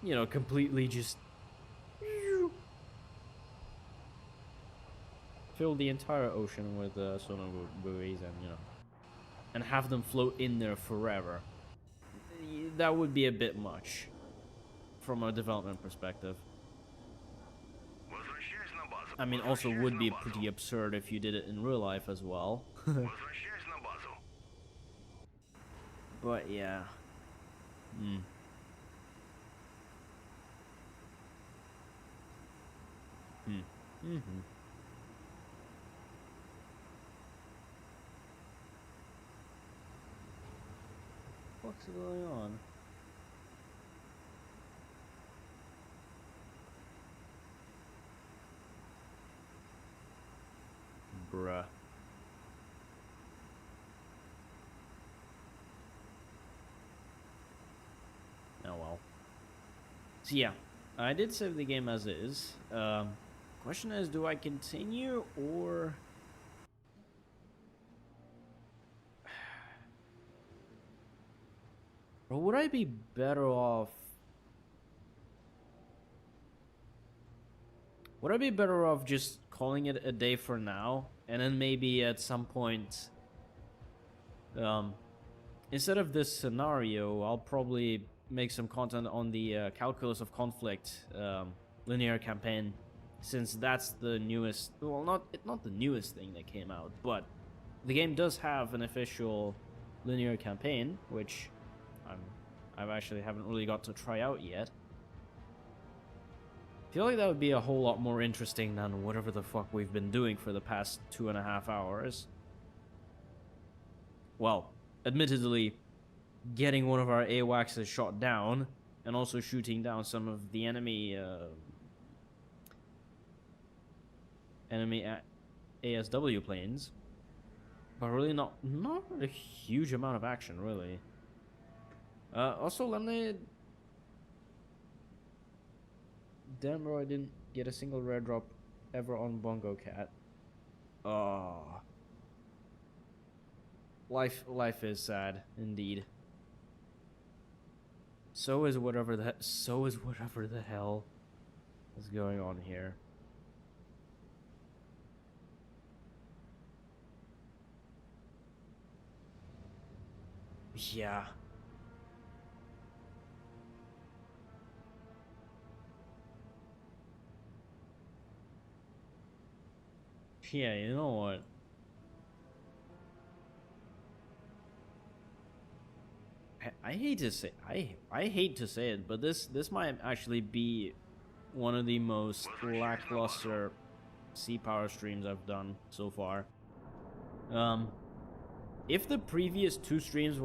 you know, completely just fill the entire ocean with sonar buoys and, you know, and have them float in there forever. That would be a bit much from a development perspective. Возвращаюсь на базу. I mean, also would be pretty absurd if you did it in real life as well. Возвращаюсь на базу. But yeah. What's going on? Bruh. Oh well. So yeah, I did save the game as is. Question is, do I continue or... Or would I be better off... Would I be better off just calling it a day for now, and then maybe at some point, instead of this scenario, I'll probably make some content on the Calculus of Conflict linear campaign, since that's the newest, well, not the newest thing that came out, but the game does have an official linear campaign, which I've actually haven't really got to try out yet. I feel like that would be a whole lot more interesting than whatever the fuck we've been doing for the past 2.5 hours. Well, admittedly, getting one of our AWACS shot down, and also shooting down some of the enemy ASW planes, but really not a huge amount of action, really. Also, let me... Damn, bro, I didn't get a single rare drop ever on Bongo Cat. Oh. Life is sad, indeed. So is whatever the hell is going on here. Yeah. Yeah, you know what? I hate to say I hate to say it, but this might actually be one of the most lackluster sea power streams I've done so far. Um, if the previous two streams uh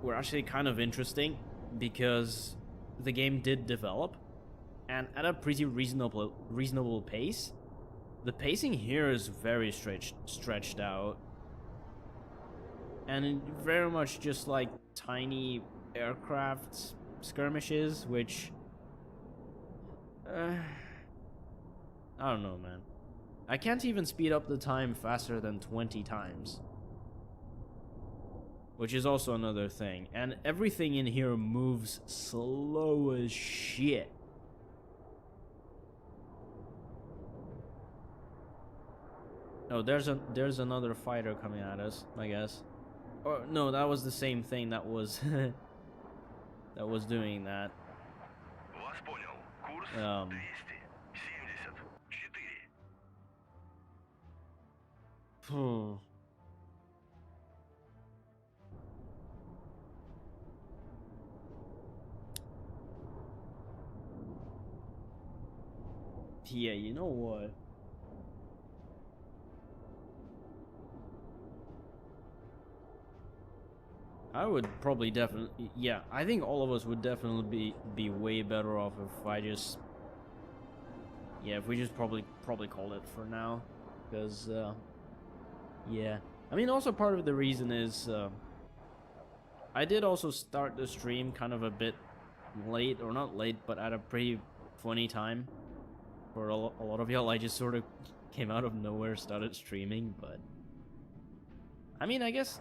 were actually kind of interesting because the game did develop and at a pretty reasonable pace. The pacing here is very stretched out, and very much just like tiny aircraft skirmishes, which I don't know, man. I can't even speed up the time faster than 20 times, which is also another thing. And everything in here moves slow as shit. Oh, there's another fighter coming at us, I guess. Or no, that was the same thing that was that was doing that. Вас понял. Курс Um, 274. phew. Yeah, you know what? I would probably definitely, yeah, I think all of us would definitely be way better off if I just, yeah, if we just probably call it for now, because yeah, I mean, also part of the reason is I did also start the stream kind of a bit late, or not late, but at a pretty funny time for a lot of y'all. I just sort of came out of nowhere, started streaming, but I mean, I guess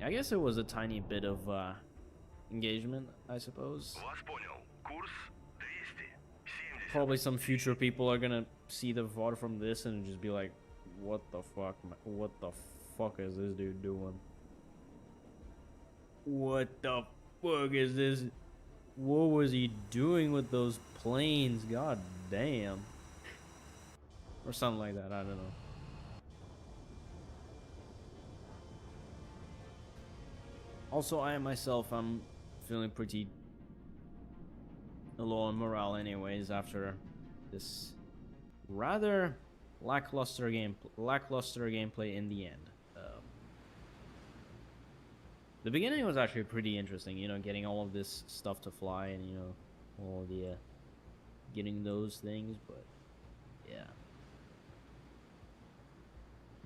it was a tiny bit of engagement, I suppose. Вас понял. Курс 270. Probably some future people are gonna see the VOD from this and just be like, what the fuck is this dude doing? What the fuck is this? What was he doing with those planes? God damn. Or something like that, I don't know. Also, I myself, I'm feeling pretty low on morale anyways after this rather lackluster gameplay in the end. The beginning was actually pretty interesting, you know, getting all of this stuff to fly and, you know, all the getting those things, but yeah.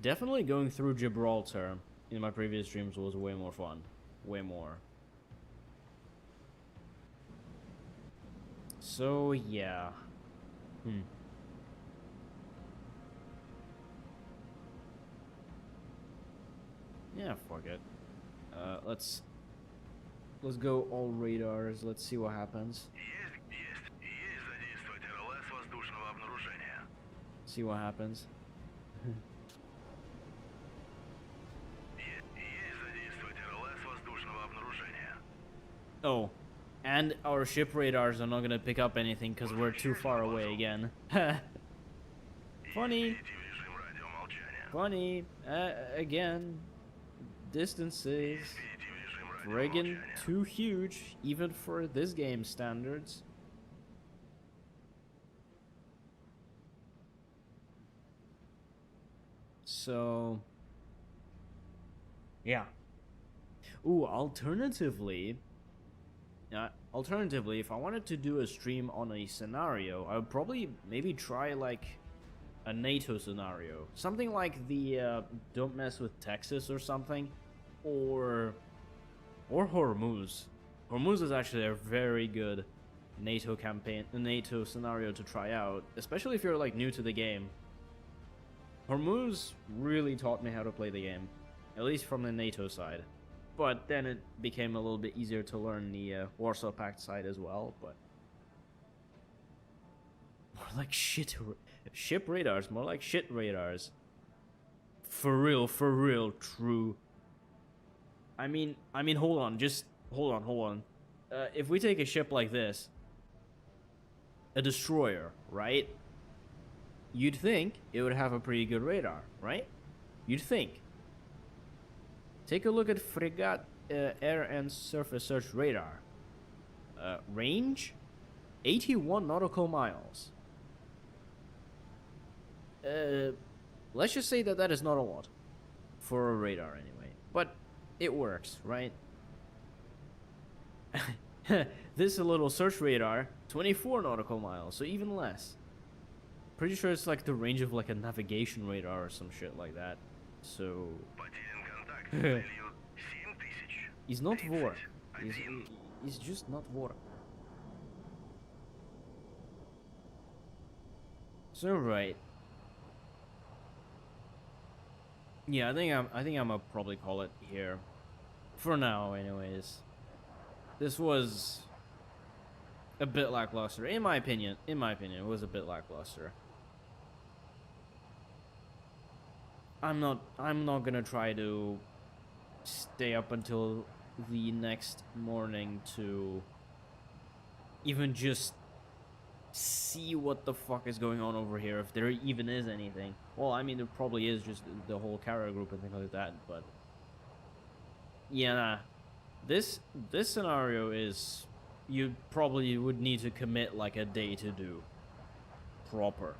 Definitely going through Gibraltar in my previous streams was way more fun. Way more. So, yeah. Yeah, fuck it. Let's go all radars. Let's see what happens. Есть задействовать РЛС воздушного обнаружения. See what happens. Есть задействовать РЛС воздушного обнаружения. Oh, and our ship radars are not gonna pick up anything because we're too far away again. Funny. Перейти в режим радиомолчания. Funny. Again. Distances. Перейти в режим Friggin' радиомолчания. too huge, even for this game standards. So, yeah. Ooh, alternatively, if I wanted to do a stream on a scenario, I would probably maybe try like a NATO scenario, something like the Don't Mess with Texas or something, or Hormuz. Hormuz is actually a very good NATO scenario to try out, especially if you're like new to the game. Hormuz really taught me how to play the game, at least from the NATO side. But then it became a little bit easier to learn the Warsaw Pact side as well, but more like ship radars, more like shit radars. For real, true. I mean, hold on, just hold on. If we take a ship like this, a destroyer, right? You'd think it would have a pretty good radar, right? You'd think. Take a look at frigate air and surface search radar. Range 81 nautical miles. Let's just say that is not a lot for a radar anyway, but it works, right? This little search radar, 24 nautical miles, so even less. Pretty sure it's like the range of like a navigation radar or some shit like that. So Потерян контакт. Целью 7000. he's not Vor. 31. He's just not Vor. So right. Yeah, I think I'm gonna probably call it here. For now, anyways. This was a bit lackluster. In my opinion, it was a bit lackluster. I'm not gonna try to stay up until the next morning to even just see what the fuck is going on over here, if there even is anything. Well, I mean, there probably is, just the whole carrier group and things like that, but yeah, nah. This scenario is, you probably would need to commit like a day to do proper.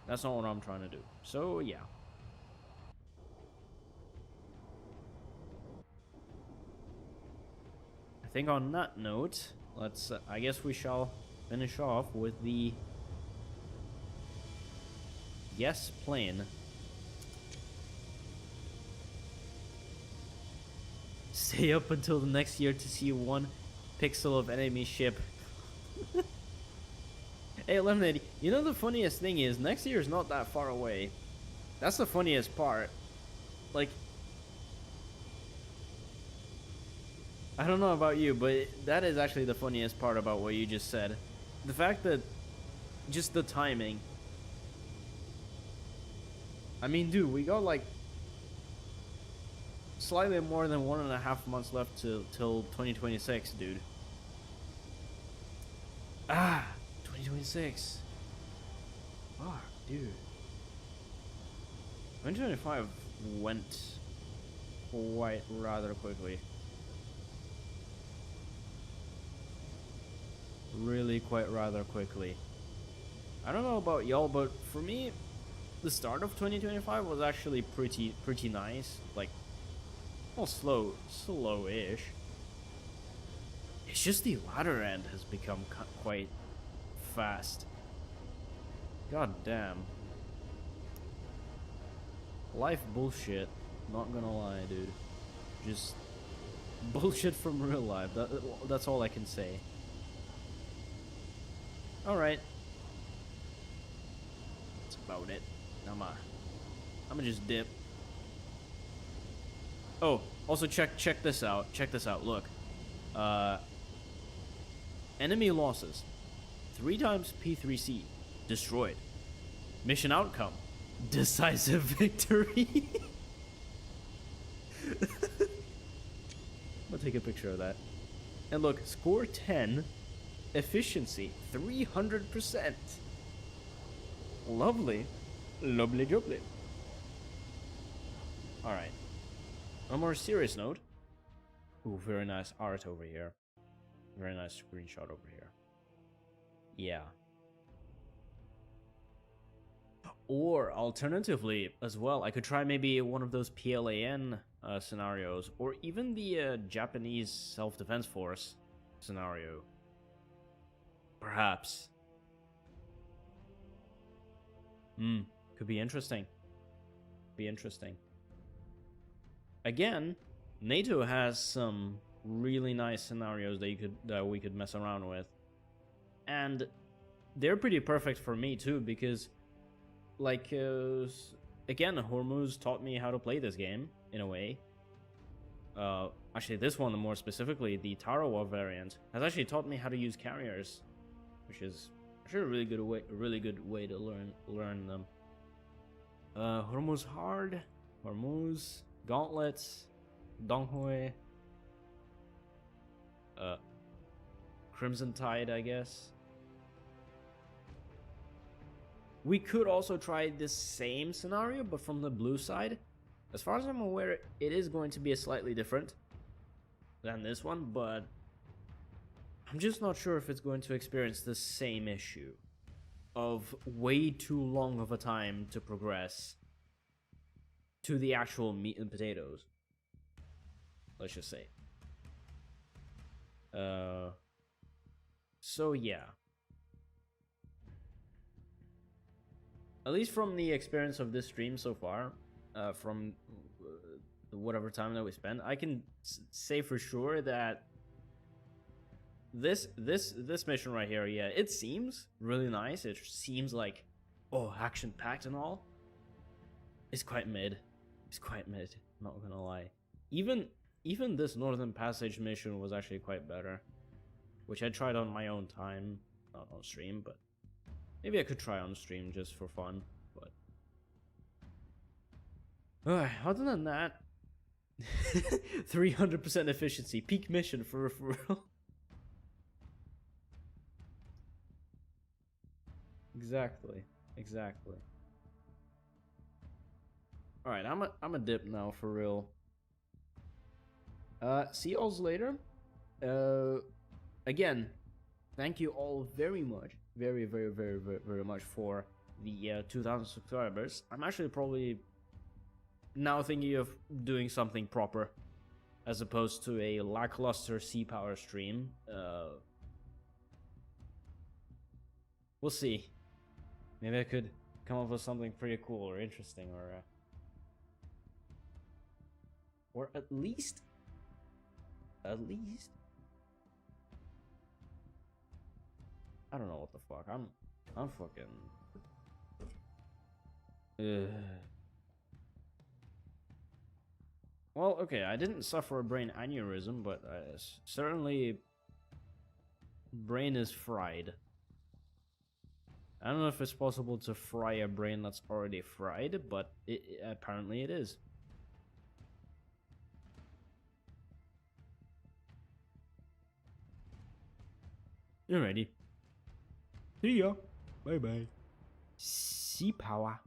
That's not what I'm trying to do. So yeah. I think on that note, let's I guess we shall finish off with the yes plane. Stay up until the next year to see 1 pixel of enemy ship. Hey, Lemonade, you know the funniest thing is, next year is not that far away. That's the funniest part. Like, I don't know about you, but that is actually the funniest part about what you just said. The fact that, just the timing. I mean, dude, we got like slightly more than 1.5 months left till 2026, dude. 2026. Fuck, dude. 2025 went quite rather quickly. Really quite rather quickly. I don't know about y'all, but for me, the start of 2025 was actually pretty nice. Like, well, slow-ish. It's just the latter end has become quite fast. God damn. Life bullshit. Not gonna lie, dude. Just bullshit from real life. That's all I can say. Alright. That's about it. I'ma just dip. Oh, also check this out. Check this out. Look. Enemy losses. 3 times P3C. Destroyed. Mission outcome. Decisive victory. I'm gonna take a picture of that. And look, score 10. Efficiency 300%. Lovely. Lovely jubbly. Alright. On a more serious note. Ooh, very nice art over here. Very nice screenshot over here. Yeah. Or alternatively, as well, I could try maybe one of those PLAN scenarios, or even the Japanese Self-Defense Force scenario. Perhaps. Could be interesting. Be interesting. Again, NATO has some really nice scenarios that we could mess around with, and they're pretty perfect for me too, because like again, Hormuz taught me how to play this game in a way. Actually, this one more specifically, the Tarawa variant, has actually taught me how to use carriers, which is Actually, a really good way to learn them. Hormuz Hard, Hormuz, Gauntlets, Donghui, Crimson Tide, I guess. We could also try this same scenario, but from the blue side. As far as I'm aware, it is going to be a slightly different than this one, but I'm just not sure if it's going to experience the same issue of way too long of a time to progress to the actual meat and potatoes. Let's just say. So yeah. At least from the experience of this stream so far, from whatever time that we spent, I can say for sure that this mission right here, yeah, it seems really nice. It seems like, oh, action packed and all. It's quite mid. It's quite mid. Not gonna lie. Even this Northern Passage mission was actually quite better, which I tried on my own time, not on stream, but maybe I could try on stream just for fun. But other than that, 300% efficiency, peak mission for real. Exactly. All right, I'm a dip now for real. See y'all's later. Again, thank you all very much, very much for the 2,000 subscribers. I'm actually probably now thinking of doing something proper, as opposed to a lackluster Sea Power stream. We'll see. Maybe I could come up with something pretty cool or interesting, or at least, I don't know what the fuck. I'm fucking. Well, okay, I didn't suffer a brain aneurysm, but certainly brain is fried. I don't know if it's possible to fry a brain that's already fried, but apparently it is. Alrighty. See ya. Bye bye. Sea Power.